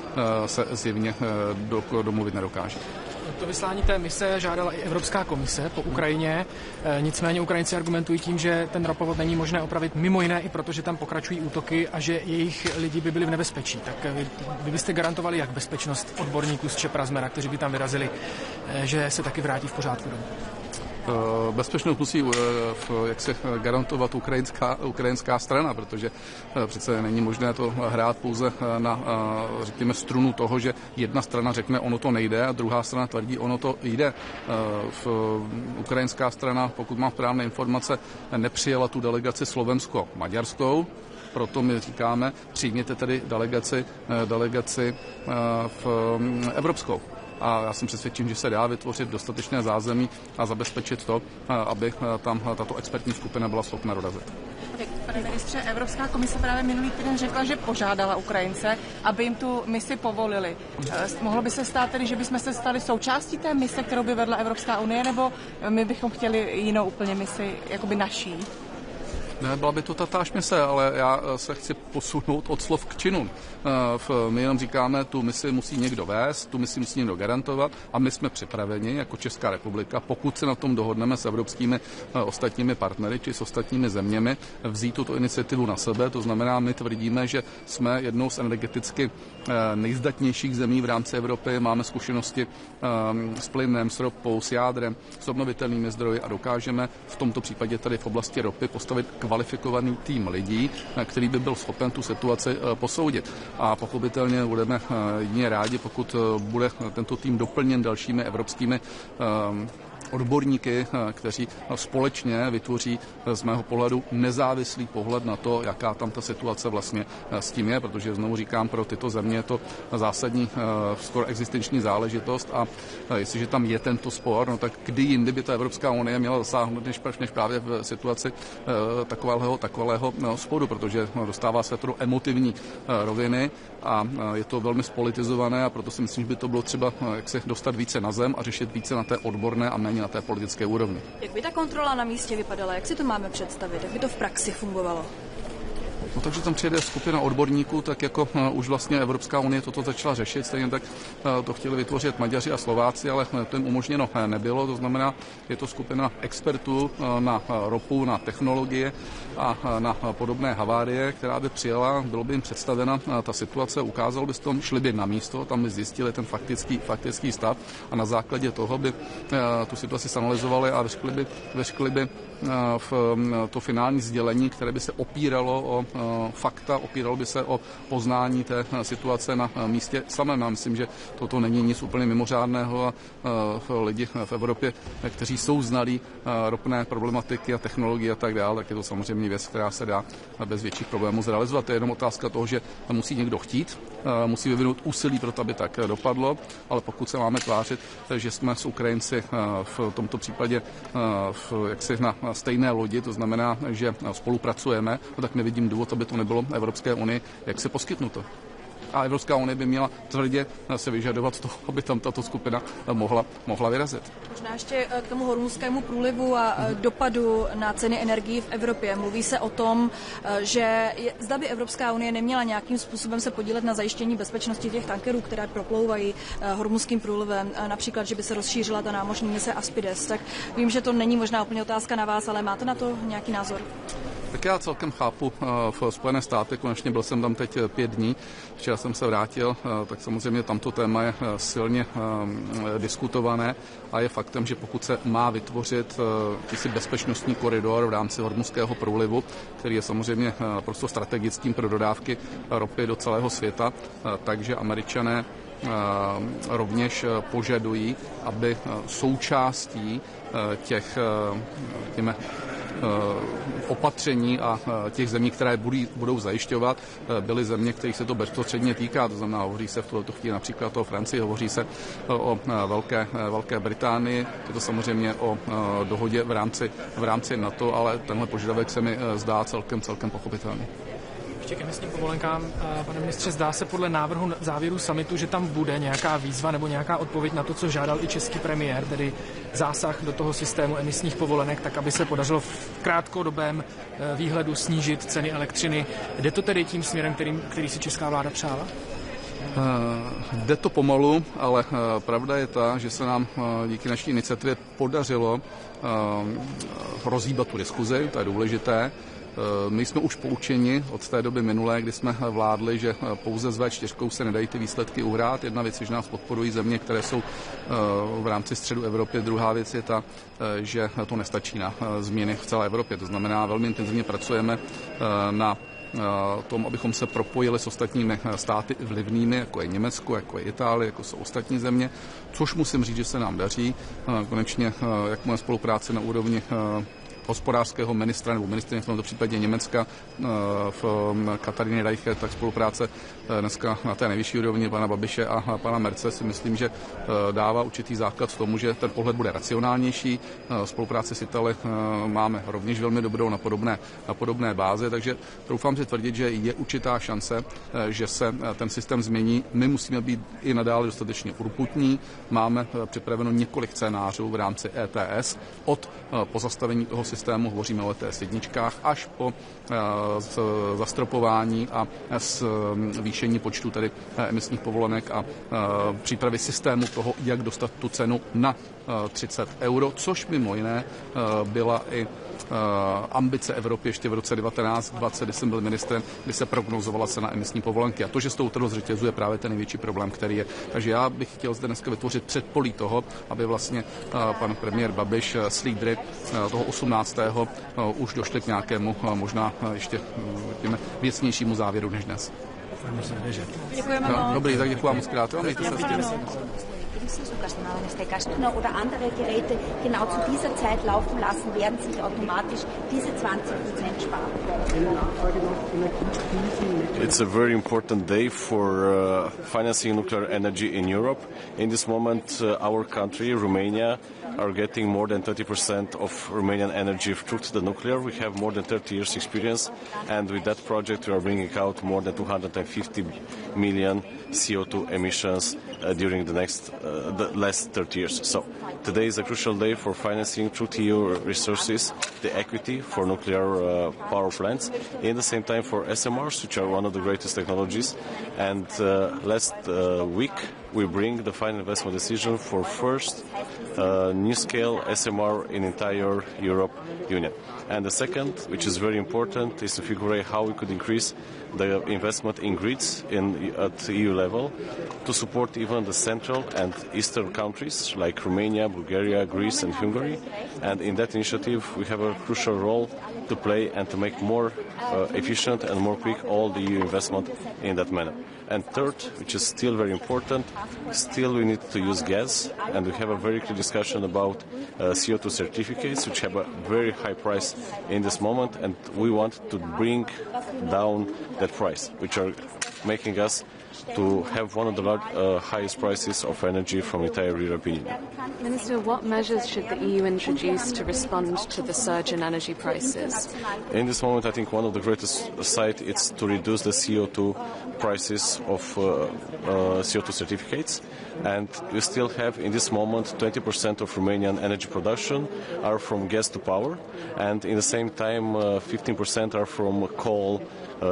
se zjevně domluvit nedokáže. To vyslání té mise žádala i Evropská komise po Ukrajině, nicméně Ukrajinci argumentují tím, že ten ropovod není možné opravit mimo jiné i proto, že tam pokračují útoky a že jejich lidi by byli v nebezpečí. Tak vy byste garantovali jak bezpečnost odborníků z Čepra, z Mera, kteří by tam vyrazili, že se taky vrátí v pořádku domů? Bezpečnost musí jak se garantovat ukrajinská strana, protože přece není možné to hrát pouze na, řekněme, strunu toho, že jedna strana řekne, ono to nejde a druhá strana tvrdí, ono to jde. Ukrajinská strana, pokud mám správné informace, nepřijela tu delegaci slovensko-maďarskou, proto my říkáme, přijměte tedy delegaci evropskou. A já jsem přesvědčen, že se dá vytvořit dostatečné zázemí a zabezpečit to, aby tam tato expertní skupina byla schopna dorazit. Pane ministře, Evropská komise právě minulý týden řekla, že požádala Ukrajince, aby jim tu misi povolili. Mohlo by se stát tedy, že bychom se stali součástí té mise, kterou by vedla Evropská unie, nebo my bychom chtěli jinou úplně misi, jakoby naší? Ne, byla by to tatáž mise, ale já se chci posunout od slov k činům. My jenom říkáme, tu misi musí někdo vést, tu misi musí někdo garantovat a my jsme připraveni jako Česká republika, pokud se na tom dohodneme s evropskými ostatními partnery či s ostatními zeměmi, vzít tuto iniciativu na sebe. To znamená, my tvrdíme, že jsme jednou z energeticky nejzdatnějších zemí v rámci Evropy, máme zkušenosti s plynem, s ropou, s jádrem, s obnovitelnými zdroji a dokážeme v tomto případě tady v oblasti ropy postavit kvalifikovaný tým lidí, který by byl schopen tu situaci posoudit. A pochopitelně budeme jedině rádi, pokud bude tento tým doplněn dalšími evropskými odborníky, kteří společně vytvoří z mého pohledu nezávislý pohled na to, jaká tam ta situace vlastně s tím je, protože znovu říkám, pro tyto země je to zásadní skoro existenční záležitost a jestliže tam je tento spor, no tak kdy jindy by ta Evropská unie měla zasáhnout než právě v situaci takového sporu, protože dostává se do emotivní roviny a je to velmi spolitizované a proto si myslím, že by to bylo třeba jak se dostat více na zem a řešit více na té odborné a méně na té politické úrovni. Jak by ta kontrola na místě vypadala? Jak si to máme představit? Jak by to v praxi fungovalo? No, takže tam přijede skupina odborníků, tak jako už vlastně Evropská unie toto začala řešit, stejně tak to chtěli vytvořit Maďaři a Slováci, ale to jim umožněno nebylo, to znamená, je to skupina expertů na ropu, na technologie a na podobné havárie, která by přijela, bylo by jim představena ta situace, ukázalo by se tom, šli by na místo, tam by zjistili ten faktický stav a na základě toho by tu situaci analyzovali a vyřkli by v to finální sdělení, které by se opíralo o fakta, opíralo by se o poznání té situace na místě samém. Já myslím, že toto není nic úplně mimořádného a lidi v Evropě, kteří jsou znalí ropné problematiky a technologie a tak dále, tak je to samozřejmě věc, která se dá bez větších problémů zrealizovat. To je jenom otázka toho, že musí někdo chtít, musí vyvinout úsilí pro to, aby tak dopadlo, ale pokud se máme tvářit, že jsme s Ukrajinci v tomto případě jaksi na stejné lodi, to znamená, že spolupracujeme, tak nevidím důvod, aby to nebylo Evropské unii, jak se poskytnuto. A Evropská unie by měla tvrdě se vyžadovat toho, aby tam tato skupina mohla vyrazit. Možná ještě k tomu hormuzskému průlivu a dopadu na ceny energií v Evropě. Mluví se o tom, že zda by Evropská unie neměla nějakým způsobem se podílet na zajištění bezpečnosti těch tankerů, které proplouvají hormuzským průlivem. Například, že by se rozšířila ta námořní mise Aspides. Tak vím, že to není možná úplně otázka na vás, ale máte na to nějaký názor? Tak já celkem chápu v Spojené státy, konečně byl jsem tam teď 5 dní, včera jsem se vrátil, tak samozřejmě tamto téma je silně diskutované a je faktem, že pokud se má vytvořit bezpečnostní koridor v rámci hormuzského průlivu, který je samozřejmě prostě strategickým pro dodávky ropy do celého světa, takže Američané rovněž požadují, aby součástí těch opatření a těch zemí, které budou zajišťovat, byly země, kterých se to bezprostředně týká. To znamená, hovoří se v tuto chvíli například o Francii, hovoří se o Velké Británii, je to samozřejmě o dohodě v rámci NATO, ale tenhle požadavek se mi zdá celkem pochopitelný. Ještě k emisním povolenkám, pane ministře, zdá se podle návrhu závěru summitu, že tam bude nějaká výzva nebo nějaká odpověď na to, co žádal i český premiér, tedy zásah do toho systému emisních povolenek, tak aby se podařilo v krátkodobém výhledu snížit ceny elektřiny. Jde to tedy tím směrem, který si česká vláda přála? Jde to pomalu, ale pravda je ta, že se nám díky naší iniciativě podařilo rozhýbat tu diskuzi, to je důležité. My jsme už poučeni od té doby minulé, kdy jsme vládli, že pouze s V4 se nedají ty výsledky uhrát. Jedna věc je, že nás podporují země, které jsou v rámci středu Evropy. Druhá věc je ta, že to nestačí na změny v celé Evropě. To znamená, velmi intenzivně pracujeme na tom, abychom se propojili s ostatními státy vlivnými, jako je Německo, jako je Itálie, jako jsou ostatní země, což musím říct, že se nám daří. Konečně, jak moje spolupráce na úrovni hospodářského ministra nebo ministryně v tomto případě Německa v Kataríny Reiche, tak spolupráce dneska na té nejvyšší úrovni pana Babiše a pana Merce si myslím, že dává určitý základ v tomu, že ten pohled bude racionálnější. Spolupráci s Italy máme rovněž velmi dobrou na podobné bázi, takže doufám si tvrdit, že je určitá šance, že se ten systém změní. My musíme být i nadále dostatečně urputní. Máme připraveno několik scénářů v rámci ETS od pozastavení toho systému, hovoříme o ETS jedničkách, až po zastropování a zvýšení počtu tedy emisních povolenek a přípravy systému toho, jak dostat tu cenu na 30 euro, což mimo jiné byla i ambice Evropy ještě v roce 1920, kdy jsem byl ministrem, kdy se prognozovala cena emisní povolenky. A to, že se to utrhlo z řetězu, je právě ten největší problém, který je. Takže já bych chtěl zde dneska vytvořit předpolí toho, aby vlastně pan premiér Babiš s lídry toho 18. 19. už došli k nějakému možná ještě věcnějšímu závěru než dnes. Děkujeme moc. Dobrý, tak děkuji moc krát. Mějte se hezky. Oder andere Geräte genau zu dieser Zeit laufen lassen, werden sich automatisch diese 20% sparen. It's a very important day for financing nuclear energy in Europe. In this moment, our country, Romania, are getting more than 30% of Romanian energy through the nuclear. We have more than 30 years experience, and with that project we are bringing out more than 250 million CO2 emissions during the last 30 years. So today is a crucial day for financing through EU resources the equity for nuclear power plants, in the same time for SMRs, which are one of the greatest technologies. And last week we bring the final investment decision for first new scale SMR in entire Europe Union. And the second, which is very important, is to figure out how we could increase the investment in grids at the EU level to support even the central and eastern countries like Romania, Bulgaria, Greece and Hungary. And in that initiative we have a crucial role to play and to make more efficient and more quick all the EU investment in that manner. And third, which is still very important, still we need to use gas, and we have a very clear discussion about CO2 certificates, which have a very high price in this moment, and we want to bring down that price, which are making us to have one of the highest prices of energy from entire European Union. Minister, what measures should the EU introduce to respond to the surge in energy prices? In this moment, I think one of the greatest sides is to reduce the CO2 prices of CO2 certificates. And we still have, in this moment, 20% of Romanian energy production are from gas to power, and in the same time, 15% are from coal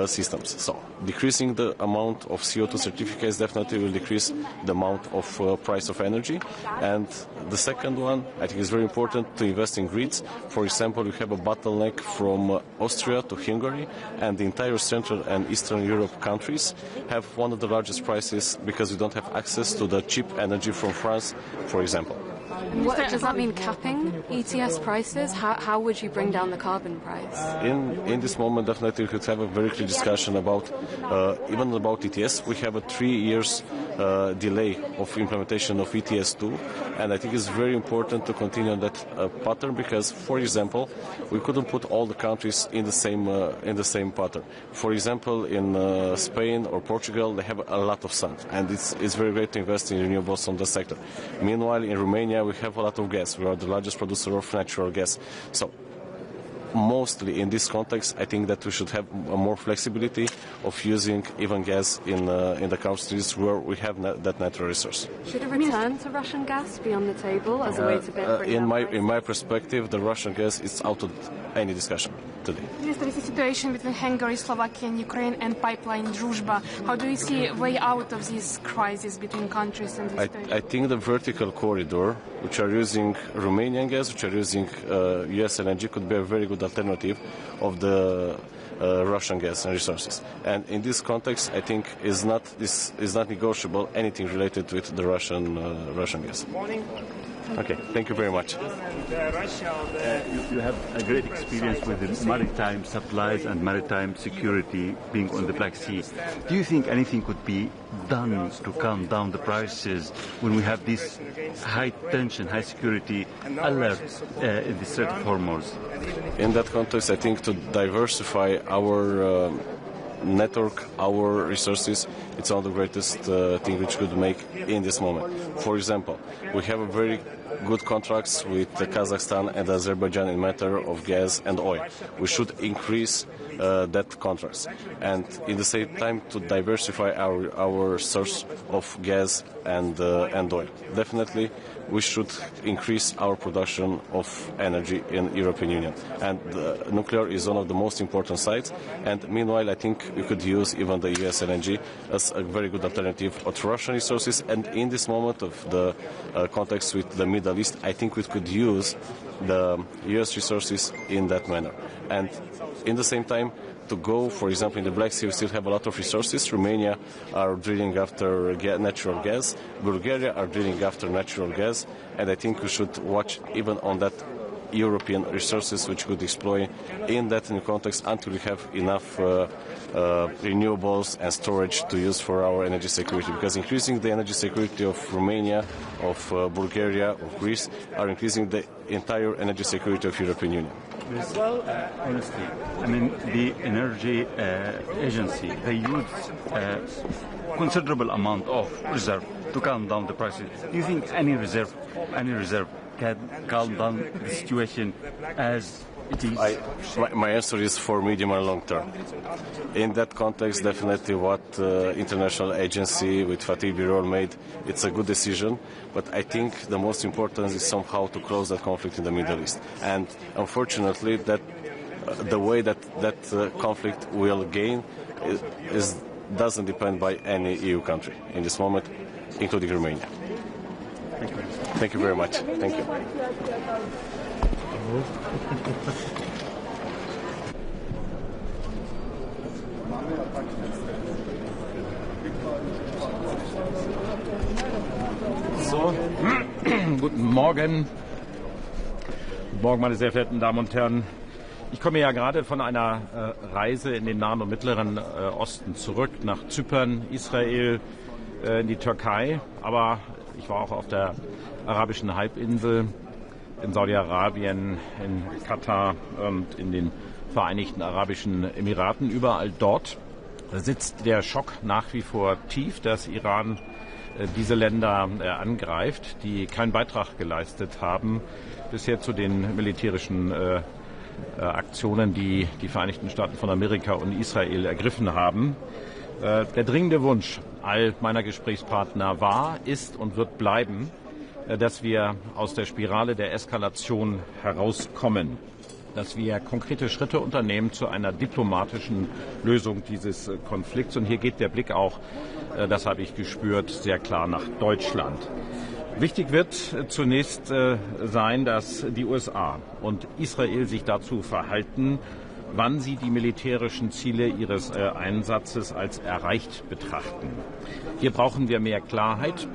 systems. So decreasing the amount of CO2 certificates definitely will decrease the amount of price of energy. And the second one, I think, is very important to invest in grids. For example, we have a bottleneck from Austria to Hungary, and the entire Central and Eastern Europe countries have one of the largest prices because we don't have access to the cheap energy from France, for example. What, does that mean capping ETS prices? How would you bring down the carbon price? In this moment, definitely we could have a very clear discussion about even about ETS. We have a 3 years delay of implementation of ETS2, and I think it's very important to continue on that pattern because, for example, we couldn't put all the countries in the same pattern. For example, in Spain or Portugal, they have a lot of sun, and it's very great to invest in renewables on the sector. Meanwhile, in Romania, we have a lot of gas. We are the largest producer of natural gas. So mostly in this context, I think that we should have more flexibility of using even gas in the countries where we have that natural resource. Should a return to Russian gas be on the table as a way to bring in my perspective, the Russian gas is out of any discussion today. Minister, is the situation between Hungary, Slovakia and Ukraine and pipeline Druzhba, how do you see a way out of this crisis between countries and this I think the vertical corridor, which are using Romanian gas, which are using US LNG, could be a very good alternative of the Russian gas and resources. And in this context, I think is not negotiable anything related with the Russian gas. Okay, thank you very much. You have a great experience with the maritime supplies and maritime security being on the Black Sea. Do you think anything could be done to calm down the prices when we have this high tension, high security alert in the Strait of Hormuz? In that context, I think to diversify our network, our resources, it's one of the greatest thing which could make in this moment. For example, we have a very good contracts with Kazakhstan and Azerbaijan in matter of gas and oil. We should increase that contracts, and in the same time to diversify our source of gas and oil. Definitely, we should increase our production of energy in European Union, and nuclear is one of the most important sites. And meanwhile, I think we could use even the US LNG as a very good alternative to Russian resources. And in this moment of the context with the Middle East, I think we could use the US resources in that manner. And in the same time, to go, for example, in the Black Sea, we still have a lot of resources. Romania are drilling after natural gas. Bulgaria are drilling after natural gas. And I think we should watch even on that European resources which could exploit in that new context until we have enough renewables and storage to use for our energy security, because increasing the energy security of Romania, of Bulgaria, of Greece are increasing the entire energy security of European Union. Well, honestly, I mean, the energy agency, they use considerable amount of reserve to calm down the prices. Do you think any reserve can calm down the situation as it is? My answer is for medium and long term. In that context, definitely what international agency with Fatih Birol made, it's a good decision, but I think the most important is somehow to close that conflict in the Middle East. And unfortunately, that the way that conflict will gain doesn't depend by any EU country in this moment, including Romania. Thank you. Thank you very much. Thank you. So, guten Morgen. Guten Morgen, meine sehr verehrten Damen und Herren. Ich komme ja gerade von einer Reise in den Nahen und Mittleren Osten zurück, nach Zypern, Israel, in die Türkei. Aber ich war auch auf der arabischen Halbinsel, in Saudi-Arabien, in Katar und in den Vereinigten Arabischen Emiraten. Überall dort sitzt der Schock nach wie vor tief, dass Iran diese Länder angreift, die keinen Beitrag geleistet haben bisher zu den militärischen Aktionen, die die Vereinigten Staaten von Amerika und Israel ergriffen haben. Der dringende Wunsch all meiner Gesprächspartner war, ist und wird bleiben, dass wir aus der Spirale der Eskalation herauskommen, dass wir konkrete Schritte unternehmen zu einer diplomatischen Lösung dieses Konflikts. Und hier geht der Blick auch, das habe ich gespürt, sehr klar nach Deutschland. Wichtig wird zunächst sein, dass die USA und Israel sich dazu verhalten, wann sie die militärischen Ziele ihres Einsatzes als erreicht betrachten. Hier brauchen wir mehr Klarheit.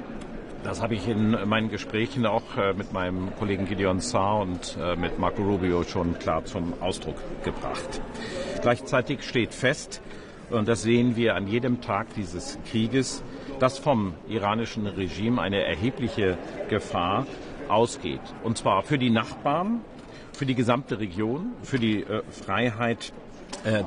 Das habe ich in meinen Gesprächen auch mit meinem Kollegen Gideon Saar und mit Marco Rubio schon klar zum Ausdruck gebracht. Gleichzeitig steht fest, und das sehen wir an jedem Tag dieses Krieges, dass vom iranischen Regime eine erhebliche Gefahr ausgeht. Und zwar für die Nachbarn, für die gesamte Region, für die Freiheit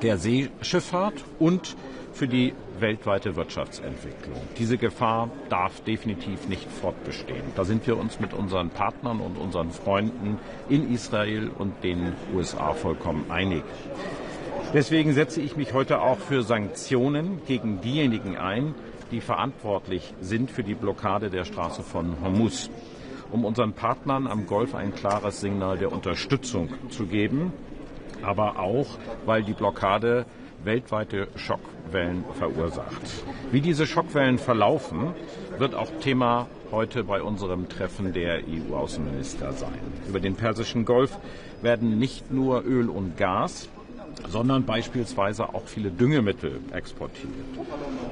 der Seeschifffahrt und für die weltweite Wirtschaftsentwicklung. Diese Gefahr darf definitiv nicht fortbestehen. Da sind wir uns mit unseren Partnern und unseren Freunden in Israel und den USA vollkommen einig. Deswegen setze ich mich heute auch für Sanktionen gegen diejenigen ein, die verantwortlich sind für die Blockade der Straße von Hormuz, um unseren Partnern am Golf ein klares Signal der Unterstützung zu geben, aber auch, weil die Blockade weltweite Schockwellen verursacht. Wie diese Schockwellen verlaufen, wird auch Thema heute bei unserem Treffen der EU-Außenminister sein. Über den Persischen Golf werden nicht nur Öl und Gas, sondern beispielsweise auch viele Düngemittel exportiert.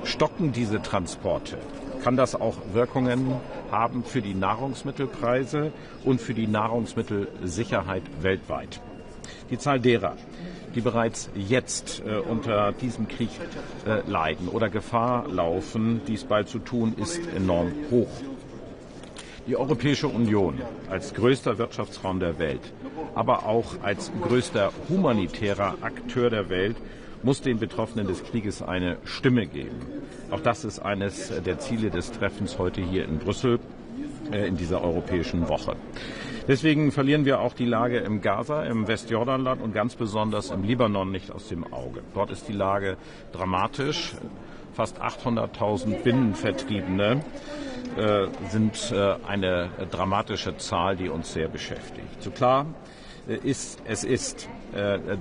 Stocken diese Transporte, kann das auch Wirkungen haben für die Nahrungsmittelpreise und für die Nahrungsmittelsicherheit weltweit. Die Zahl derer, die bereits jetzt unter diesem Krieg leiden oder Gefahr laufen, dies bald zu tun, ist enorm hoch. Die Europäische Union als größter Wirtschaftsraum der Welt, aber auch als größter humanitärer Akteur der Welt, muss den Betroffenen des Krieges eine Stimme geben. Auch das ist eines der Ziele des Treffens heute hier in Brüssel in dieser europäischen Woche. Deswegen verlieren wir auch die Lage im Gaza, im Westjordanland und ganz besonders im Libanon nicht aus dem Auge. Dort ist die Lage dramatisch. Fast 800.000 Binnenvertriebene sind eine dramatische Zahl, die uns sehr beschäftigt. So klar ist,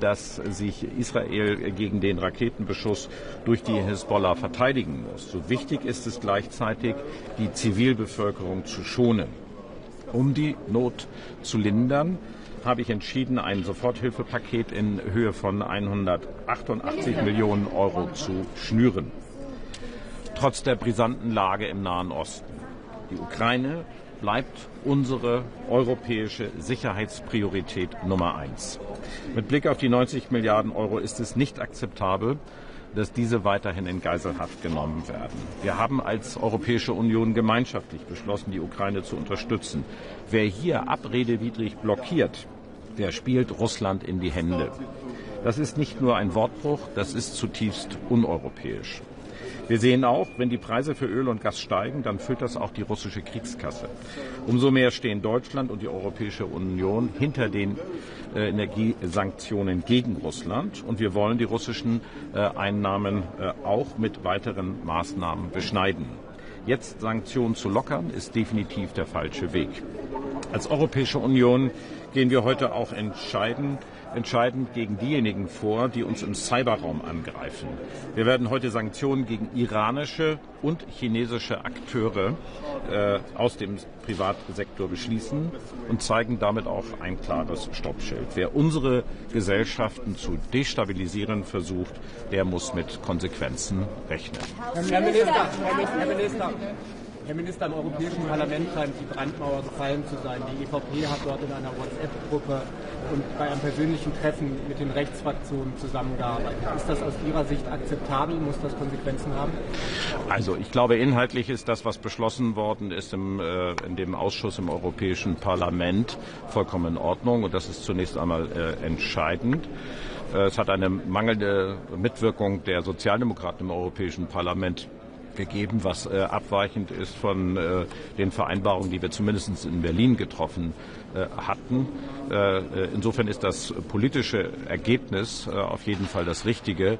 dass sich Israel gegen den Raketenbeschuss durch die Hisbollah verteidigen muss. So wichtig ist es gleichzeitig, die Zivilbevölkerung zu schonen. Um die Not zu lindern, habe ich entschieden, ein Soforthilfepaket in Höhe von 188 Millionen Euro zu schnüren. Trotz der brisanten Lage im Nahen Osten. Die Ukraine bleibt unsere europäische Sicherheitspriorität Nummer 1. Mit Blick auf die 90 Milliarden Euro ist es nicht akzeptabel, dass diese weiterhin in Geiselhaft genommen werden. Wir haben als Europäische Union gemeinschaftlich beschlossen, die Ukraine zu unterstützen. Wer hier abredewidrig blockiert, der spielt Russland in die Hände. Das ist nicht nur ein Wortbruch, das ist zutiefst uneuropäisch. Wir sehen auch, wenn die Preise für Öl und Gas steigen, dann füllt das auch die russische Kriegskasse. Umso mehr stehen Deutschland und die Europäische Union hinter den Energiesanktionen gegen Russland. Und wir wollen die russischen Einnahmen auch mit weiteren Maßnahmen beschneiden. Jetzt Sanktionen zu lockern, ist definitiv der falsche Weg. Als Europäische Union gehen wir heute auch entscheidend gegen diejenigen vor, die uns im Cyberraum angreifen. Wir werden heute Sanktionen gegen iranische und chinesische Akteure aus dem Privatsektor beschließen und zeigen damit auch ein klares Stoppschild. Wer unsere Gesellschaften zu destabilisieren versucht, der muss mit Konsequenzen rechnen. Herr Minister, im Europäischen Parlament scheint die Brandmauer gefallen zu sein. Die EVP hat dort in einer WhatsApp-Gruppe und bei einem persönlichen Treffen mit den Rechtsfraktionen zusammengearbeitet. Ist das aus Ihrer Sicht akzeptabel? Muss das Konsequenzen haben? Also ich glaube, inhaltlich ist das, was beschlossen worden ist in dem Ausschuss im Europäischen Parlament, vollkommen in Ordnung. Und das ist zunächst einmal entscheidend. Es hat eine mangelnde Mitwirkung der Sozialdemokraten im Europäischen Parlament gegeben, was abweichend ist von den Vereinbarungen, die wir zumindest in Berlin getroffen hatten. Insofern ist das politische Ergebnis auf jeden Fall das Richtige.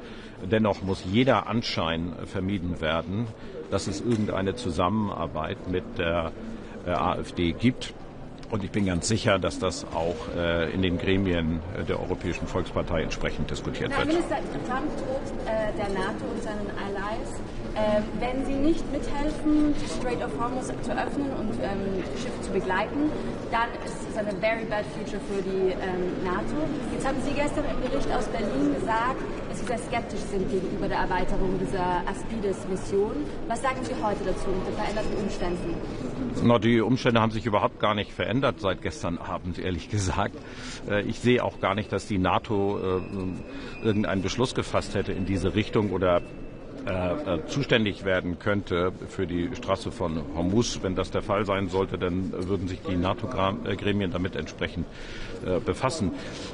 Dennoch muss jeder Anschein vermieden werden, dass es irgendeine Zusammenarbeit mit der AfD gibt. Und ich bin ganz sicher, dass das auch in den Gremien der Europäischen Volkspartei entsprechend diskutiert wird. Herr Minister, Trump droht der NATO und seinen Allies, wenn sie nicht mithelfen, die Strait of Hormuz zu öffnen und Schiffe zu begleiten, dann ist es eine very bad future für die NATO. Jetzt haben Sie gestern im Bericht aus Berlin gesagt, dass Sie sehr skeptisch sind gegenüber der Erweiterung dieser Aspides-Mission. Was sagen Sie heute dazu unter veränderten Umständen? Na, die Umstände haben sich überhaupt gar nicht verändert seit gestern Abend, ehrlich gesagt. Ich sehe auch gar nicht, dass die NATO irgendeinen Beschluss gefasst hätte in diese Richtung oder zuständig werden könnte für die Straße von Hormuz. Wenn das der Fall sein sollte, dann würden sich die NATO-Gremien damit entsprechend befassen.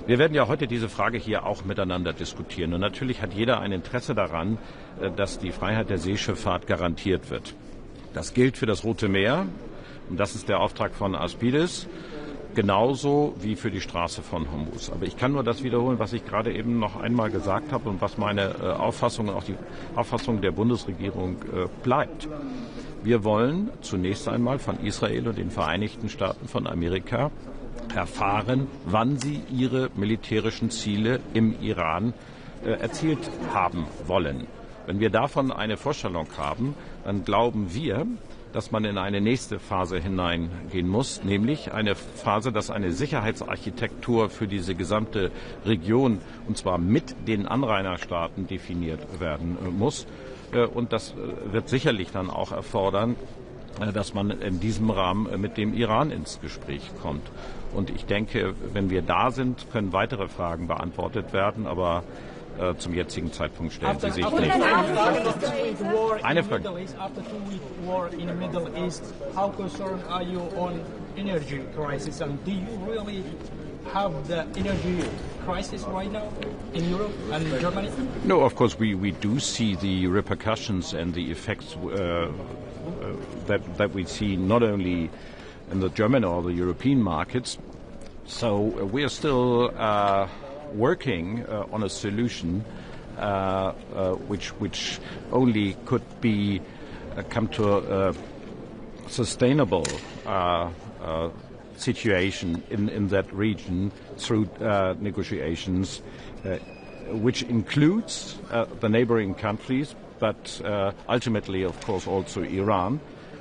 Wir werden ja heute diese Frage hier auch miteinander diskutieren. Und natürlich hat jeder ein Interesse daran, dass die Freiheit der Seeschifffahrt garantiert wird. Das gilt für das Rote Meer. Und das ist der Auftrag von Aspides. Genauso wie für die Straße von Hormuz. Aber ich kann nur das wiederholen, was ich gerade eben noch einmal gesagt habe und was meine Auffassung und auch die Auffassung der Bundesregierung bleibt. Wir wollen zunächst einmal von Israel und den Vereinigten Staaten von Amerika erfahren, wann sie ihre militärischen Ziele im Iran erzielt haben wollen. Wenn wir davon eine Vorstellung haben, dann glauben wir, dass man in eine nächste Phase hineingehen muss, nämlich eine Phase, dass eine Sicherheitsarchitektur für diese gesamte Region, und zwar mit den Anrainerstaaten, definiert werden muss. Und das wird sicherlich dann auch erfordern, dass man in diesem Rahmen mit dem Iran ins Gespräch kommt. Und ich denke, wenn wir da sind, können weitere Fragen beantwortet werden, aber zum jetzigen Zeitpunkt stellen sie sich nicht. Eine Frage. After 2-week war in the Middle East, how concerned are you on energy crisis? And do you really have the energy crisis right now in Europe and Germany? No, of course we do see the repercussions and the effects that we see not only in the German or the European markets. So we are still working on a solution which only could be come to a sustainable situation in that region through negotiations, which includes the neighboring countries, but ultimately, of course, also Iran.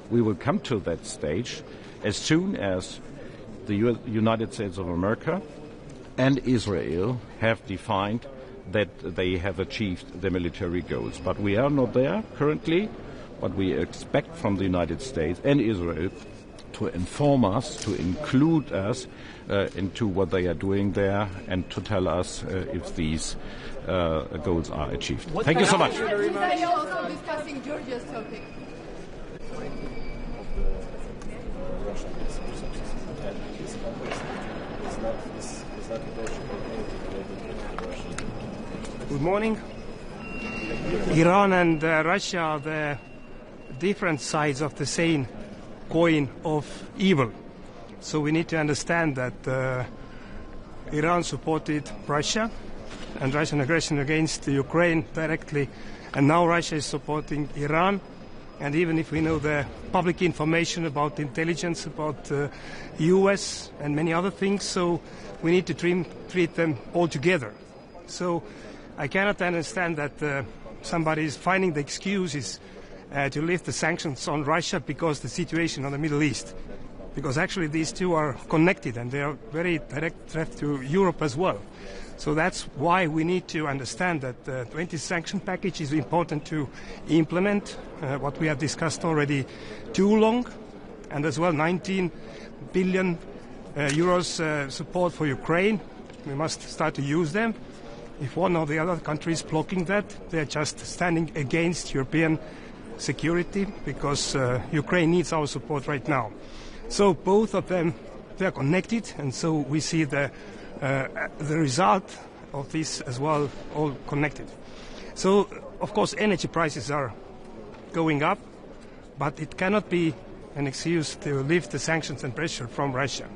We will come to that stage as soon as the United States of America and Israel have defined that they have achieved their military goals. But we are not there currently. What we expect from the United States and Israel to inform us, to include us into what they are doing there, and to tell us if these goals are achieved. Thank you so much. Are you also discussing Georgia's topic? Good morning. Iran and Russia are the different sides of the same coin of evil. So we need to understand that Iran supported Russia and Russian aggression against Ukraine directly, and now Russia is supporting Iran. And even if we know the public information about intelligence, about US and many other things, so we need to treat them all together. So I cannot understand that somebody is finding the excuses to lift the sanctions on Russia because the situation on the Middle East. Because actually these two are connected and they are very direct threat to Europe as well. So that's why we need to understand that the 20 sanction package is important to implement what we have discussed already too long, and as well 19 billion euros support for Ukraine. We must start to use them. If one or the other country is blocking that, they're just standing against European security because Ukraine needs our support right now. So both of them, they're connected, and so we see the result of this as well, all connected. So, of course, energy prices are going up, but it cannot be an excuse to lift the sanctions and pressure from Russia,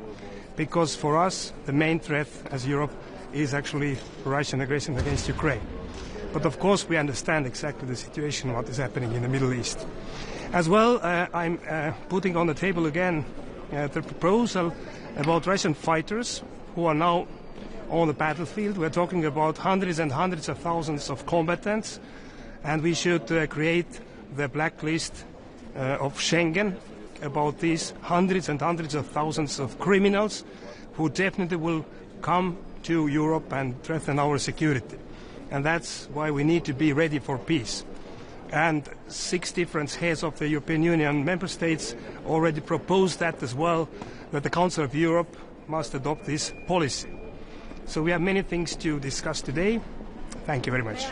because for us, the main threat as Europe is actually Russian aggression against Ukraine. But of course, we understand exactly the situation, what is happening in the Middle East. As well, I'm putting on the table again the proposal about Russian fighters who are now on the battlefield. We're talking about hundreds and hundreds of thousands of combatants, and we should create the blacklist of Schengen about these hundreds and hundreds of thousands of criminals who definitely will come to Europe and threaten our security. And that's why we need to be ready for peace. And 6 different heads of the European Union member states already proposed that as well, that the Council of Europe must adopt this policy. So we have many things to discuss today. Thank you very much.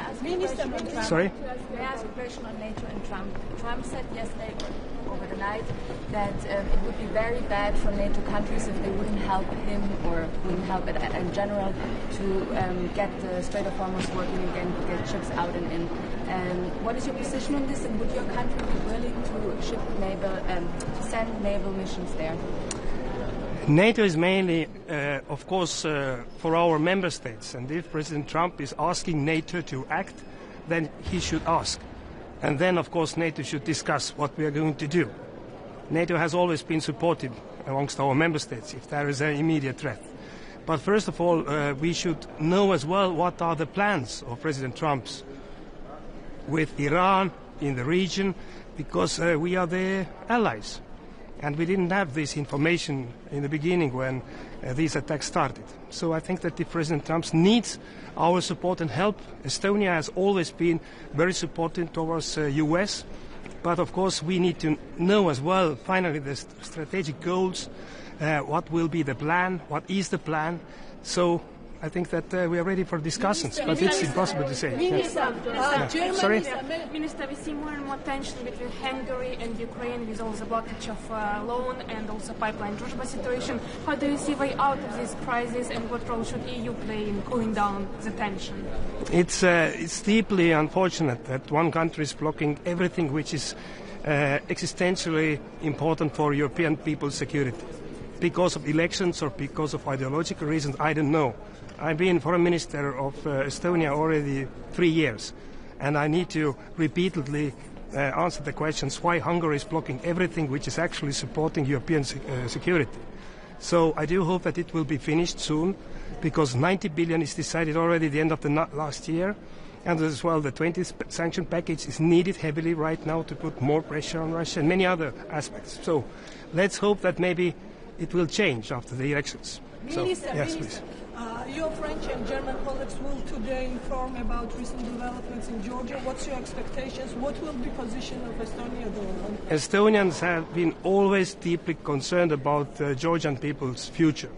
Sorry? May I ask a question on NATO and Trump? Trump said yesterday, over the night, that it would be very bad for NATO countries if they wouldn't help him or wouldn't help it in general to get the Strait of Hormuz working again, to get ships out and in. What is your position on this, and would your country be willing to ship naval, to send naval missions there? NATO is mainly, of course, for our member states. And if President Trump is asking NATO to act, then he should ask. And then, of course, NATO should discuss what we are going to do. NATO has always been supportive amongst our member states if there is an immediate threat. But first of all, we should know as well what are the plans of President Trump's with Iran in the region, because we are their allies. And we didn't have this information in the beginning when these attacks started. So I think that if President Trump needs our support and help, Estonia has always been very supportive towards US. But of course we need to know as well, finally, the strategic goals, what will be the plan, what is the plan. So I think that we are ready for discussions, but it's impossible to say. Minister, Sorry? Minister, we see more and more tension between Hungary and Ukraine with all the blockage of loan and also pipeline Druzhba situation. How do you see way out of this crisis, and what role should EU play in cooling down the tension? It's deeply unfortunate that one country is blocking everything which is existentially important for European people's security. Because of elections or because of ideological reasons, I don't know. I've been foreign minister of Estonia already 3 years, and I need to repeatedly answer the questions why Hungary is blocking everything which is actually supporting European security. So I do hope that it will be finished soon, because 90 billion is decided already at the end of the last year, and as well the 20th sanction package is needed heavily right now to put more pressure on Russia and many other aspects. So let's hope that maybe it will change after the elections. So, yes, please. Your French and German colleagues will today inform about recent developments in Georgia. What's your expectations? What will be the position of Estonia though? Estonians have been always deeply concerned about the Georgian people's future.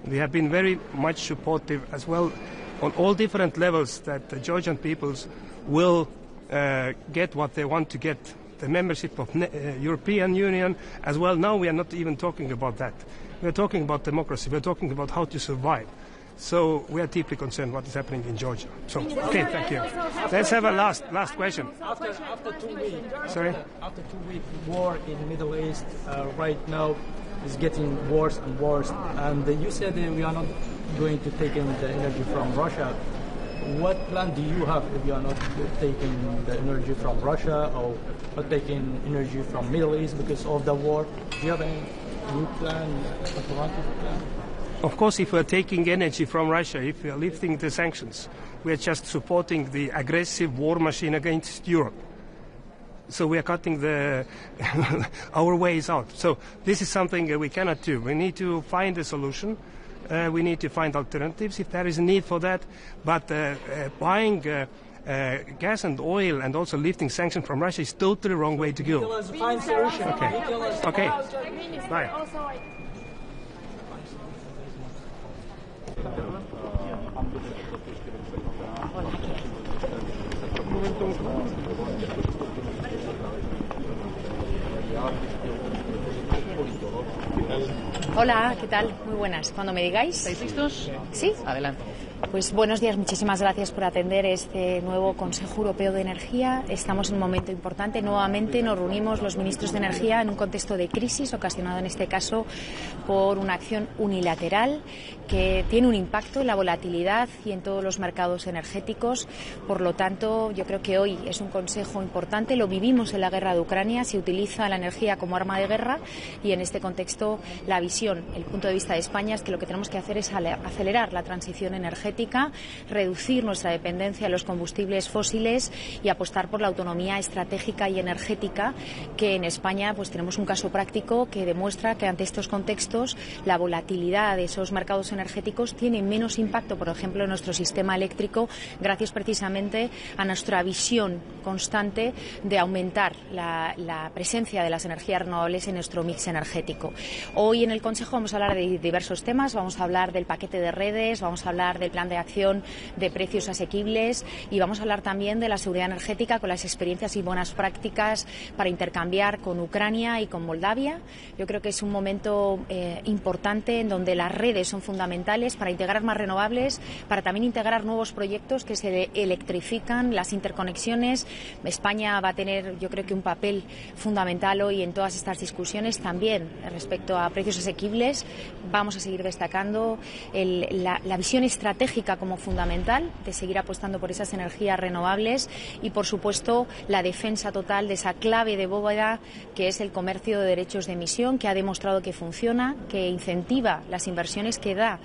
We have been very much supportive as well on all different levels that the Georgian peoples will get what they want to get, the membership of European Union as well. Now we are not even talking about that. We are talking about democracy. We are talking about how to survive. So we are deeply concerned what is happening in Georgia. So, okay, thank you. Let's have a last question. After 2 weeks, sorry? After 2 week war in the Middle East, right now is getting worse and worse. And you said we are not going to take in the energy from Russia. What plan do you have if you are not taking the energy from Russia or not taking energy from Middle East because of the war? Do you have any new plan, alternative plan? Of course, if we are taking energy from Russia, if we are lifting the sanctions, we are just supporting the aggressive war machine against Europe. So we are cutting our ways out. So this is something we cannot do. We need to find a solution. We need to find alternatives if there is a need for that. But buying gas and oil and also lifting sanctions from Russia is totally the wrong way to go. Okay. Bye. Hola, ¿qué tal? Muy buenas. Cuando me digáis. ¿Estáis listos? Sí. Adelante. Pues buenos días, muchísimas gracias por atender este nuevo Consejo Europeo de Energía. Estamos en un momento importante. Nuevamente nos reunimos los ministros de Energía en un contexto de crisis, ocasionado en este caso por una acción unilateral que tiene un impacto en la volatilidad y en todos los mercados energéticos. Por lo tanto, yo creo que hoy es un consejo importante. Lo vivimos en la guerra de Ucrania. Se utiliza la energía como arma de guerra y en este contexto la visión, el punto de vista de España es que lo que tenemos que hacer es acelerar la transición energética, reducir nuestra dependencia de los combustibles fósiles y apostar por la autonomía estratégica y energética, que en España pues tenemos un caso práctico que demuestra que ante estos contextos la volatilidad de esos mercados energéticos tiene menos impacto, por ejemplo, en nuestro sistema eléctrico, gracias precisamente a nuestra visión constante de aumentar la presencia de las energías renovables en nuestro mix energético. Hoy en el Consejo vamos a hablar de diversos temas, vamos a hablar del paquete de redes, vamos a hablar del plan de acción de precios asequibles y vamos a hablar también de la seguridad energética con las experiencias y buenas prácticas para intercambiar con Ucrania y con Moldavia. Yo creo que es un momento importante en donde las redes son fundamentales para integrar más renovables, para también integrar nuevos proyectos que se electrifican, las interconexiones. España va a tener, yo creo que un papel fundamental hoy en todas estas discusiones también respecto a precios asequibles. Vamos a seguir destacando la visión estratégica como fundamental de seguir apostando por esas energías renovables y, por supuesto, la defensa total de esa clave de bóveda que es el comercio de derechos de emisión, que ha demostrado que funciona, que incentiva las inversiones, que da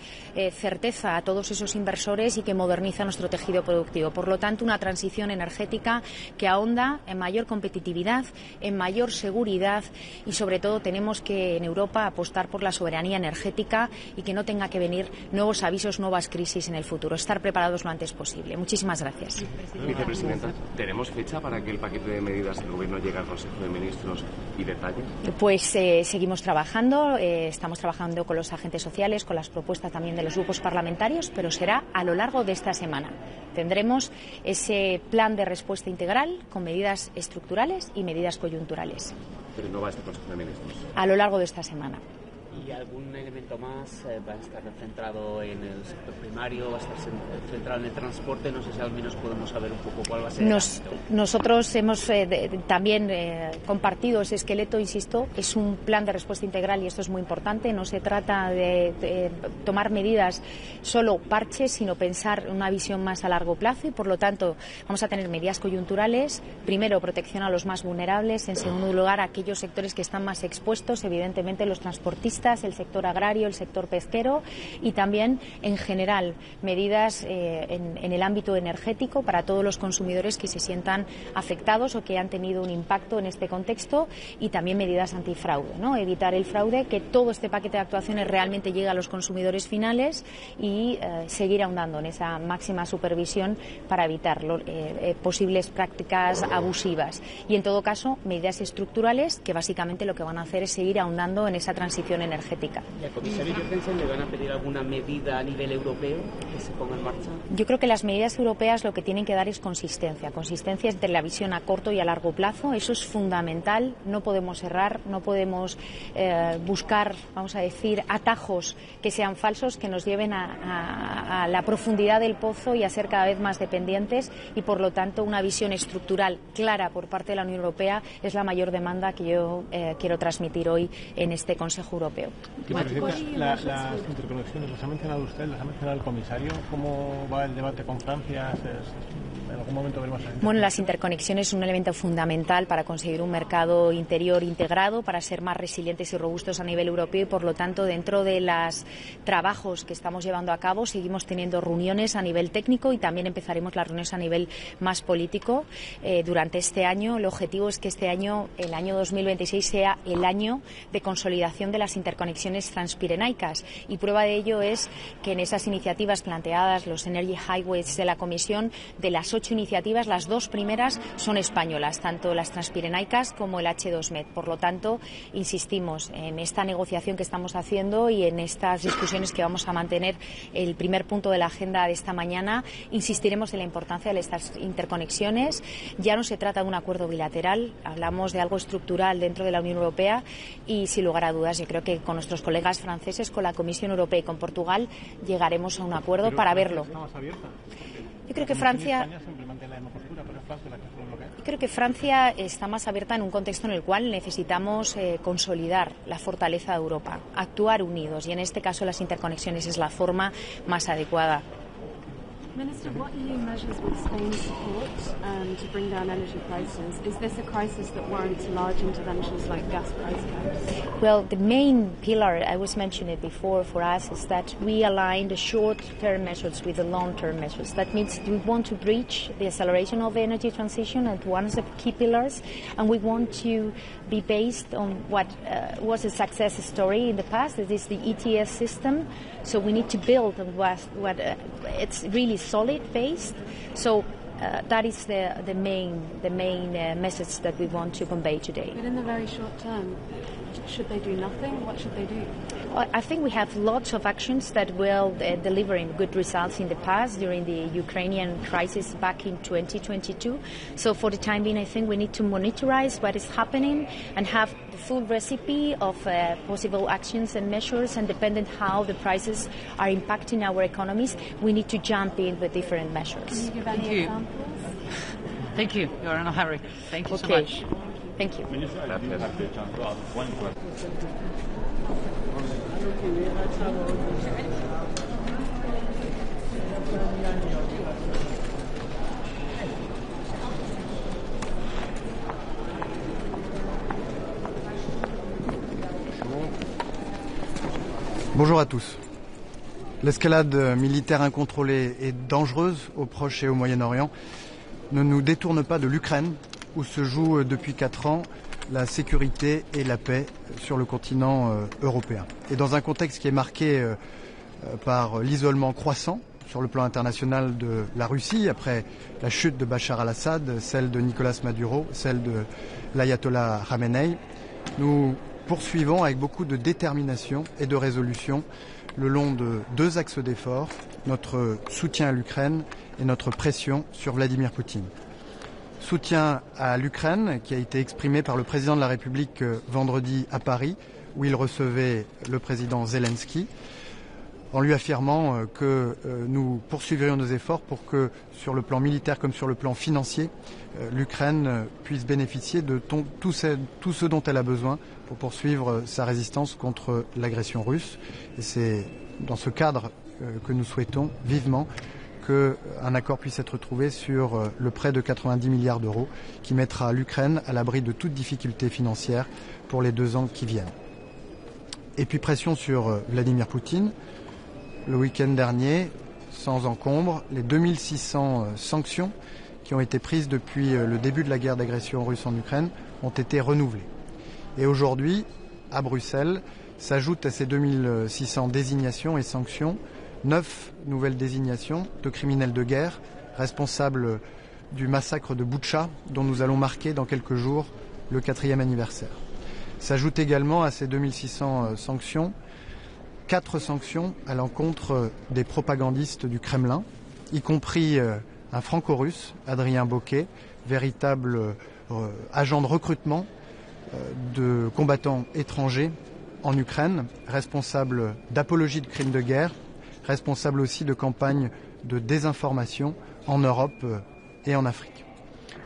certeza a todos esos inversores y que moderniza nuestro tejido productivo. Por lo tanto, una transición energética que ahonda en mayor competitividad, en mayor seguridad y, sobre todo, tenemos que en Europa apostar por la soberanía energética y que no tenga que venir nuevos avisos, nuevas crisis en el futuro. Estar preparados lo antes posible. Muchísimas gracias. Vicepresidenta, ¿tenemos fecha para que el paquete de medidas del Gobierno llegue al Consejo de Ministros y detalle? Pues seguimos trabajando, estamos trabajando con los agentes sociales, con las propuestas también de los grupos parlamentarios, pero será a lo largo de esta semana. Tendremos ese plan de respuesta integral con medidas estructurales y medidas coyunturales. Pero no va a este Consejo de Ministros. A lo largo de esta semana. ¿Y algún elemento más va a estar centrado en el sector primario, va a estar centrado en el transporte? No sé si al menos podemos saber un poco cuál va a ser Nosotros hemos también compartido ese esqueleto, insisto, es un plan de respuesta integral y esto es muy importante. No se trata de tomar medidas solo parches, sino pensar una visión más a largo plazo y, por lo tanto, vamos a tener medidas coyunturales. Primero, protección a los más vulnerables. En segundo lugar, a aquellos sectores que están más expuestos, evidentemente los transportistas, turistas, el sector agrario, el sector pesquero y también en general medidas en el ámbito energético para todos los consumidores que se sientan afectados o que han tenido un impacto en este contexto y también medidas antifraude, ¿no? Evitar el fraude, que todo este paquete de actuaciones realmente llegue a los consumidores finales y seguir ahondando en esa máxima supervisión para evitar posibles prácticas abusivas y en todo caso medidas estructurales que básicamente lo que van a hacer es seguir ahondando en esa transición energética. ¿Y al comisario Jorgensen le van a pedir alguna medida a nivel europeo que se ponga en marcha? Yo creo que las medidas europeas lo que tienen que dar es consistencia entre la visión a corto y a largo plazo. Eso es fundamental. No podemos errar, no podemos buscar, vamos a decir, atajos que sean falsos, que nos lleven a la profundidad del pozo y a ser cada vez más dependientes y, por lo tanto, una visión estructural clara por parte de la Unión Europea es la mayor demanda que yo quiero transmitir hoy en este Consejo Europeo. Las interconexiones, las ha mencionado usted, las ha mencionado el comisario. ¿Cómo va el debate con Francia? ¿En algún momento veremos a... Bueno, las interconexiones son un elemento fundamental para conseguir un mercado interior integrado, para ser más resilientes y robustos a nivel europeo y, por lo tanto, dentro de los trabajos que estamos llevando a cabo, seguimos teniendo reuniones a nivel técnico y también empezaremos las reuniones a nivel más político durante este año. El objetivo es que este año, el año 2026, sea el año de consolidación de las interconexiones transpirenaicas y prueba de ello es que en esas iniciativas planteadas, los Energy Highways de la Comisión, de las 8 iniciativas, las 2 primeras son españolas, tanto las transpirenaicas como el AH1Z. Por lo tanto, insistimos en esta negociación que estamos haciendo y en estas discusiones que vamos a mantener. El primer punto de la agenda de esta mañana, insistiremos en la importancia de estas interconexiones. Ya no se trata de un acuerdo bilateral, hablamos de algo estructural dentro de la Unión Europea y, sin lugar a dudas, yo creo que con nuestros colegas franceses, con la Comisión Europea y con Portugal llegaremos a un acuerdo para verlo. Yo creo que Francia está más abierta en un contexto en el cual necesitamos consolidar la fortaleza de Europa, actuar unidos y en este caso las interconexiones es la forma más adecuada. Minister, what EU measures would Spain support to bring down energy prices? Is this a crisis that warrants large interventions like gas price caps? Well, the main pillar, I was mentioning it before, for us is that we align the short-term measures with the long-term measures. That means we want to reach the acceleration of the energy transition and one of the key pillars, and we want to be based on what was a success story in the past. That is the ETS system. So we need to build on what it's really solid based. So that is the main message that we want to convey today. But in the very short term, should they do nothing? What should they do? I think we have lots of actions that will deliver good results in the past during the Ukrainian crisis back in 2022. So for the time being, I think we need to monitorize what is happening and have the full recipe of possible actions and measures, and depending how the prices are impacting our economies, we need to jump in with different measures. Can you give any examples? Thank you. You're in a hurry. Thank you so much. Thank you. Bonjour à tous. L'escalade militaire incontrôlée et dangereuse au Proche et au Moyen-Orient ne nous détourne pas de l'Ukraine, où se joue depuis 4 ans la sécurité et la paix sur le continent européen. Et dans un contexte qui est marqué par l'isolement croissant sur le plan international de la Russie, après la chute de Bachar al-Assad, celle de Nicolas Maduro, celle de l'ayatollah Khamenei, nous poursuivons avec beaucoup de détermination et de résolution le long de 2 axes d'effort, notre soutien à l'Ukraine et notre pression sur Vladimir Poutine. Soutien à l'Ukraine qui a été exprimé par le président de la République vendredi à Paris, où il recevait le président Zelensky, en lui affirmant que nous poursuivrions nos efforts pour que, sur le plan militaire comme sur le plan financier, l'Ukraine puisse bénéficier de tout ce dont elle a besoin pour poursuivre sa résistance contre l'agression russe. Et c'est dans ce cadre que nous souhaitons vivement qu'un accord puisse être trouvé sur le prêt de 90 milliards d'euros qui mettra l'Ukraine à l'abri de toute difficulté financière pour les 2 ans qui viennent. Et puis pression sur Vladimir Poutine. Le week-end dernier, sans encombre, les 2600 sanctions qui ont été prises depuis le début de la guerre d'agression russe en Ukraine ont été renouvelées. Et aujourd'hui, à Bruxelles, s'ajoutent à ces 2600 désignations et sanctions 9 nouvelles désignations de criminels de guerre responsables du massacre de Boutcha, dont nous allons marquer dans quelques jours le 4e anniversaire. S'ajoutent également à ces 2600 sanctions 4 sanctions à l'encontre des propagandistes du Kremlin, y compris un franco-russe, Adrien Bocquet, véritable agent de recrutement de combattants étrangers en Ukraine, responsable d'apologie de crimes de guerre, responsable aussi de campagnes de désinformation en Europe et en Afrique.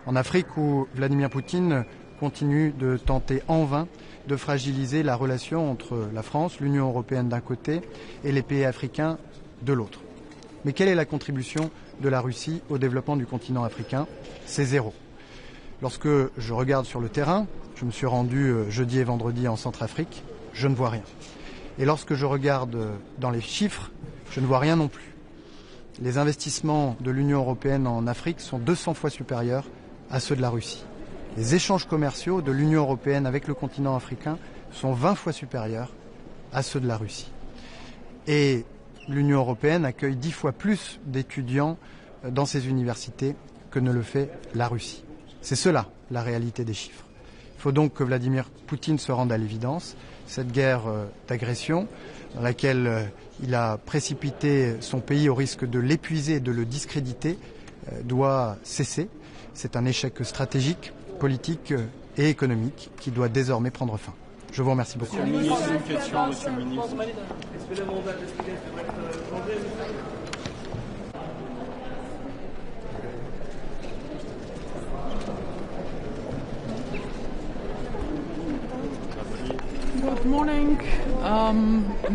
En Afrique où Vladimir Poutine continue de tenter en vain de fragiliser la relation entre la France, l'Union européenne d'un côté et les pays africains de l'autre. Mais quelle est la contribution de la Russie au développement du continent africain? C'est zéro. Lorsque je regarde sur le terrain, je me suis rendu jeudi et vendredi en Centrafrique, je ne vois rien. Et lorsque je regarde dans les chiffres, je ne vois rien non plus. Les investissements de l'Union européenne en Afrique sont 200 fois supérieurs à ceux de la Russie. Les échanges commerciaux de l'Union européenne avec le continent africain sont 20 fois supérieurs à ceux de la Russie. Et l'Union européenne accueille 10 fois plus d'étudiants dans ses universités que ne le fait la Russie. C'est cela, la réalité des chiffres. Il faut donc que Vladimir Poutine se rende à l'évidence. Cette guerre d'agression, dans laquelle il a précipité son pays au risque de l'épuiser et de le discréditer, doit cesser. C'est un échec stratégique, politique et économique qui doit désormais prendre fin. Je vous remercie beaucoup. Monsieur le ministre, une question, monsieur le ministre. Good morning.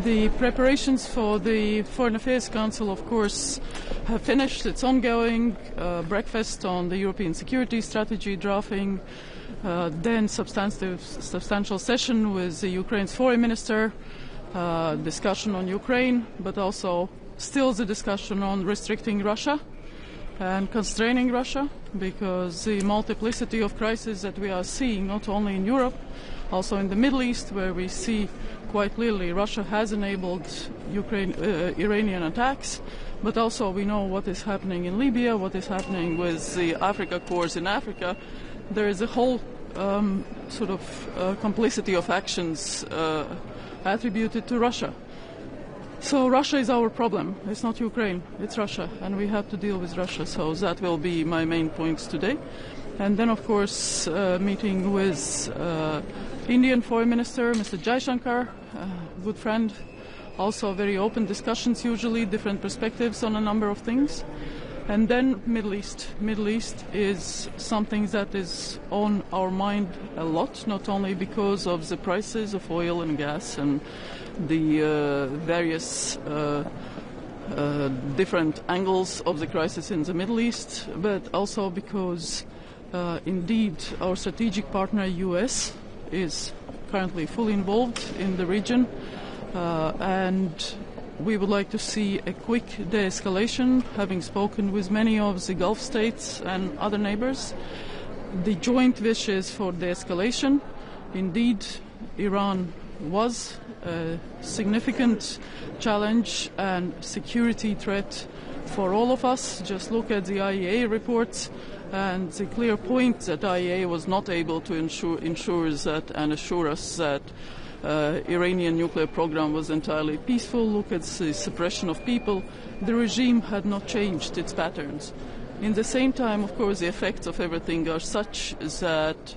The preparations for the Foreign Affairs Council, of course, have finished. It's ongoing. Breakfast on the European security strategy drafting, then substantial session with the Ukraine's foreign minister, discussion on Ukraine, but also still the discussion on restricting Russia and constraining Russia, because the multiplicity of crises that we are seeing, not only in Europe, also in the Middle East, where we see quite clearly Russia has enabled Iranian attacks, but also we know what is happening in Libya, what is happening with the Africa Corps in Africa. There is a whole complicity of actions attributed to Russia. So Russia is our problem. It's not Ukraine, it's Russia, and we have to deal with Russia. So that will be my main points today. And then, of course, meeting with Indian Foreign Minister, Mr. Jaishankar, good friend. Also very open discussions, usually different perspectives on a number of things. And then Middle East. Middle East is something that is on our mind a lot, not only because of the prices of oil and gas and the various different angles of the crisis in the Middle East, but also because indeed our strategic partner US is currently fully involved in the region, and we would like to see a quick de-escalation, having spoken with many of the Gulf states and other neighbors. The joint wishes for de-escalation. Indeed, Iran was a significant challenge and security threat for all of us. Just look at the IEA reports and the clear point that IEA was not able to ensure that and assure us that Iranian nuclear program was entirely peaceful. Look at the suppression of people. The regime had not changed its patterns. In the same time, of course, the effects of everything are such that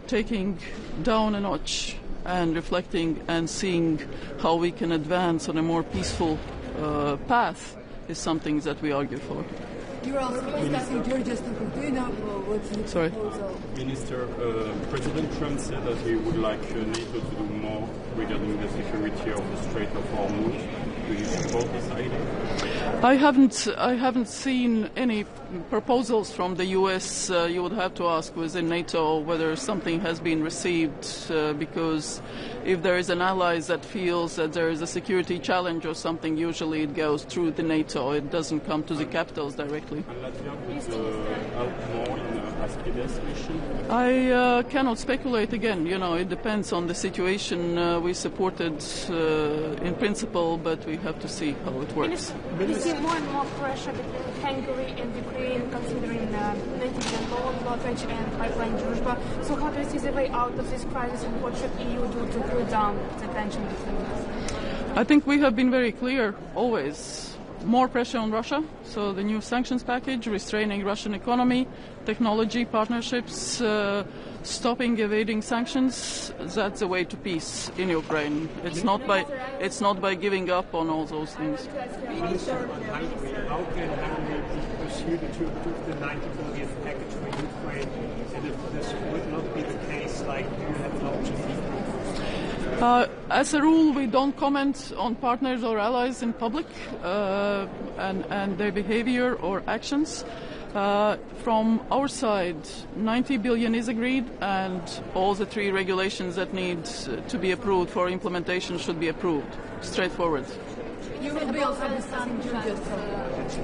taking down a notch and reflecting and seeing how we can advance on a more peaceful path is something that we argue for. You're also discussing Georgia's topic. Do you know what's the proposal? Minister, President Trump said that he would like NATO to do more regarding the security of the Strait of Hormuz. Do you support this idea? I haven't seen any proposals from the US. You would have to ask within NATO whether something has been received, because if there is an ally that feels that there is a security challenge or something, usually it goes through the NATO. It doesn't come to the capitals directly. I cannot speculate again. You know, it depends on the situation. We supported in principle, but we have to see how it works. We see more and more pressure between Hungary and Ukraine, considering the mitigation loan blockage and pipeline Druzhba. So how do you see the way out of this crisis, and what should EU do to cool down the tension between us? I think we have been very clear always. More pressure on Russia, so the new sanctions package, restraining Russian economy, technology partnerships, stopping evading sanctions. That's the way to peace in Ukraine. It's not by giving up on all those things. How can Hungary pursue the 90 billion package for Ukraine, and if this would not be the case, like, do you have an option? As a rule, we don't comment on partners or allies in public and their behavior or actions. From our side, 90 billion is agreed, and all the 3 regulations that need to be approved for implementation should be approved. Straightforward. You will be also discussing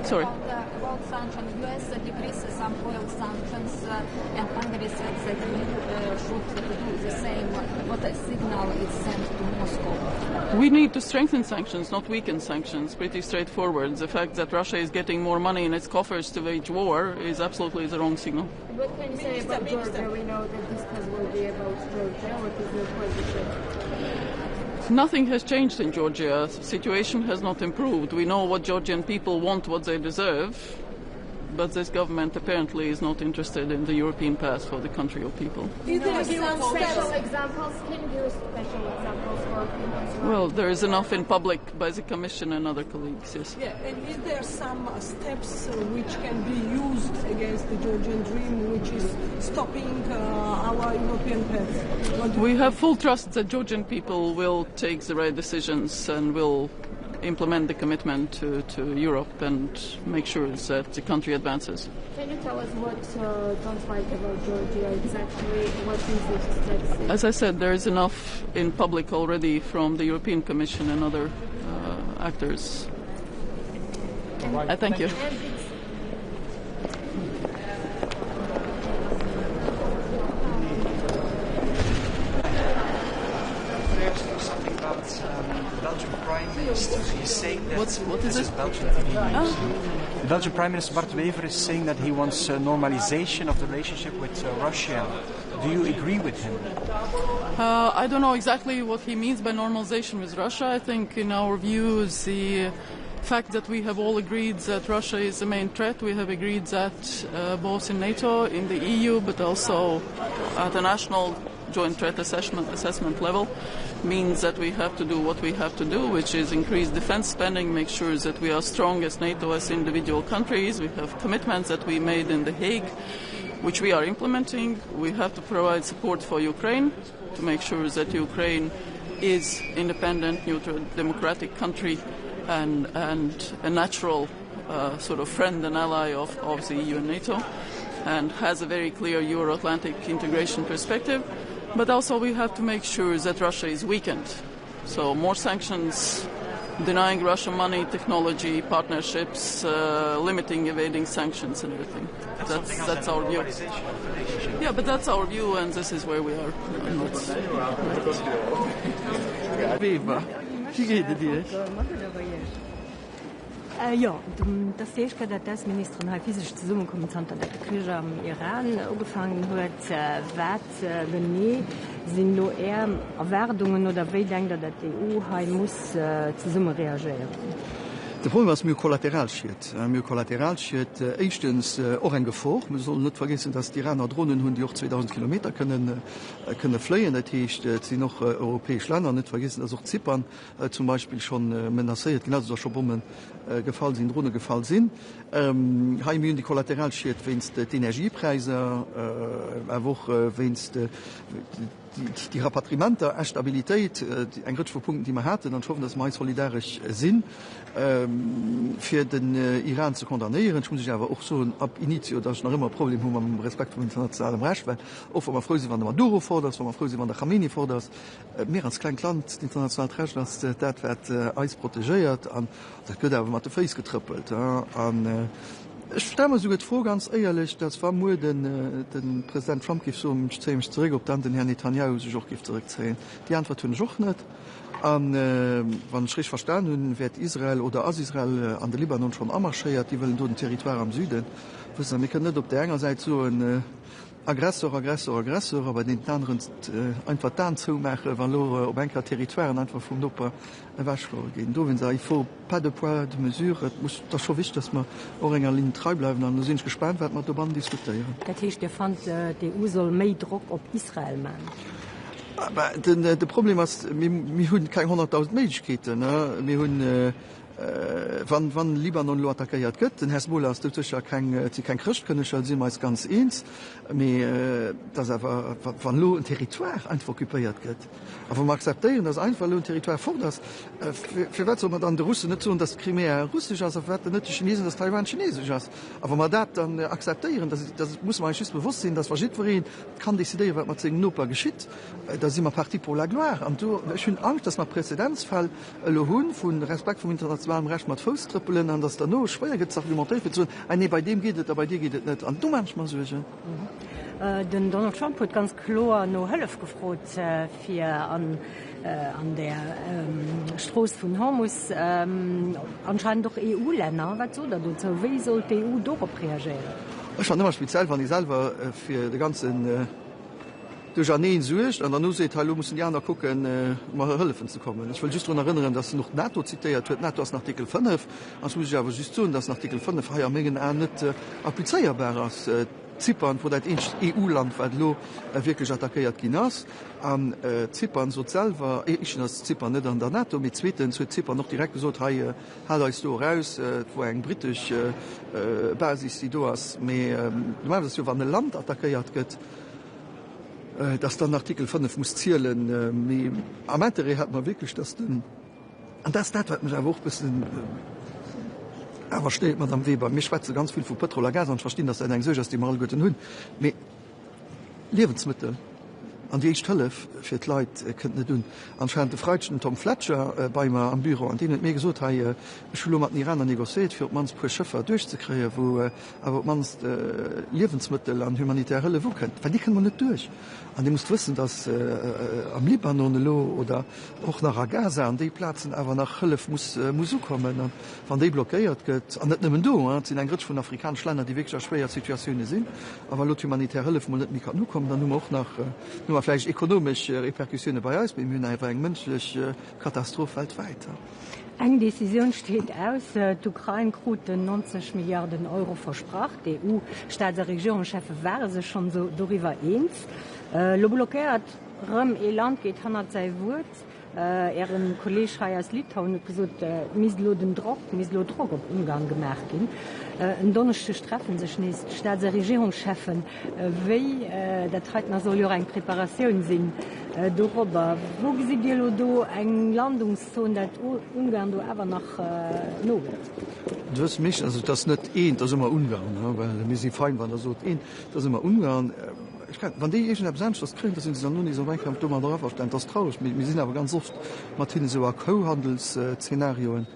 Sorry. About sanctions, US decreases some oil sanctions, and Hungary said that we should do the same. What a signal is sent to Moscow? We need to strengthen sanctions, not weaken sanctions. Pretty straightforward. The fact that Russia is getting more money in its coffers to wage war is absolutely the wrong signal. What can you say about Georgia? We know that this will be about Georgia. What is your position? Nothing has changed in Georgia. The situation has not improved. We know what Georgian people want, what they deserve, but this government apparently is not interested in the European path for the country or people. Is there some special examples? Can you give special examples for people? Well, there is enough in public by the Commission and other colleagues, yes. Yeah, and is there some steps which can be used against the Georgian dream, which is stopping our European path? We have full trust that Georgian people will take the right decisions and will implement the commitment to Europe and make sure that the country advances. Can you tell us what don't like about Georgia exactly? What is it? As I said, there is enough in public already from the European Commission and other actors. I thank you. Belgian Prime Minister is saying that... What is it? Belgian TV News. The Belgian Prime Minister Bart Wever is saying that he wants normalization of the relationship with Russia. Do you agree with him? I don't know exactly what he means by normalization with Russia. I think in our view, the fact that we have all agreed that Russia is the main threat, we have agreed that both in NATO, in the EU, but also at a national joint threat assessment level, means that we have to do what we have to do, which is increase defense spending, make sure that we are strong as NATO, as individual countries. We have commitments that we made in The Hague, which we are implementing. We have to provide support for Ukraine to make sure that Ukraine is independent, neutral, democratic country and a natural sort of friend and ally of the EU and NATO, and has a very clear Euro-Atlantic integration perspective. But also we have to make sure that Russia is weakened. So more sanctions, denying Russia money, technology, partnerships, limiting evading sanctions and everything. That's our view. Yeah, but that's our view, and this is where we are. Ja, das sehe ich gerade, dass Ministerin physisch zusammenkommen sind an der Krise am Iran angefangen hat, was wenn sind nur eher Erwartungen oder wie denkt dass die EU muss zusammen reagieren? De Problem was mir kollateral schiet. Mir kollateral schiet echtens auch ein Gefahr. Wir sollen nicht vergessen, dass die Iraner Drohnen hun die auch 2000 Kilometer können fliehen. Das heißt, sie noch europäische Länder nicht vergessen, dass auch Zypern zum Beispiel schon menaciert, genauso dass schon Bomben gefallen sind, Drohnen gefallen sind. Haben wir die kollateral schiet, wenn es die Energiepreise, auch wenn es die Rapatriementer der Stabilität, ein Grund für Punkte, die man hatte, dann hoffen, dass wir solidarisch sind, für den Iran zu kondamnieren. Ich muss aber auch so ab Initio, dass ich noch immer ein Problem habe mit dem Respekt vor internationalem Recht, weil oft, wenn man froh ist, wenn der Maduro fordert, wenn man froh ist, wenn der Khamenei fordert, mehr als kleines Land, das internationale Recht, das wird alles protegiert, und das wird aber mit den Füßen getrippelt. Ich stelle mir so vor, ganz ehrlich, das war nur den Präsident Trump gibt so ziemlich zurück, ob dann den Herrn Netanyahu sich auch zurückziehen. Die Antwort tun ich auch nicht. Wenn ich richtig verstanden habe, wird Israel oder As-Israel an der Libanon schon anmarschiert, die wollen dort ein Territorium am Süden. Wir können nicht auf der einen Seite so ein Aggressor, aber den anderen einfach dann zumachen, weil wir auf ein Territorium einfach vom Doppel weggehen. Da, wenn sie faut pas de poids de mesure, muss das schon wichtig, dass wir auch in der Linie treu bleiben. Und da sind wir gespannt, was wir darüber diskutieren. Das heißt, ihr fand, die EU soll mehr Druck auf Israel machen? Aber das Problem ist, wir haben keine 100.000 Möglichkeiten. Wir haben wann Libanon lo attackiert gëtt, den Hezbollah ja kein Christ können sind meist ganz eins, das aber van lo ein Territoire einfach okkupiert gëtt. Aber man akzeptieren, dass einfach lo ein Territoire vor das für wat man dann de Russen net tun, dass Krimea russisch ist, net die Chinesen, das Taiwan chinesisch ist. Aber man dat dann akzeptieren, das muss man schi bewusst sein, dass verschieden kann décidieren, wat man zu Europa geschieht. Da sind wir Parti pour la gloire. Und ich habe Angst, dass man Präzedenzfall hun von Respekt vom internationalen Recht mat Fußtrippeln an das da no schwer argumentiert wird bei dem geht es, bei dir geht es nicht an du manchmal so. Den Donald Trump hat ganz klar no Hölf gefrot für an der Stroß von Hormus anscheinend doch EU-Länder wie soll die EU darauf reagieren? Ich fand immer speziell, wenn ich selber für den ganzen durch Janeen sucht, und dann muss die Janer gucken, mal helfen zu kommen. Ich will just daran erinnern, dass noch NATO zitiert wird, NATO aus Artikel 5, das muss ich aber just tun, dass Artikel 5 ja Mengen nicht applizierbar ist. Zypern, wo das EU-Land lo wirklich attackiert Ginas, an Zypern so selber, ich das Zypern nicht an der NATO, mit zweitens wird Zypern noch direkt gesagt, hey, ist da raus, wo ein britische Basis die du hast, aber du meinst, dass wenn ein Land attackiert wird, dass dann Artikel 5 muss zielen. Am Ende hat man wirklich das denn. Und das hat mich auch ein bisschen. Aber steht Madame Weber, mir schwätze ganz viel von Petrol und Gas und verstehen, dass ein Söger die mal guten Hund. Aber Lebensmittel, an die ich tolle für die Leute könnt nicht tun. Anscheinend der Freudchen Tom Fletcher bei mir am Büro, an den hat mir gesagt, hey, ich will mit den Iranern negoziert, für man pro Schiffer durchzukriegen, wo aber man Lebensmittel an humanitäre Hilfe kennt. Weil die kann man nicht durch. Und die muss wissen, dass am Libanon oder auch nach Gaza an die Plätzen aber nach Hilfe muss kommen. Und wenn die blockiert geht, und nicht nur du, sind ein Gritsch von afrikanischen Ländern, die wirklich schwere Situationen sind, aber laut humanitäre Hilfe muss nicht mehr kommen, dann nur auch nach nur vielleicht ökonomische Reperkussionen bei uns, wir einfach eine menschliche Katastrophe weltweit. Eine Decision steht aus. Die Ukraine kriegt 90 Milliarden Euro versprochen. Die EU-Staats- und Regierungschefs waren sich schon so darüber eins. Lo blockiert ein Land geht 100 sein Wort. Ein Kollege aus Litauen hat gesagt, mislo Druck auf Ungarn gemacht gehen. Am Donnerstag treffen sich nicht Staats- und Regierungschefs, wie das heute soll ja eine Präparation sein darüber. Wo sieht ihr da eine Landungszone, das Ungarn da aber noch no wird? Das ist mich, also das ist nicht ein, das ist immer Ungarn, weil wir sind fein, wenn das so ein, das ist immer Ungarn. Wenn die selbst das kriegen, das sind sie dann nur nicht so weit, kann man drauf verstehen, das ist traurig. Wir sind aber ganz oft, Martin, so Co-Handelsszenarien.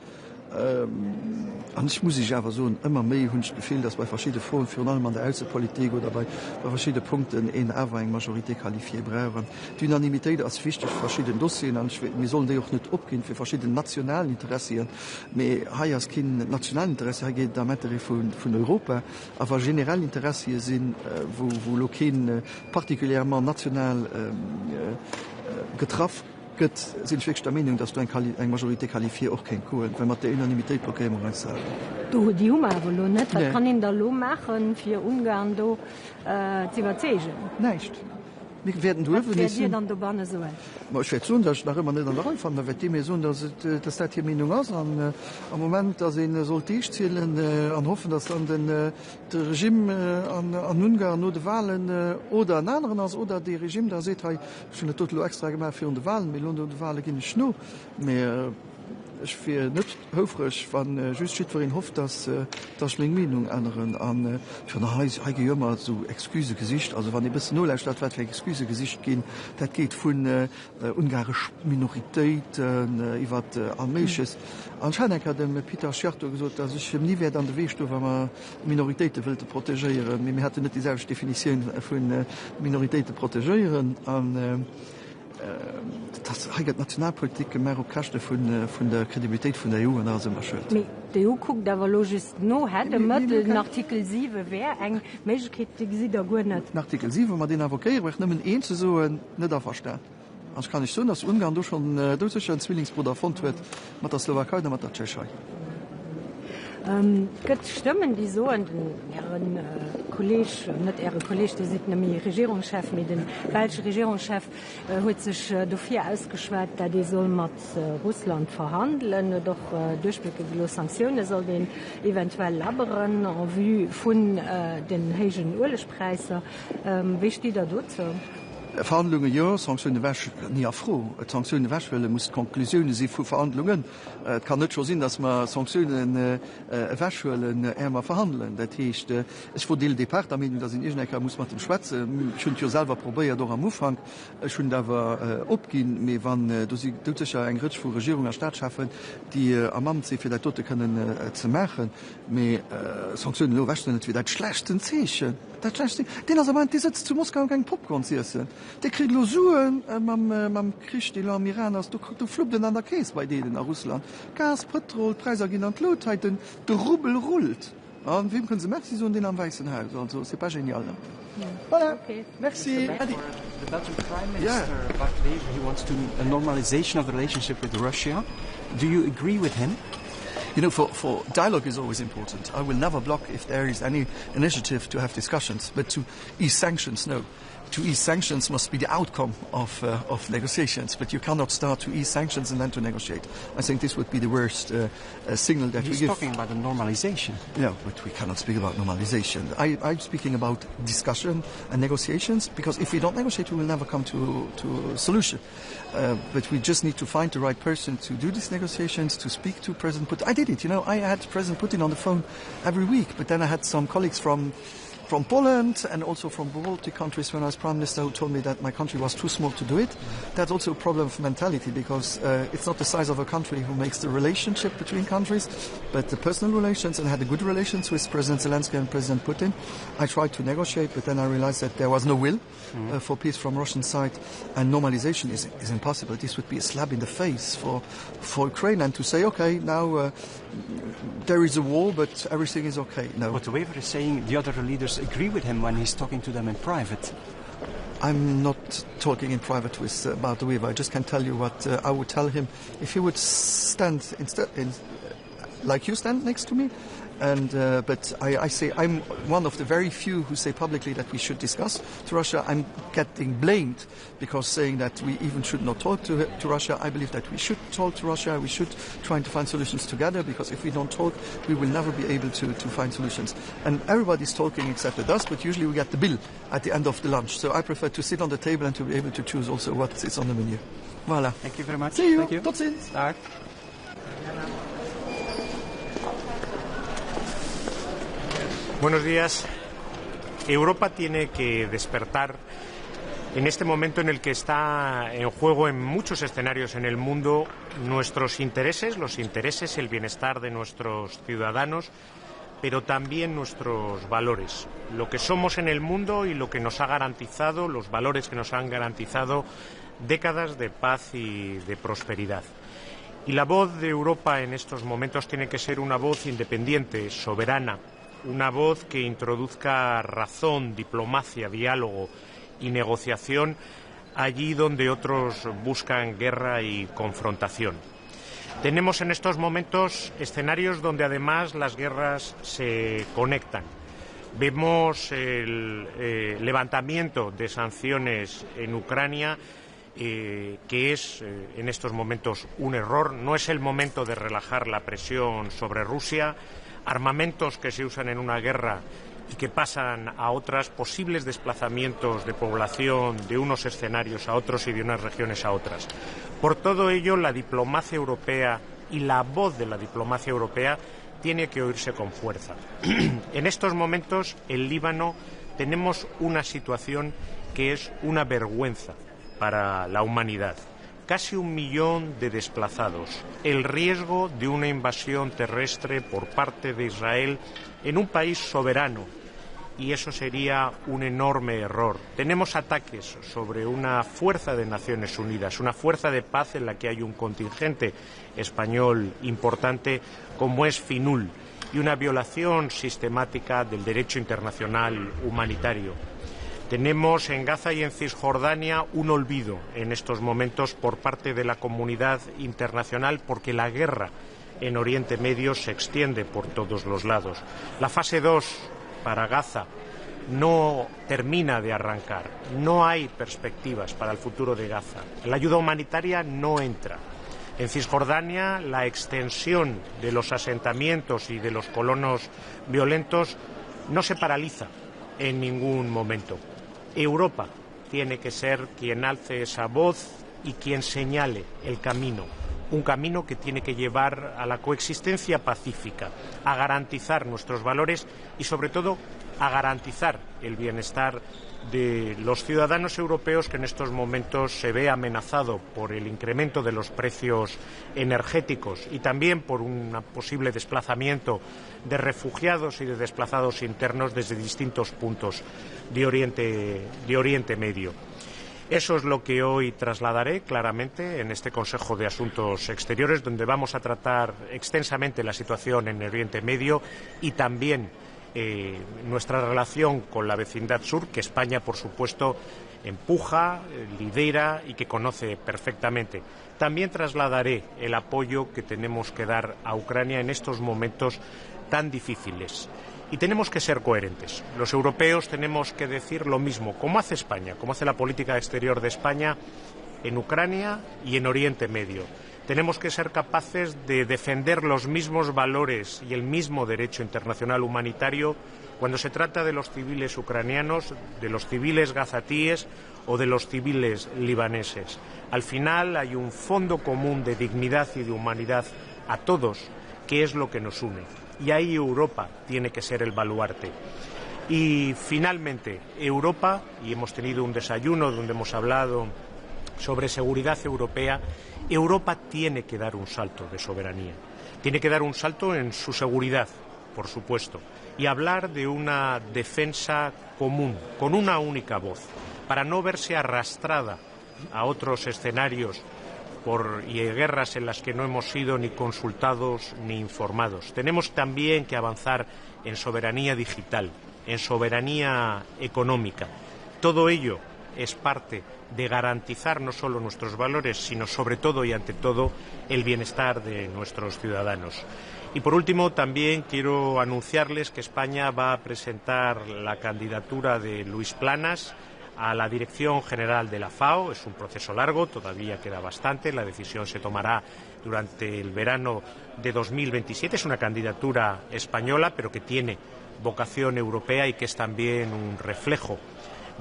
Und ich muss aber so immer mehr Gefühl, dass bei verschiedenen Fragen, vor allem an der Außenpolitik oder bei verschiedenen Punkten eine Majorität qualifiziert brauchen. Die Unanimität ist wichtig für verschiedene Dossiers. Wir sollen die auch nicht abgehen für verschiedene nationale Interessen. Aber hier ist kein nationales Interesse, hier geht damit von Europa. Aber generelle Interessen sind, wo kein partikulièrement national getroffen sind ich wirklich der Meinung, dass du eine Majorité qualifiziert auch kein Kohl, wenn man die Unanimität bekämen. Du, die Hummer wohl nicht. Was kann ihn da lo machen für Ungarn do zu überzeugen? Nicht. Wir werden dürfen nicht. Wer dann da banne so? Ich werde so, dass ich noch immer nicht an der Reihe fand. Da wird die mir so, dass das die Meinung ist. Am Moment, dass ich sollte ich zählen und hoffen, dass dann das Regime an Ungarn nur die Wahlen oder an anderen als oder die Regime da sieht, schon total extra gemacht für die Wahlen. Mit die Wahlen gehen nicht nur mehr. Ich finde nicht höflich, wenn just für ihn hofft, dass das meine Meinung ändern. Und für eine immer so Exkusegesicht. Also wenn ich bis null statt für Exkusegesicht gehen, das geht von ungarischen Minoritäten über Armeisches. Anscheinend hat Peter Scherto gesagt, dass ich nie werde an der Weg stehen, wenn man Minoritäten will protegieren. Wir hatten nicht dieselbe Definition von Minoritäten protegieren. Und das hat Nationalpolitik mehr auf Kosten von der Kredibilität von der EU und also immer schön. Die EU guckt aber logisch no hätte mit Artikel 7 wäre eine Möglichkeit, die sie da gut nicht. Artikel 7, wenn man den avokieren, ich nehme einen zu so nicht verstehen. Also kann ich so, dass Ungarn durch schon ein Zwillingsbruder von wird mit der Slowakei und mit der Tschechei. Gibt Stimmen, die so an ihren Kollegen, nicht ihre Kollegen, die sind nämlich Regierungschef, mit dem belgischen Regierungschef hat sich dafür ausgeschwert, dass die soll mit Russland verhandeln, doch durchblickige Sanktionen soll den eventuell labern, en vue von den hohen Ölpreisen. Wie steht da dazu? Verhandlungen ja, Sanktionen wäsch nie froh. Sanktionen wäschwelle muss Konklusionen sie für Verhandlungen. Kann nicht schon sein, dass man Sanktionen wäschwellen ärmer verhandeln. Das heißt, ich wurde die Departement, dass in Irrnecker muss man dem schwätzen. Ich habe ja selber probiert, doch am Anfang schon da war abgehen, aber wenn du sich ja ein Gritsch für Regierung der Stadt schaffen, die am Amt sie für die Tote können zu machen, aber Sanktionen nur wäschwellen nicht wie das schlechte Zeichen. Das schlechte. Den also meint, die sitzt zu Moskau und kein Popcorn zu essen. Die kriegt Losuren, man kriegt die Iraner, du fluppt an der Käse bei denen in Russland. Gas, Petrol, Preise gehen an die Lotheiten, der Rubel rollt. Und wem können sie merci so in den am Weißen Haus? Also, c'est pas génial. Voilà. Okay. Merci. The Belgian Prime Minister, Bart Wever, he wants to a normalization of the relationship with Russia. Do you agree with him? You know, for dialogue is always important. I will never block if there is any initiative to have discussions, but to ease sanctions, no. To ease sanctions must be the outcome of negotiations, but you cannot start to ease sanctions and then to negotiate. I think this would be the worst signal that we give. He's talking about the normalization. Yeah, but we cannot speak about normalization. I'm speaking about discussion and negotiations, because if we don't negotiate, we will never come to a solution. But we just need to find the right person to do these negotiations, to speak to President Putin. I did it, you know, I had President Putin on the phone every week, but then I had some colleagues from Poland and also from Baltic countries when I was Prime Minister who told me that my country was too small to do it. That's also a problem of mentality, because it's not the size of a country who makes the relationship between countries, but the personal relations, and I had a good relations with President Zelensky and President Putin. I tried to negotiate, but then I realized that there was no will for peace from Russian side, and normalization is impossible. This would be a slap in the face for Ukraine, and to say, okay, now there is a war, but everything is okay. No. But Wever is saying the other leaders agree with him when he's talking to them in private. I'm not talking in private with Bart Wever. I just can tell you what I would tell him if he would stand like you stand next to me. And but I say I'm one of the very few who say publicly that we should discuss to Russia. I'm getting blamed because saying that we even should not talk to Russia. I believe that we should talk to Russia. We should try to find solutions together, because if we don't talk, we will never be able to find solutions. And everybody's talking except us, but usually we get the bill at the end of the lunch. So I prefer to sit on the table and to be able to choose also what is on the menu. Voilà. Thank you very much. See you. Thank you. Tot ziens. Dag. Buenos días. Europa tiene que despertar en este momento en el que está en juego en muchos escenarios en el mundo nuestros intereses, los intereses, el bienestar de nuestros ciudadanos, pero también nuestros valores, lo que somos en el mundo y lo que nos ha garantizado, los valores que nos han garantizado décadas de paz y de prosperidad. Y la voz de Europa en estos momentos tiene que ser una voz independiente, soberana, una voz que introduzca razón, diplomacia, diálogo y negociación allí donde otros buscan guerra y confrontación. Tenemos en estos momentos escenarios donde además las guerras se conectan. Vemos el levantamiento de sanciones en Ucrania, que es en estos momentos un error. No es el momento de relajar la presión sobre Rusia. Armamentos que se usan en una guerra y que pasan a otras, posibles desplazamientos de población de unos escenarios a otros y de unas regiones a otras. Por todo ello, la diplomacia europea y la voz de la diplomacia europea tiene que oírse con fuerza. En estos momentos, en Líbano, tenemos una situación que es una vergüenza para la humanidad. Casi 1 millón de desplazados, el riesgo de una invasión terrestre por parte de Israel en un país soberano, y eso sería un enorme error. Tenemos ataques sobre una fuerza de Naciones Unidas, una fuerza de paz en la que hay un contingente español importante como es FINUL, y una violación sistemática del derecho internacional humanitario. Tenemos en Gaza y en Cisjordania un olvido en estos momentos por parte de la comunidad internacional, porque la guerra en Oriente Medio se extiende por todos los lados. La fase 2 para Gaza no termina de arrancar, no hay perspectivas para el futuro de Gaza. La ayuda humanitaria no entra. En Cisjordania, la extensión de los asentamientos y de los colonos violentos no se paraliza en ningún momento. Europa tiene que ser quien alce esa voz y quien señale el camino, un camino que tiene que llevar a la coexistencia pacífica, a garantizar nuestros valores y, sobre todo, a garantizar el bienestar de los ciudadanos europeos, que en estos momentos se ve amenazado por el incremento de los precios energéticos y también por un posible desplazamiento de refugiados y de desplazados internos desde distintos puntos de Oriente Medio. Eso es lo que hoy trasladaré claramente en este Consejo de Asuntos Exteriores, donde vamos a tratar extensamente la situación en Oriente Medio y también nuestra relación con la vecindad sur, que España, por supuesto, empuja, lidera y que conoce perfectamente. También trasladaré el apoyo que tenemos que dar a Ucrania en estos momentos tan difíciles. Y tenemos que ser coherentes. Los europeos tenemos que decir lo mismo, como hace España, como hace la política exterior de España en Ucrania y en Oriente Medio. Tenemos que ser capaces de defender los mismos valores y el mismo derecho internacional humanitario cuando se trata de los civiles ucranianos, de los civiles gazatíes o de los civiles libaneses. Al final hay un fondo común de dignidad y de humanidad a todos, que es lo que nos une. Y ahí Europa tiene que ser el baluarte. Y finalmente, Europa, y hemos tenido un desayuno donde hemos hablado sobre seguridad europea, Europa tiene que dar un salto de soberanía. Tiene que dar un salto en su seguridad, por supuesto, y hablar de una defensa común, con una única voz, para no verse arrastrada a otros escenarios y guerras en las que no hemos sido ni consultados ni informados. Tenemos también que avanzar en soberanía digital, en soberanía económica. Todo ello es parte de garantizar no solo nuestros valores, sino sobre todo y ante todo el bienestar de nuestros ciudadanos. Y por último, también quiero anunciarles que España va a presentar la candidatura de Luis Planas a la Dirección General de la FAO. Es un proceso largo, todavía queda bastante, la decisión se tomará durante el verano de 2027. Es una candidatura española, pero que tiene vocación europea y que es también un reflejo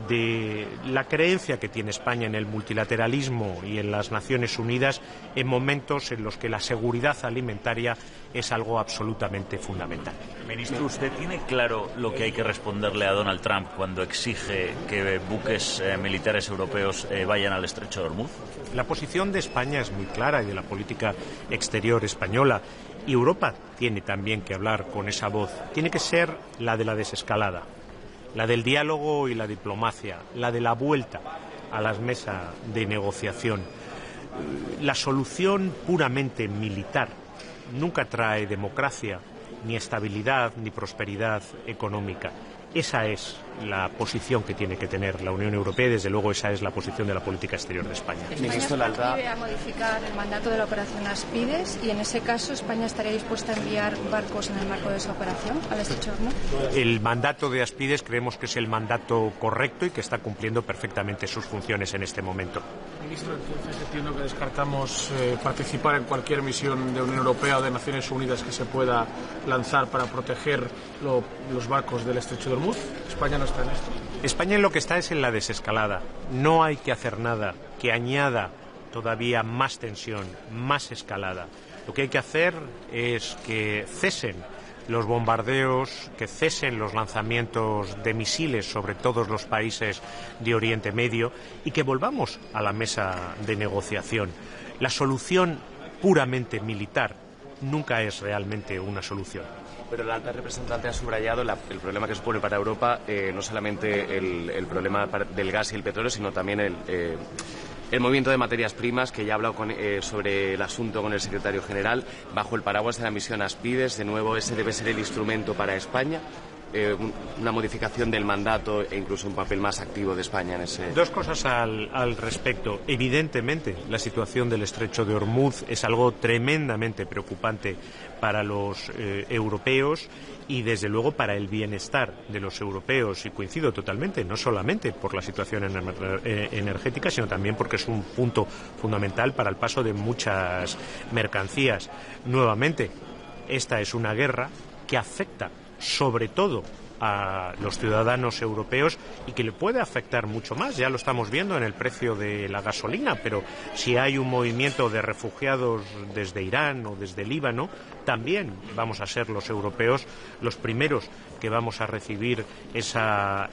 de la creencia que tiene España en el multilateralismo y en las Naciones Unidas en momentos en los que la seguridad alimentaria es algo absolutamente fundamental. Ministro, ¿usted tiene claro lo que hay que responderle a Donald Trump cuando exige que buques militares europeos vayan al estrecho de Hormuz? La posición de España es muy clara y de la política exterior española. Y Europa tiene también que hablar con esa voz. Tiene que ser la de la desescalada, la del diálogo y la diplomacia, la de la vuelta a las mesas de negociación. La solución puramente militar nunca trae democracia, ni estabilidad, ni prosperidad económica. Esa es la posición que tiene que tener la Unión Europea y desde luego esa es la posición de la política exterior de España. España se atreve a modificar el mandato de la operación Aspides y en ese caso España estaría dispuesta a enviar barcos en el marco de esa operación al estrecho de Hormuz. El mandato de Aspides creemos que es el mandato correcto y que está cumpliendo perfectamente sus funciones en este momento. Ministro, entonces entiendo que descartamos participar en cualquier misión de Unión Europea o de Naciones Unidas que se pueda lanzar para proteger los barcos del estrecho de Hormuz. España no está en esto. España en lo que está es en la desescalada. No hay que hacer nada que añada todavía más tensión, más escalada. Lo que hay que hacer es que cesen los bombardeos, que cesen los lanzamientos de misiles sobre todos los países de Oriente Medio y que volvamos a la mesa de negociación. La solución puramente militar nunca es realmente una solución. Pero la alta representante ha subrayado el problema que supone para Europa no solamente el problema del gas y el petróleo, sino también el movimiento de materias primas, que ya ha hablado sobre el asunto con el secretario general, bajo el paraguas de la misión Aspides. De nuevo, ese debe ser el instrumento para España. Una modificación del mandato e incluso un papel más activo de España en ese... Dos cosas al respecto. Evidentemente, la situación del estrecho de Hormuz es algo tremendamente preocupante para los europeos y, desde luego, para el bienestar de los europeos. Y coincido totalmente, no solamente por la situación energética, sino también porque es un punto fundamental para el paso de muchas mercancías. Nuevamente, esta es una guerra que afecta sobre todo a los ciudadanos europeos y que le puede afectar mucho más. Ya lo estamos viendo en el precio de la gasolina, pero si hay un movimiento de refugiados desde Irán o desde Líbano, también vamos a ser los europeos los primeros que vamos a recibir esa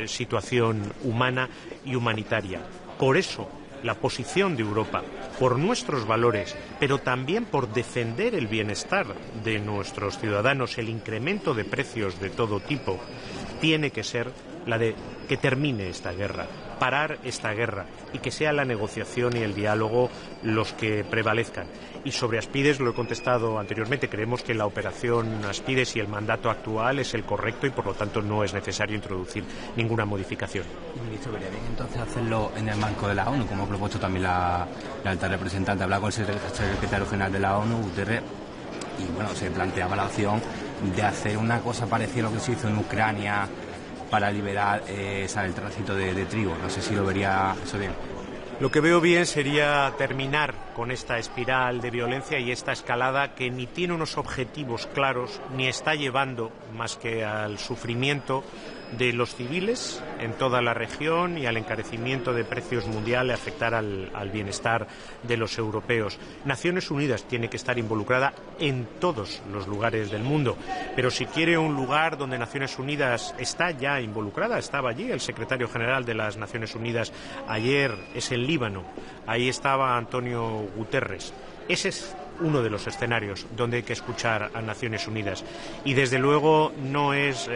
situación humana y humanitaria. Por eso, la posición de Europa, por nuestros valores, pero también por defender el bienestar de nuestros ciudadanos, el incremento de precios de todo tipo, tiene que ser la de que termine esta guerra, parar esta guerra y que sea la negociación y el diálogo los que prevalezcan. Y sobre Aspides lo he contestado anteriormente, creemos que la operación Aspides y el mandato actual es el correcto y por lo tanto no es necesario introducir ninguna modificación. Ministro, ¿vería bien entonces hacerlo en el marco de la ONU, como ha propuesto también la alta representante? Hablar con el secretario general de la ONU, Guterres, y bueno, se planteaba la opción de hacer una cosa parecida a lo que se hizo en Ucrania para liberar el tránsito de trigo. No sé si lo vería eso bien. Lo que veo bien sería terminar con esta espiral de violencia y esta escalada que ni tiene unos objetivos claros ni está llevando más que al sufrimiento de los civiles en toda la región y al encarecimiento de precios mundiales, afectar al bienestar de los europeos. Naciones Unidas tiene que estar involucrada en todos los lugares del mundo, pero si quiere un lugar donde Naciones Unidas está ya involucrada, estaba allí el secretario general de las Naciones Unidas ayer, es el Líbano, ahí estaba Antonio Guterres. Ese es uno de los escenarios donde hay que escuchar a Naciones Unidas y desde luego no es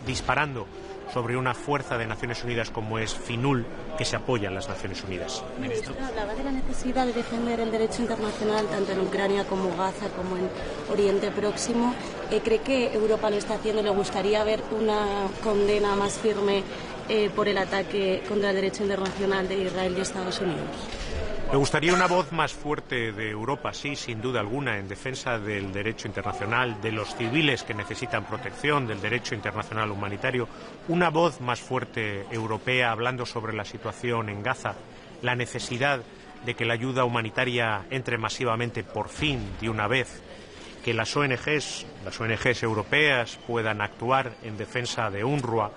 disparando sobre una fuerza de Naciones Unidas como es FINUL que se apoya en las Naciones Unidas. Ministro, hablaba de la necesidad de defender el derecho internacional tanto en Ucrania como Gaza como en Oriente Próximo. ¿Cree que Europa lo está haciendo? ¿Le gustaría ver una condena más firme por el ataque contra el derecho internacional de Israel y Estados Unidos? Me gustaría una voz más fuerte de Europa, sí, sin duda alguna, en defensa del derecho internacional, de los civiles que necesitan protección, del derecho internacional humanitario. Una voz más fuerte europea hablando sobre la situación en Gaza, la necesidad de que la ayuda humanitaria entre masivamente por fin, de una vez, que las ONGs europeas puedan actuar en defensa de UNRWA,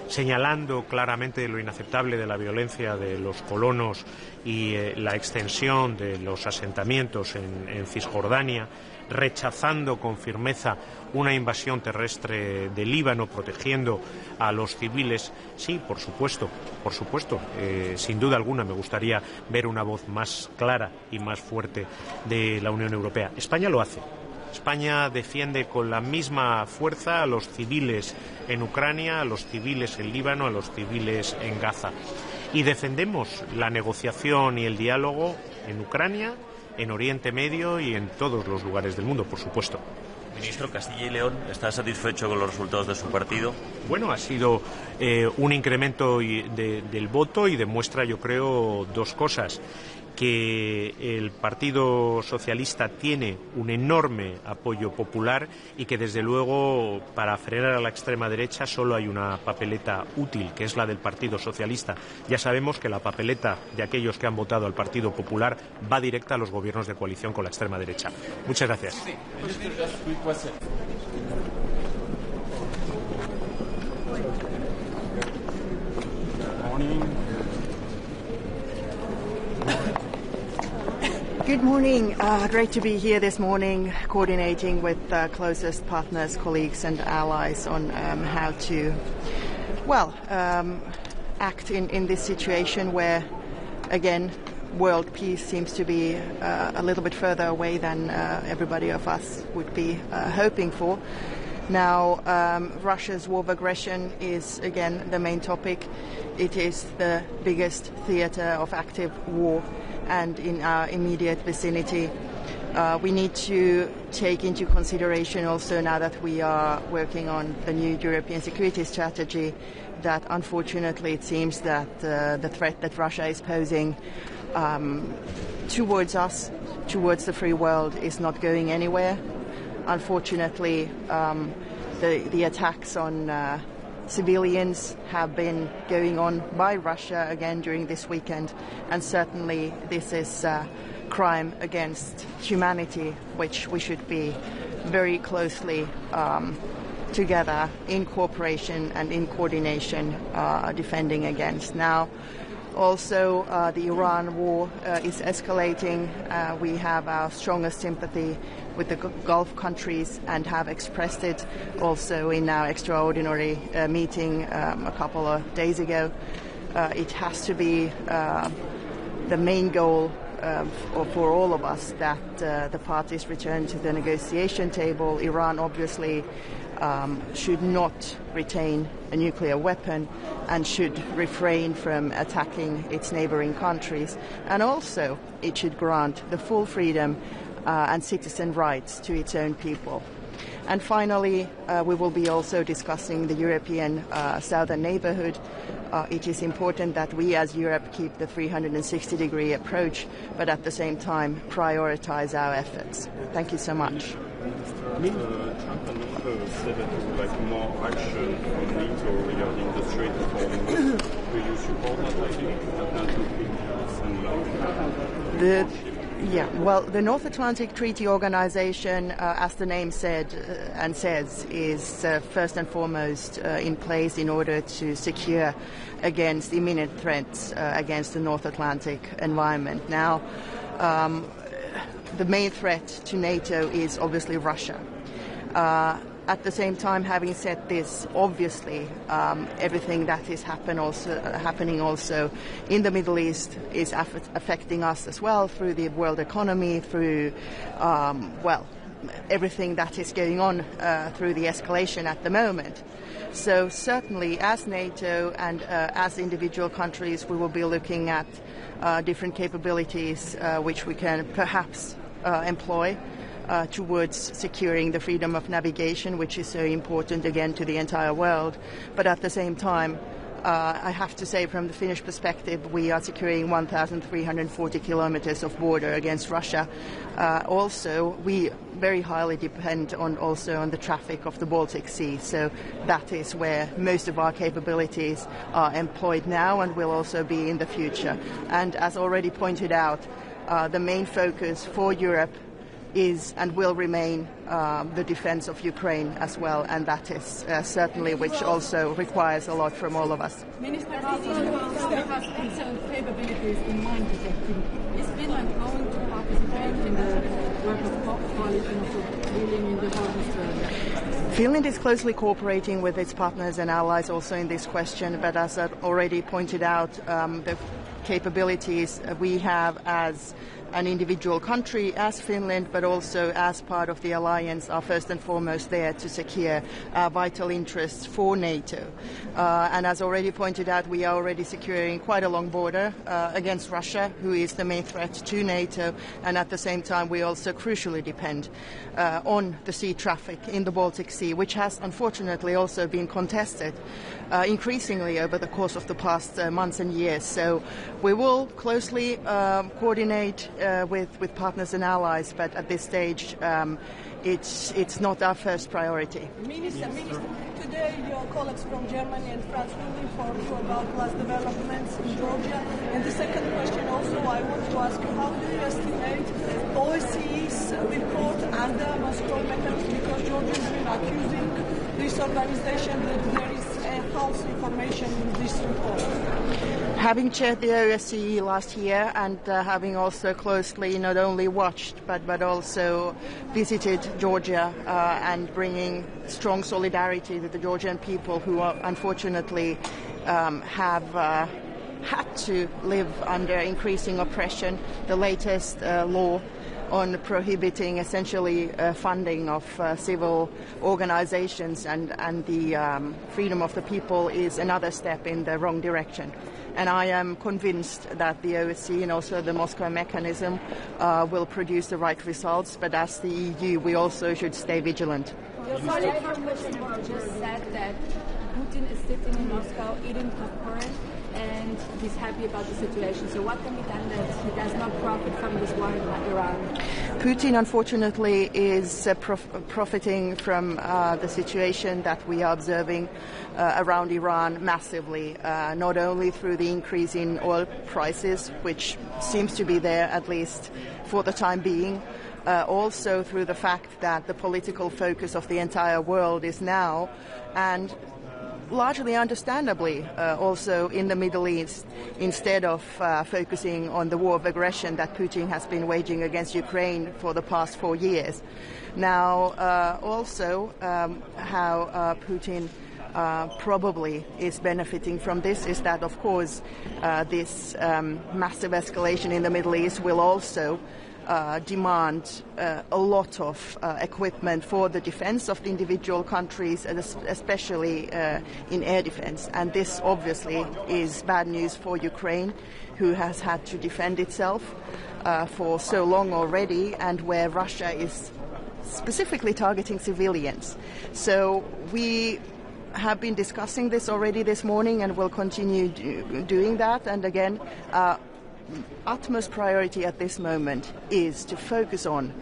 señalando claramente lo inaceptable de la violencia de los colonos y la extensión de los asentamientos en Cisjordania, rechazando con firmeza una invasión terrestre del Líbano, protegiendo a los civiles. Sí, por supuesto, sin duda alguna me gustaría ver una voz más clara y más fuerte de la Unión Europea. España lo hace. España defiende con la misma fuerza a los civiles en Ucrania, a los civiles en Líbano, a los civiles en Gaza. Y defendemos la negociación y el diálogo en Ucrania, en Oriente Medio y en todos los lugares del mundo, por supuesto. Ministro, Castilla y León, ¿está satisfecho con los resultados de su partido? Bueno, ha sido un incremento del voto y demuestra, yo creo, dos cosas. Que el Partido Socialista tiene un enorme apoyo popular y que, desde luego, para frenar a la extrema derecha solo hay una papeleta útil, que es la del Partido Socialista. Ya sabemos que la papeleta de aquellos que han votado al Partido Popular va directa a los gobiernos de coalición con la extrema derecha. Muchas gracias. Good morning. Great to be here this morning, coordinating with closest partners, colleagues and allies on how to, act in this situation where, again, world peace seems to be a little bit further away than everybody of us would be hoping for. Now, Russia's war of aggression is, again, the main topic. It is the biggest theater of active war, and in our immediate vicinity. We need to take into consideration also, now that we are working on the new European security strategy, that unfortunately it seems that the threat that Russia is posing towards us, towards the free world, is not going anywhere. Unfortunately, the attacks on civilians have been going on by Russia again during this weekend, and certainly this is a crime against humanity, which we should be very closely together in cooperation and in coordination defending against. Now, also, the Iran war is escalating. We have our strongest sympathy with the Gulf countries and have expressed it also in our extraordinary meeting a couple of days ago. It has to be the main goal for all of us that the parties return to the negotiation table. Iran obviously should not retain a nuclear weapon and should refrain from attacking its neighboring countries, and also it should grant the full freedom and citizen rights to its own people. And finally, we will be also discussing the European southern neighborhood. It is important that we as Europe keep the 360-degree approach, but at the same time prioritize our efforts. Thank you so much. Trump and Merkel said that they would like more action from NATO regarding the Strait of Hormuz. Do you support that, I think, that NATO will and the North Atlantic Treaty Organization, as the name said and says, is first and foremost in place in order to secure against imminent threats against the North Atlantic environment. Now, the main threat to NATO is obviously Russia. At the same time, having said this, obviously everything that is happening also in the Middle East is affecting us as well, through the world economy, through everything that is going on through the escalation at the moment. So certainly, as NATO and as individual countries, we will be looking at different capabilities which we can perhaps employ towards securing the freedom of navigation, which is so important, again, to the entire world. But at the same time, I have to say, from the Finnish perspective, we are securing 1,340 kilometers of border against Russia. Also, we very highly depend on the traffic of the Baltic Sea. So that is where most of our capabilities are employed now and will also be in the future. And as already pointed out, the main focus for Europe is and will remain the defense of Ukraine as well, and that is certainly which also requires a lot from all of us. Minister, has concerned capabilities in mine detecting. Is Finland going to participate in the work of coalition of drilling in the Hormuz? Finland is closely cooperating with its partners and allies also in this question, but as I already pointed out, the capabilities we have as an individual country as Finland, but also as part of the alliance, are first and foremost there to secure vital interests for NATO. And as already pointed out, we are already securing quite a long border against Russia, who is the main threat to NATO, and at the same time we also crucially depend on the sea traffic in the Baltic Sea, which has unfortunately also been contested increasingly over the course of the past months and years. So we will closely coordinate with partners and allies, but at this stage it's not our first priority. Minister, today your colleagues from Germany and France will inform you about last developments in Georgia. And the second question also I want to ask you, how do you estimate OSCE's report under Moscow mechanism, because Georgia has been accusing this organization that there is false information in this report? Having chaired the OSCE last year and having also closely not only watched but also visited Georgia and bringing strong solidarity with the Georgian people who are unfortunately have had to live under increasing oppression, the latest law on prohibiting essentially funding of civil organizations and the freedom of the people is another step in the wrong direction. And I am convinced that the OSCE and also the Moscow mechanism will produce the right results, but as the EU we also should stay vigilant. Your colleague from Luxembourg just said that Putin is sitting in Moscow eating popcorn and he's happy about the situation. So what can be done that he does not profit from this war in Iran? Putin, unfortunately, is profiting from the situation that we are observing around Iran massively, not only through the increase in oil prices, which seems to be there at least for the time being, also through the fact that the political focus of the entire world is now, and largely understandably also in the Middle East, instead of focusing on the war of aggression that Putin has been waging against Ukraine for the past 4 years. Now also how Putin probably is benefiting from this is that, of course, this massive escalation in the Middle East will also demand a lot of equipment for the defense of the individual countries, and especially in air defense. And this obviously is bad news for Ukraine, who has had to defend itself for so long already, and where Russia is specifically targeting civilians. So we have been discussing this already this morning and will continue doing that. And again, utmost priority at this moment is to focus on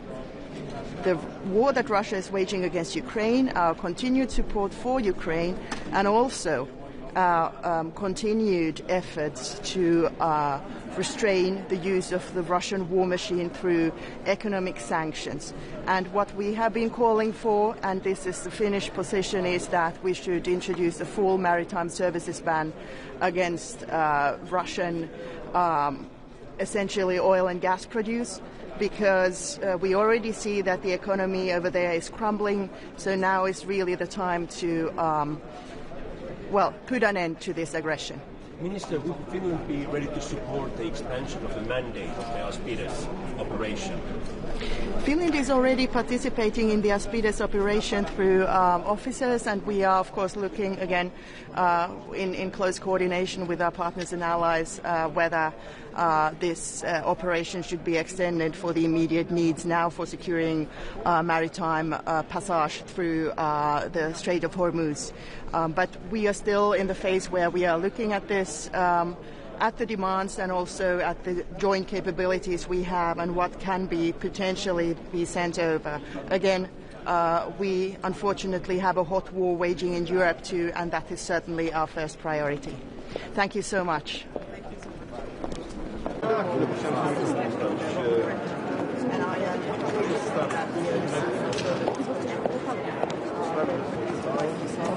the war that Russia is waging against Ukraine, our continued support for Ukraine, and also our continued efforts to restrain the use of the Russian war machine through economic sanctions. And what we have been calling for, and this is the Finnish position, is that we should introduce a full maritime services ban against Russian essentially oil and gas produce, because we already see that the economy over there is crumbling. So now is really the time to put an end to this aggression. Minister, would Finland be ready to support the expansion of the mandate of the Aspides operation? Finland is already participating in the Aspides operation through officers, and we are, of course, looking again in close coordination with our partners and allies whether this operation should be extended for the immediate needs now for securing maritime passage through the Strait of Hormuz. But we are still in the phase where we are looking at this, at the demands and also at the joint capabilities we have and what can be potentially be sent over. Again, we unfortunately have a hot war waging in Europe too, and that is certainly our first priority. Thank you so much.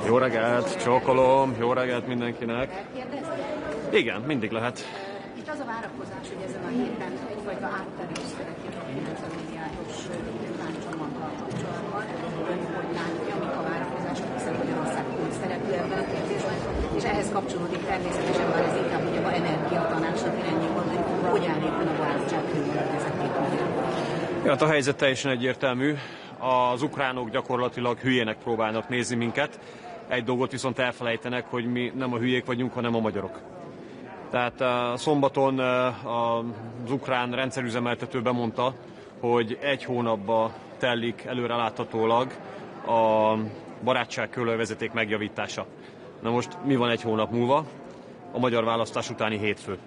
Jó reggelt, csókolom, jó reggelt mindenkinek. Igen, mindig lehet. Itt az a várakozás, hogy ezen a héten egyfajta áttörés születik a 90 milliárdos tánccsomaggal kapcsolatban. Ön hogy látja, mik a várakozások, hiszen Magyarország új szereplő ebben a kérdésben, és ehhez kapcsolódik természetesen már ez inkább ugye a energiatanács napirendjén van, hogy áll éppen a barátságkörülön vezeték? Hát a helyzet teljesen egyértelmű. Az ukránok gyakorlatilag hülyének próbálnak nézni minket. Egy dolgot viszont elfelejtenek, hogy mi nem a hülyék vagyunk, hanem a magyarok. Tehát szombaton az ukrán rendszerüzemeltető bemondta, hogy 1 hónapba telik előreláthatólag a barátságkörülön vezeték megjavítása. Na most mi van 1 hónap múlva? A magyar választás utáni hétfő.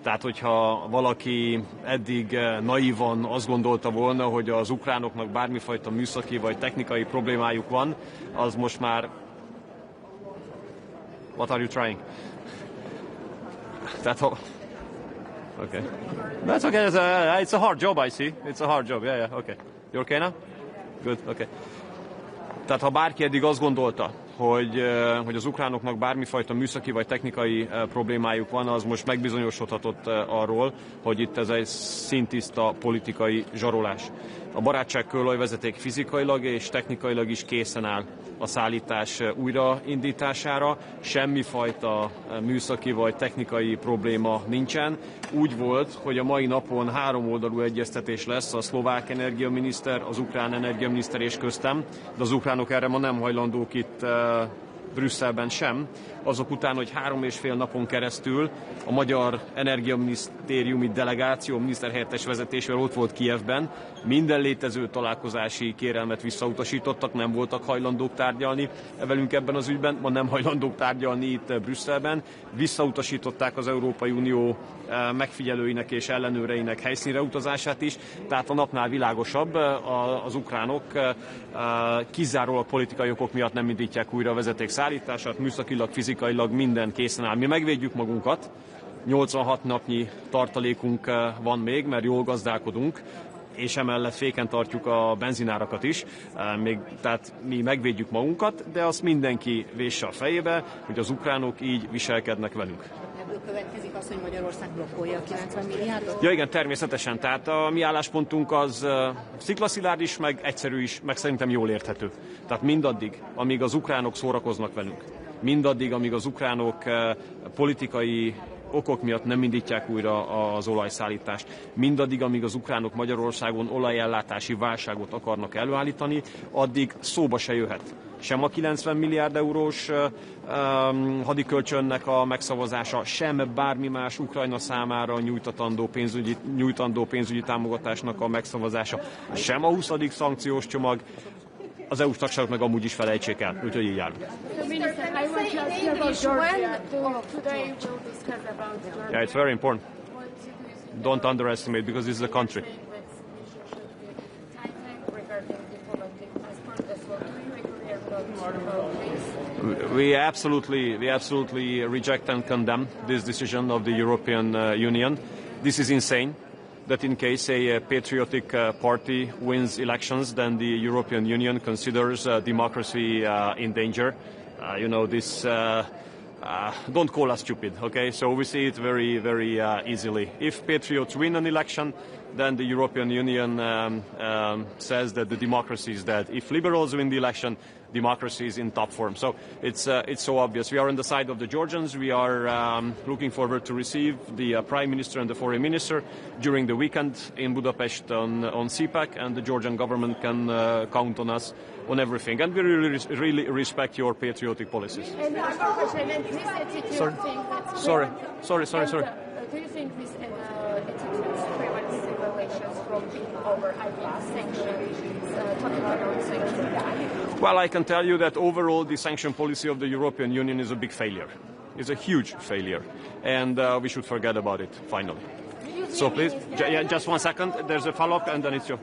Tehát, hogyha valaki eddig naívan azt gondolta volna, hogy az ukránoknak bármifajta műszaki vagy technikai problémájuk van, az most már... What are you trying? Tehát, okay. That's okay. It's a hard job, I see. It's a hard job. Yeah, okay. You okay now? Good, okay. Tehát, ha bárki eddig azt gondolta, hogy az ukránoknak bármifajta műszaki vagy technikai problémájuk van, az most megbizonyosodhatott arról, hogy itt ez egy színtiszta politikai zsarolás. A barátságkőolaj vezeték fizikailag és technikailag is készen áll a szállítás újraindítására. Semmifajta műszaki vagy technikai probléma nincsen. Úgy volt, hogy a mai napon 3 oldalú egyeztetés lesz a szlovák energiaminiszter, az ukrán energiaminiszter és köztem, de az ukránok erre ma nem hajlandók itt Brüsszelben sem, azok után, hogy 3,5 napon keresztül a magyar energiaminisztériumi delegáció, miniszterhelyettes vezetésével ott volt Kijevben, minden létező találkozási kérelmet visszautasítottak, nem voltak hajlandók tárgyalni velünk ebben az ügyben, ma nem hajlandók tárgyalni itt Brüsszelben, visszautasították az Európai Unió megfigyelőinek és ellenőreinek helyszínre utazását is, tehát a napnál világosabb, az ukránok kizárólag politikai okok miatt nem indítják újra a vezeték szállítását, műszakilag, fizikailag minden készen áll. Mi megvédjük magunkat, 86 napnyi tartalékunk van még, mert jól gazdálkodunk, és emellett féken tartjuk a benzinárakat is, tehát mi megvédjük magunkat, de azt mindenki vésse a fejébe, hogy az ukránok így viselkednek velünk. Ebből következik az, hogy Magyarország blokkolja a 90 milliárdot? Ja igen, természetesen. Tehát a mi álláspontunk az sziklaszilárd is, meg egyszerű is, meg szerintem jól érthető. Tehát mindaddig, amíg az ukránok szórakoznak velünk, mindaddig, amíg az ukránok politikai okok miatt nem indítják újra az olajszállítást, mindaddig, amíg az ukránok Magyarországon olajellátási válságot akarnak előállítani, addig szóba se jöhet. Sem a 90 milliárd eurós hadikölcsönnek a megszavazása, sem bármi más Ukrajna számára nyújtandó pénzügyi támogatásnak a megszavazása, sem a 20. szankciós csomag, az EU-s tagságok meg amúgy is felejtsék el, úgyhogy így járunk. Yeah, it's very important. Don't underestimate, because this is a country. We absolutely reject and condemn this decision of the European Union. This is insane. That in case a patriotic party wins elections, then the European Union considers democracy in danger. You know, this... don't call us stupid, okay? So we see it very, very easily. If patriots win an election, then the European Union says that the democracy is dead. If liberals win the election, democracy is in top form. So it's so obvious. We are on the side of the Georgians. We are looking forward to receive the Prime Minister and the Foreign Minister during the weekend in Budapest on CPAC, and the Georgian government can count on us on everything. And we really respect your patriotic policies. And Sorry. Do you think this attitude prevents relations from being over, sanctions, talking about sanctions? Well, I can tell you that overall the sanction policy of the European Union is a big failure. It's a huge failure. And we should forget about it, finally. So please, just 1 second. There's a follow-up and then it's your...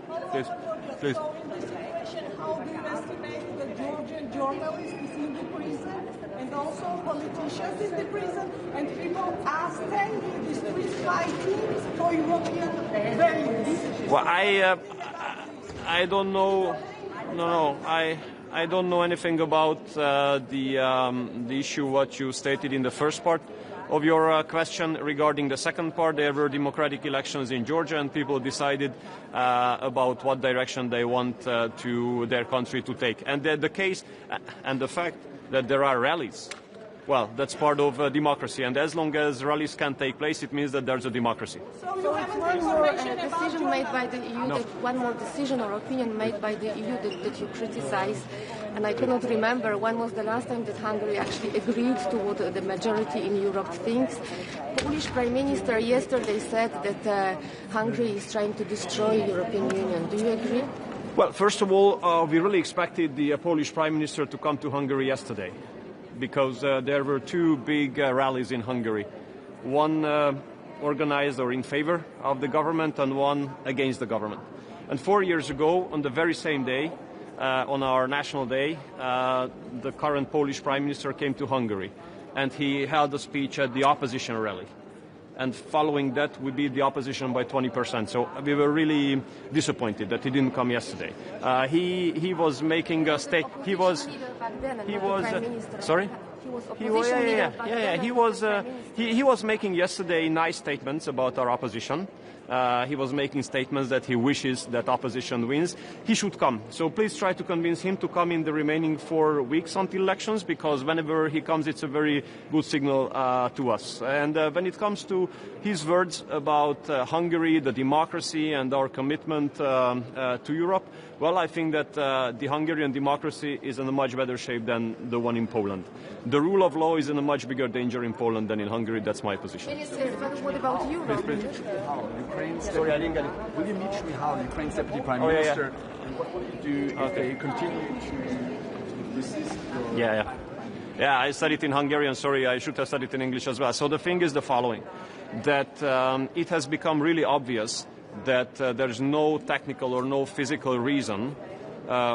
Please. How do you estimate the Georgian journalists in the prison and also politicians in the prison and people are staying in the streets fighting for European values? Well, I don't know. No, I don't know anything about the issue what you stated in the first part of your question. Regarding the second part, there were democratic elections in Georgia and people decided about what direction they want to their country to take. And the case and the fact that there are rallies Well, that's part of democracy, and as long as rallies can take place, it means that there's a democracy. So it's one more decision made by the EU, No. one more decision or opinion made by the EU that you criticize, and I cannot remember when was the last time that Hungary actually agreed to what the majority in Europe thinks. Polish Prime Minister yesterday said that Hungary is trying to destroy European Union. Do you agree? Well, first of all, we really expected the Polish Prime Minister to come to Hungary yesterday, because there were two big rallies in Hungary. One organized or in favor of the government and one against the government. And 4 years ago, on the very same day, on our national day, the current Polish Prime Minister came to Hungary and he held a speech at the opposition rally. And following that, we beat the opposition by 20%. So we were really disappointed that he didn't come yesterday. He was making a he was sorry. He was making yesterday nice statements about our opposition. He was making statements that he wishes that opposition wins. He should come. So please try to convince him to come in the remaining 4 weeks until elections, because whenever he comes, it's a very good signal to us. And when it comes to his words about Hungary, the democracy, and our commitment to Europe, well, I think that the Hungarian democracy is in a much better shape than the one in Poland. The rule of law is in a much bigger danger in Poland than in Hungary. That's my position. But what about Europe? Sorry, I didn't get it. Will you meet Mihal, Ukraine's Deputy Prime Minister, and what will you do if they continue to resist? Yeah, I said it in Hungarian. Sorry, I should have said it in English as well. So the thing is the following, that it has become really obvious that there's no technical or no physical reason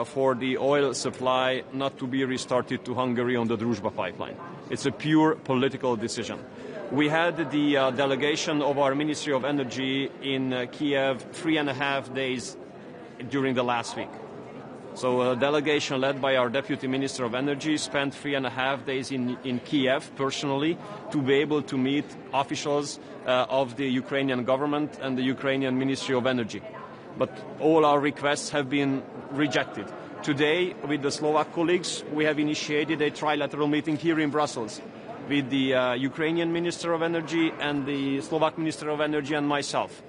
for the oil supply not to be restarted to Hungary on the Druzhba pipeline. It's a pure political decision. We had the delegation of our Ministry of Energy in Kiev 3.5 days during the last week. So a delegation led by our Deputy Minister of Energy spent 3.5 days in Kiev personally to be able to meet officials of the Ukrainian government and the Ukrainian Ministry of Energy. But all our requests have been rejected. Today, with the Slovak colleagues, we have initiated a trilateral meeting here in Brussels with the Ukrainian Minister of Energy and the Slovak Minister of Energy and myself.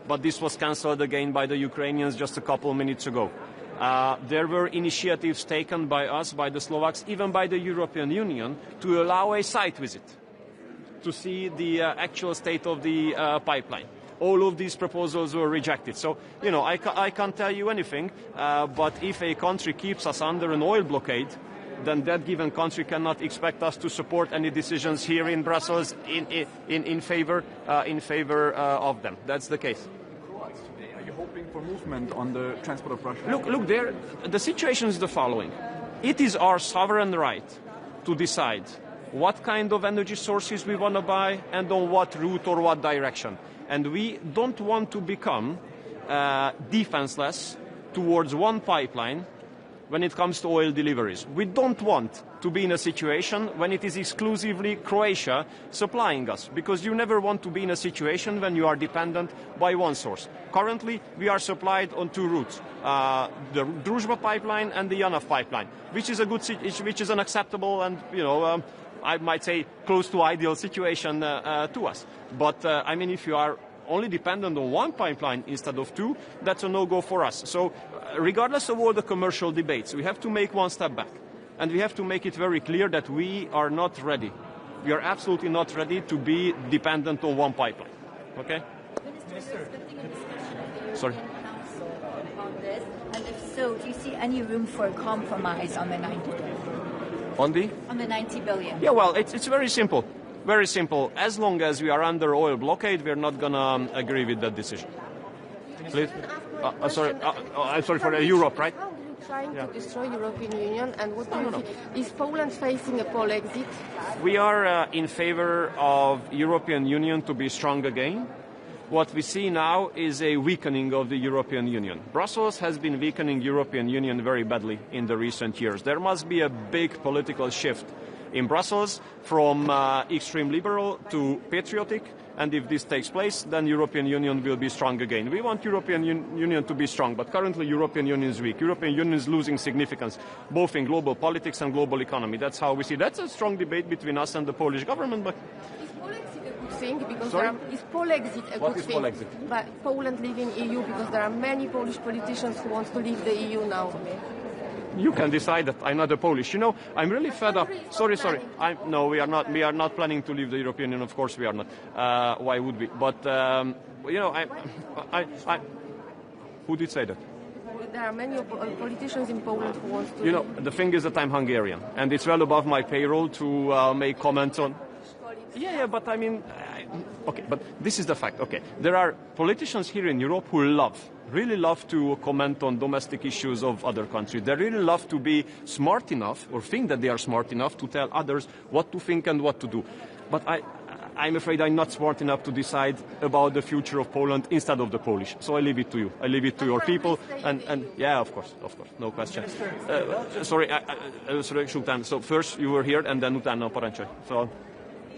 But this was cancelled again by the Ukrainians just a couple of minutes ago. There were initiatives taken by us, by the Slovaks, even by the European Union, to allow a site visit to see the actual state of the pipeline. All of these proposals were rejected. So, you know, I can't tell you anything, but if a country keeps us under an oil blockade, then that given country cannot expect us to support any decisions here in Brussels in favor of them. That's the case. Are you hoping for movement on the transport of Russia? Look, the situation is the following. It is our sovereign right to decide what kind of energy sources we want to buy and on what route or what direction. And we don't want to become defenseless towards one pipeline when it comes to oil deliveries. We don't want to be in a situation when it is exclusively Croatia supplying us, because you never want to be in a situation when you are dependent by one source. Currently, we are supplied on two routes, the Druzhba pipeline and the Janov pipeline, which is an acceptable and, you know, I might say close to ideal situation to us. But, I mean, if you are only dependent on one pipeline instead of two, that's a no-go for us. So regardless of all the commercial debates, we have to make one step back. And we have to make it very clear that we are not ready. We are absolutely not ready to be dependent on one pipeline. Okay? Sorry. On this, and if so, do you see any room for a compromise on the 90 billion? On the 90 billion? Yeah, well, it's very simple. Very simple. As long as we are under oil blockade, we're not going to agree with that decision. Please? I'm sorry for Europe, right? How are you trying to destroy European Union, and what do you think? Is Poland facing a pole exit? We are in favor of European Union to be strong again. What we see now is a weakening of the European Union. Brussels has been weakening European Union very badly in the recent years. There must be a big political shift in Brussels, from extreme liberal to patriotic. And if this takes place, then European Union will be strong again. We want European Union to be strong, but currently European Union is weak. European Union is losing significance, both in global politics and global economy. That's how we see. That's a strong debate between us and the Polish government. But is Polexit a good thing? Because Sorry? Is Polexit a What good is thing? Polexit? But Poland leaving EU, because there are many Polish politicians who want to leave the EU now. you can decide that. I'm not a Polish. You know, I'm really fed up. Sorry. No, we are not. We are not planning to leave the European Union. Of course, we are not. Why would we? But you know, who did say that? There are many politicians in Poland who want to. You know, the thing is that I'm Hungarian, and it's well above my payroll to make comments on. Yeah, but I mean, okay, but this is the fact. Okay, there are politicians here in Europe who really love to comment on domestic issues of other countries. They really love to be smart enough, or think that they are smart enough, to tell others what to think and what to do. But I'm afraid I'm not smart enough to decide about the future of Poland instead of the Polish. So I leave it to you. I leave it to your people. And yeah, of course, no question. Sorry, Sultan. So first you were here, and then utána parancsolj. So.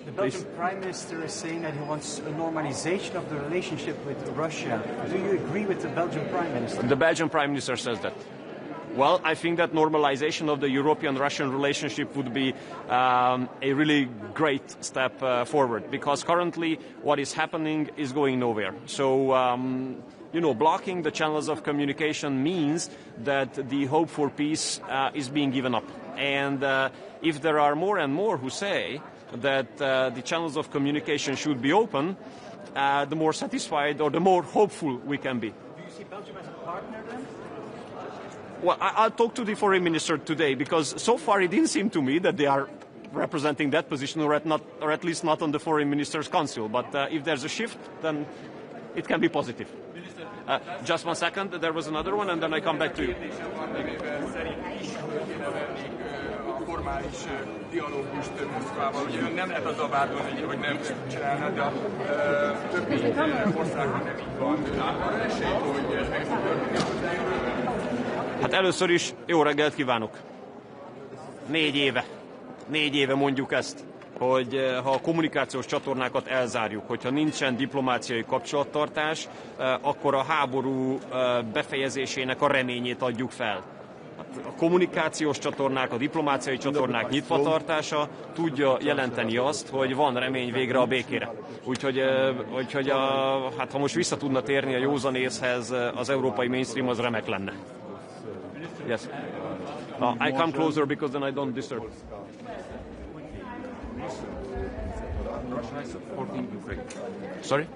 The Belgian Prime Minister is saying that he wants a normalization of the relationship with Russia. Do you agree with the Belgian Prime Minister? The Belgian Prime Minister says that. Well, I think that normalization of the European-Russian relationship would be a really great step forward, because currently what is happening is going nowhere. So, you know, blocking the channels of communication means that the hope for peace is being given up. And if there are more and more who say that the channels of communication should be open, the more satisfied or the more hopeful we can be. Do you see Belgium as a partner then? Well, I'll talk to the foreign minister today, because so far it didn't seem to me that they are representing that position, or at least not on the foreign ministers' council. But if there's a shift, then it can be positive. Just 1 second, there was another one, and then I come back to you. Formális dialógust Moszkvával. Ugye nem lehet azzal vádolni, hogy nem csinálna, de többi országban nem így van. Van esély, hogy ez meg fog történni? Hát először is jó reggelt kívánok. 4 éve mondjuk ezt, hogy ha a kommunikációs csatornákat elzárjuk, hogyha nincsen diplomáciai kapcsolattartás, akkor a háború befejezésének a reményét adjuk fel. A kommunikációs csatornák, a diplomáciai csatornák nyitvatartása tudja jelenteni azt, hogy van remény végre a békére. Úgyhogy hát ha most vissza tudna térni a józan észhez az európai mainstream, az remek lenne. Yes. I come closer because then I don't disturb. Russia is supporting Ukraine. Sorry?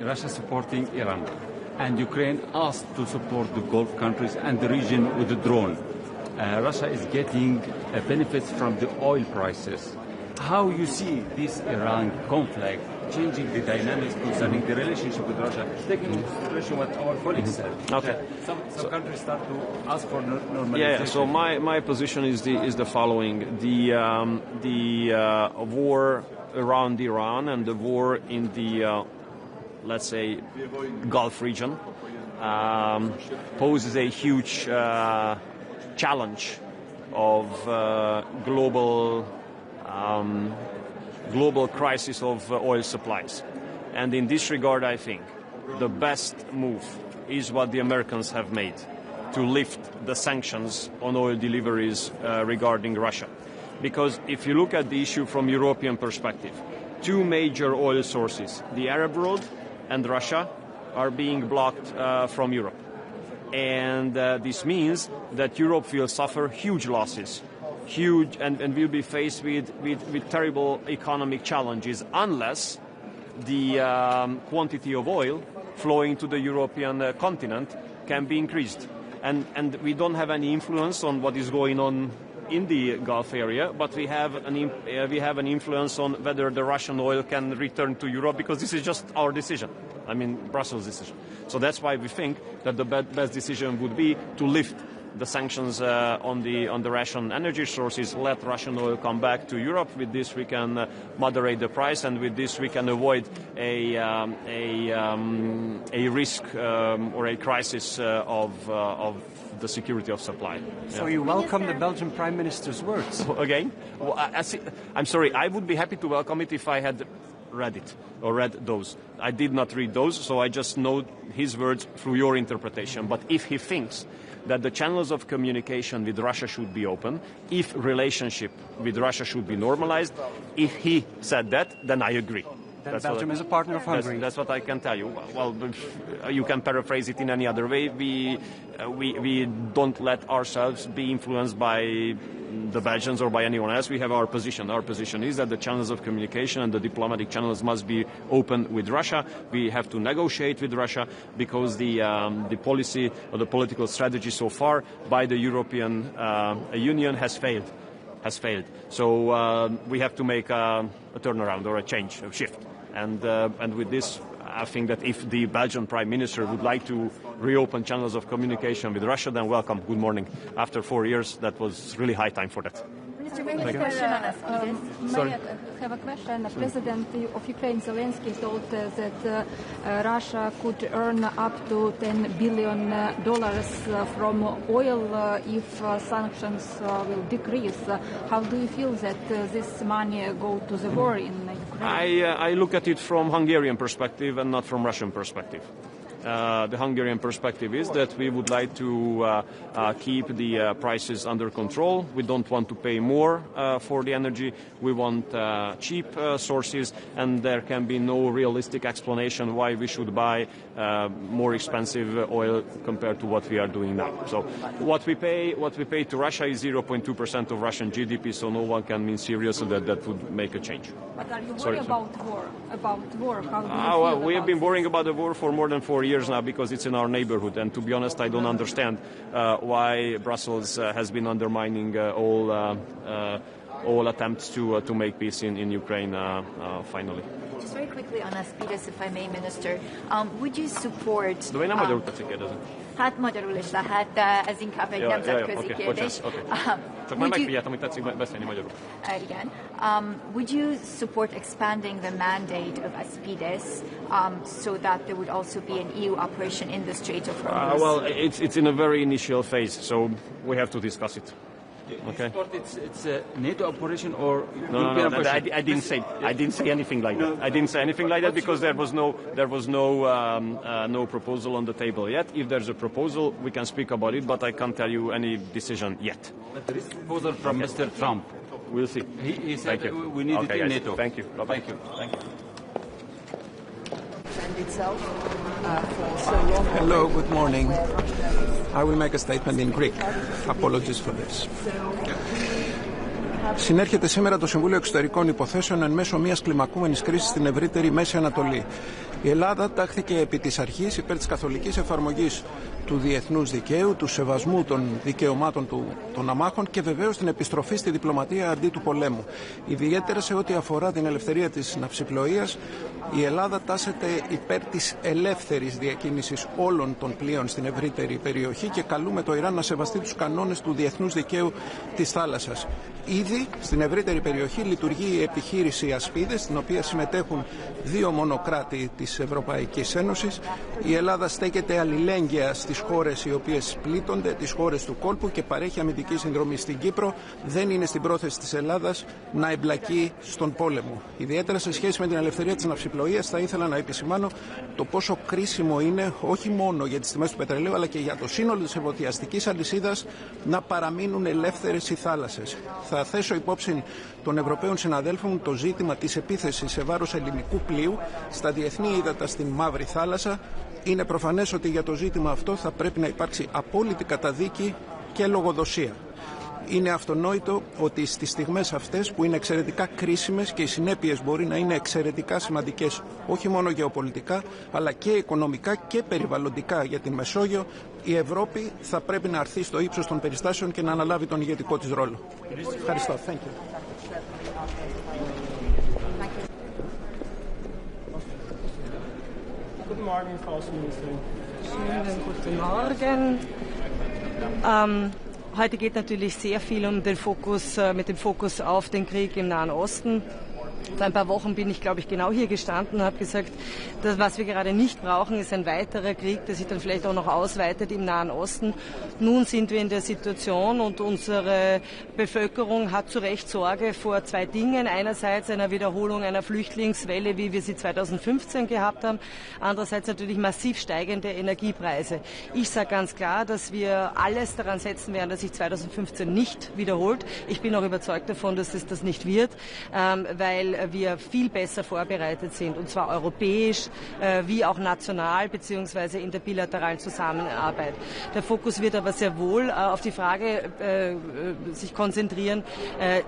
Russia is supporting Iran. And Ukraine asked to support the Gulf countries and the region with the drone. Russia is getting benefits from the oil prices. How you see this Iran conflict changing the dynamics concerning the relationship with Russia, taking into consideration what our colleagues said? Okay. Some countries start to ask for normalization. Yeah. So my position is the following: the war around Iran and the war in the let's say Gulf region poses a huge challenge of global crisis of oil supplies. And in this regard, I think the best move is what the Americans have made, to lift the sanctions on oil deliveries regarding Russia. Because if you look at the issue from European perspective, 2 major oil sources, the Arab world and Russia, are being blocked from Europe. And this means that Europe will suffer huge losses, and will be faced with terrible economic challenges unless the quantity of oil flowing to the European continent can be increased. And we don't have any influence on what is going on in the Gulf area, but we have an influence on whether the Russian oil can return to Europe, because this is just our decision. I mean, Brussels' decision. So that's why we think that the best decision would be to lift the sanctions on the Russian energy sources, let Russian oil come back to Europe. With this, we can moderate the price, and with this, we can avoid a risk or a crisis of the security of supply. So you welcome the Belgian Prime Minister's words? Again? Well, I'm sorry, I would be happy to welcome it if I had read it or read those. I did not read those, so I just know his words through your interpretation. But if he thinks that the channels of communication with Russia should be open, if relationship with Russia should be normalized, if he said that, then I agree. Then Belgium is a partner of Hungary. That's what I can tell you. Well, you can paraphrase it in any other way. We don't let ourselves be influenced by the Belgians or by anyone else. We have our position. Our position is that the channels of communication and the diplomatic channels must be open with Russia. We have to negotiate with Russia because the policy or the political strategy so far by the European Union has failed. So we have to make a turnaround or a change, a shift. And with this, I think that if the Belgian Prime Minister would like to reopen channels of communication with Russia, then welcome. Good morning. After 4 years, that was really high time for that. Mr. Minister, may I have a question? The President of Ukraine, Zelensky, told that Russia could earn up to $10 billion from oil if sanctions will decrease. How do you feel that this money go to the war in Ukraine? I look at it from Hungarian perspective and not from Russian perspective. The Hungarian perspective is that we would like to keep the prices under control. We don't want to pay more for the energy. We want cheap sources, and there can be no realistic explanation why we should buy more expensive oil compared to what we are doing now. So what we pay to Russia is 0.2% of Russian GDP, so no one can mean seriously that would make a change. But are you worried about war? How do you feel we have been worrying about the war for more than 4 years now because it's in our neighborhood, and to be honest, I don't understand why Brussels has been undermining all attempts to make peace in Ukraine finally. Just very quickly on Aspides, if I may, Minister, would you support... magyarul tetszik kérdezni? Hát magyarul is lehet, ez inkább egy nemzetközi kérdés. Csak már megfigyeltem, hogy tetszik beszélni magyarul. Igen. Would you support expanding the mandate of Aspides so that there would also be an EU operation in the Strait of Hormuz? Well, it's in a very initial phase, so we have to discuss it. Okay. It's a NATO operation or European operation? I didn't say anything like that. I didn't say anything like that because there was no proposal on the table yet. If there's a proposal, we can speak about it, but I can't tell you any decision yet. But there is a proposal from Mr. Trump. We'll see. He said we need it in NATO. Thank you. Bye-bye. Thank you. Hello, good morning. I will make a statement in Greek. Apologies for this. Συνέρχεται σήμερα το Συμβούλιο Εξωτερικών Υποθέσεων εν μέσω μιας κλιμακούμενης κρίσης στην ευρύτερη Μέση Ανατολή. Η Ελλάδα τάχθηκε επί της αρχής υπέρ της καθολικής εφαρμογής του διεθνούς δικαίου, του σεβασμού των δικαιωμάτων των αμάχων και βεβαίως την επιστροφή στη διπλωματία αντί του πολέμου. Ιδιαίτερα σε ό,τι αφορά την ελευθερία της ναυσιπλοείας, η Ελλάδα τάσεται υπέρ της ελεύθερης διακίνησης όλων των πλοίων στην ευρύτερη περιοχή και καλούμε το Ιράν να σεβαστεί τους κανόνες του διεθνούς δικαίου της θάλασσας. Ήδη στην ευρύτερη περιοχή λειτουργεί η επιχείρηση Ασπίδες, στην οποία συμμετέχουν 2 μονοκράτη της Ευρωπαϊκής Ένωσης. Η Ελλάδα στέκεται αλληλέγγυα στις χώρες οι οποίες πλήττονται, τις χώρες του κόλπου και παρέχει αμυντική συνδρομή στην Κύπρο. Δεν είναι στην πρόθεση της Ελλάδας να εμπλακεί στον πόλεμο. Ιδιαίτερα σε σχέση με την ελευθερία της ναυσιπλοείας θα ήθελα να επισημάνω το πόσο κρίσιμο είναι όχι μόνο για τις τιμές του πετρελαίου αλλά και για το σύνολο της εφοδιαστικής αλυσίδας να παραμείνουν ελεύθερες οι θάλασσες. Θα θέσω υπόψη των Ευρωπαίων συναδέλφων το ζήτημα της επίθεσης σε βάρος ελληνικού πλοίου στα διεθνή ύδατα στην Μαύρη Θάλασσα. Είναι προφανές ότι για το ζήτημα αυτό θα πρέπει να υπάρξει απόλυτη καταδίκη και λογοδοσία. Είναι αυτονόητο ότι στις στιγμές αυτές που είναι εξαιρετικά κρίσιμες και οι συνέπειες μπορεί να είναι εξαιρετικά σημαντικές όχι μόνο γεωπολιτικά αλλά και οικονομικά και περιβαλλοντικά για την Μεσόγειο, η Ευρώπη θα πρέπει να αρθεί στο ύψος των περιστάσεων και να αναλάβει τον ηγετικό της ρόλο. Ευχαριστώ. Thank you. Guten Morgen, Frau Minister. Schönen guten Morgen. Heute geht natürlich sehr viel mit dem Fokus auf den Krieg im Nahen Osten. Vor ein paar Wochen bin ich, glaube ich, genau hier gestanden und habe gesagt, das, was wir gerade nicht brauchen, ist ein weiterer Krieg, der sich dann vielleicht auch noch ausweitet im Nahen Osten. Nun sind wir in der Situation und unsere Bevölkerung hat zu Recht Sorge vor zwei Dingen. Einerseits einer Wiederholung einer Flüchtlingswelle, wie wir sie 2015 gehabt haben. Andererseits natürlich massiv steigende Energiepreise. Ich sage ganz klar, dass wir alles daran setzen werden, dass sich 2015 nicht wiederholt. Ich bin auch überzeugt davon, dass es das nicht wird, weil wir viel besser vorbereitet sind, und zwar europäisch wie auch national beziehungsweise in der bilateralen Zusammenarbeit. Der Fokus wird aber sehr wohl auf die Frage sich konzentrieren,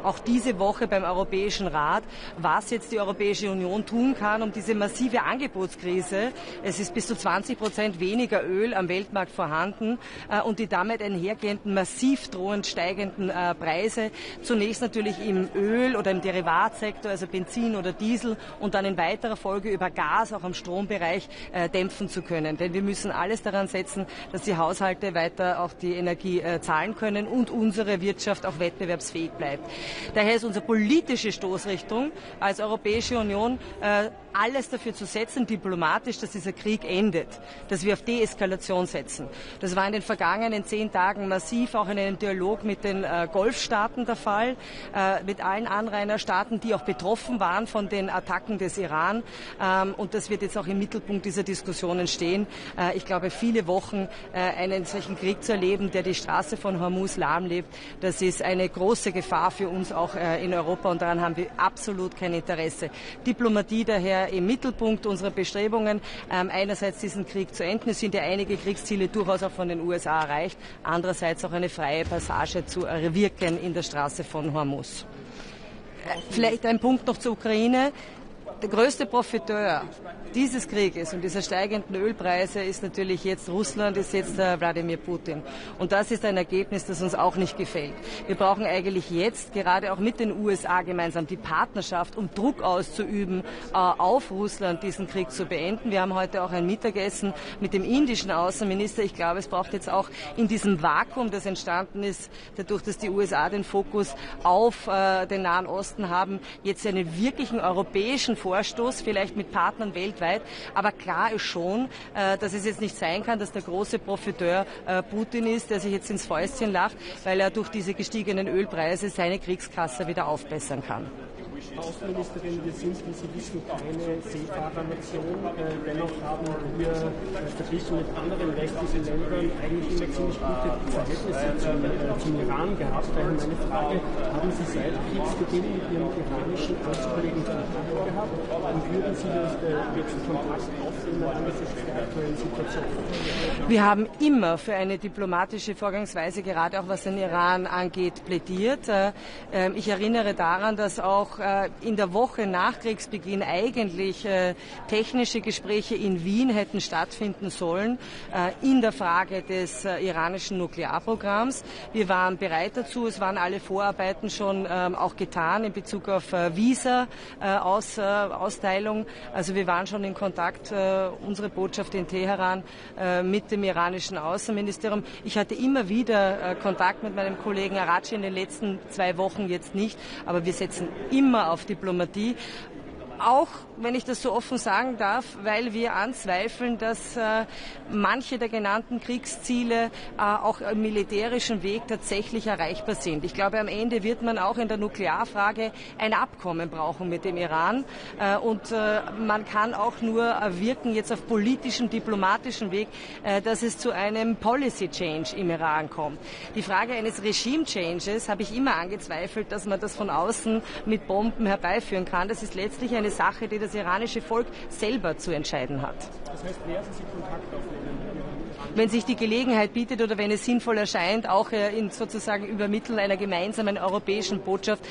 auch diese Woche beim Europäischen Rat, was jetzt die Europäische Union tun kann, um diese massive Angebotskrise, es ist bis zu 20% weniger Öl am Weltmarkt vorhanden und die damit einhergehenden massiv drohend steigenden Preise, zunächst natürlich im Öl- oder im Derivatsektor, also Benzin oder Diesel, und dann in weiterer Folge über Gas auch am Strombereich dämpfen zu können. Denn wir müssen alles daran setzen, dass die Haushalte weiter auch die Energie zahlen können und unsere Wirtschaft auch wettbewerbsfähig bleibt. Daher ist unsere politische Stoßrichtung als Europäische Union alles dafür zu setzen, diplomatisch, dass dieser Krieg endet, dass wir auf Deeskalation setzen. Das war in den vergangenen 10 Tagen massiv auch in einem Dialog mit den Golfstaaten der Fall, mit allen Anrainerstaaten, die auch betroffen waren von den Attacken des Iran. Und das wird jetzt auch im Mittelpunkt dieser Diskussionen stehen. Ich glaube, viele Wochen einen solchen Krieg zu erleben, der die Straße von Hormuz lahmlegt, das ist eine große Gefahr für uns auch in Europa, und daran haben wir absolut kein Interesse. Diplomatie daher im Mittelpunkt unserer Bestrebungen, einerseits diesen Krieg zu enden. Es sind ja einige Kriegsziele durchaus auch von den USA erreicht, andererseits auch eine freie Passage zu erwirken in der Straße von Hormuz. Vielleicht ein Punkt noch zur Ukraine. Der größte Profiteur dieses Krieges und dieser steigenden Ölpreise ist natürlich jetzt Russland, ist jetzt Wladimir Putin. Und das ist ein Ergebnis, das uns auch nicht gefällt. Wir brauchen eigentlich jetzt, gerade auch mit den USA gemeinsam, die Partnerschaft, um Druck auszuüben auf Russland, diesen Krieg zu beenden. Wir haben heute auch ein Mittagessen mit dem indischen Außenminister. Ich glaube, es braucht jetzt auch in diesem Vakuum, das entstanden ist, dadurch, dass die USA den Fokus auf den Nahen Osten haben, jetzt einen wirklichen europäischen Vorstoß, vielleicht mit Partnern weltweit. Aber klar ist schon, dass es jetzt nicht sein kann, dass der große Profiteur Putin ist, der sich jetzt ins Fäustchen lacht, weil er durch diese gestiegenen Ölpreise seine Kriegskasse wieder aufbessern kann. Außenministerin, wir sind, wie Sie wissen, keine Seefahrernation. Dennoch haben wir verglichen mit anderen westlichen Ländern eigentlich immer ziemlich gute Verhältnisse zum Iran gehabt. Daher meine Frage, haben Sie seit Kriegsbeginn mit Ihrem iranischen Amtskollegen Kontakt gehabt und würden Sie jetzt Kontakt aufnehmen angesichts der aktuellen Situation? Wir haben immer für eine diplomatische Vorgangsweise, gerade auch was den Iran angeht, plädiert. Ich erinnere daran, dass auch in der Woche nach Kriegsbeginn eigentlich technische Gespräche in Wien hätten stattfinden sollen in der Frage des iranischen Nuklearprogramms. Wir waren bereit dazu. Es waren alle Vorarbeiten schon auch getan in Bezug auf Visa-Austeilung. Also wir waren schon in Kontakt, unsere Botschaft in Teheran, mit dem iranischen Außenministerium. Ich hatte immer wieder Kontakt mit meinem Kollegen Araghchi in den letzten 2 Wochen, jetzt nicht, aber wir setzen immer auf Diplomatie. Auch, wenn ich das so offen sagen darf, weil wir anzweifeln, dass manche der genannten Kriegsziele auch im militärischen Weg tatsächlich erreichbar sind. Ich glaube, am Ende wird man auch in der Nuklearfrage ein Abkommen brauchen mit dem Iran. Und man kann auch nur wirken jetzt auf politischem, diplomatischen Weg, dass es zu einem Policy Change im Iran kommt. Die Frage eines Regime Changes habe ich immer angezweifelt, dass man das von außen mit Bomben herbeiführen kann. Das ist letztlich eine Sache, die das iranische Volk selber zu entscheiden hat. Das heißt, werden Sie Kontakt aufnehmen? Wenn sich die Gelegenheit bietet oder wenn es sinnvoll erscheint, auch in sozusagen Übermitteln einer gemeinsamen europäischen Botschaft,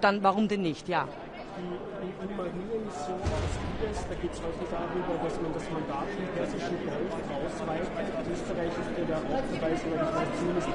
dann warum denn nicht? Ja. Die Marinemission Aspides, da geht es heute darüber, dass man das Mandat im Persischen Golf ausweitet. Österreich ist ja da auch dabei, soweit ich weiß, zumindest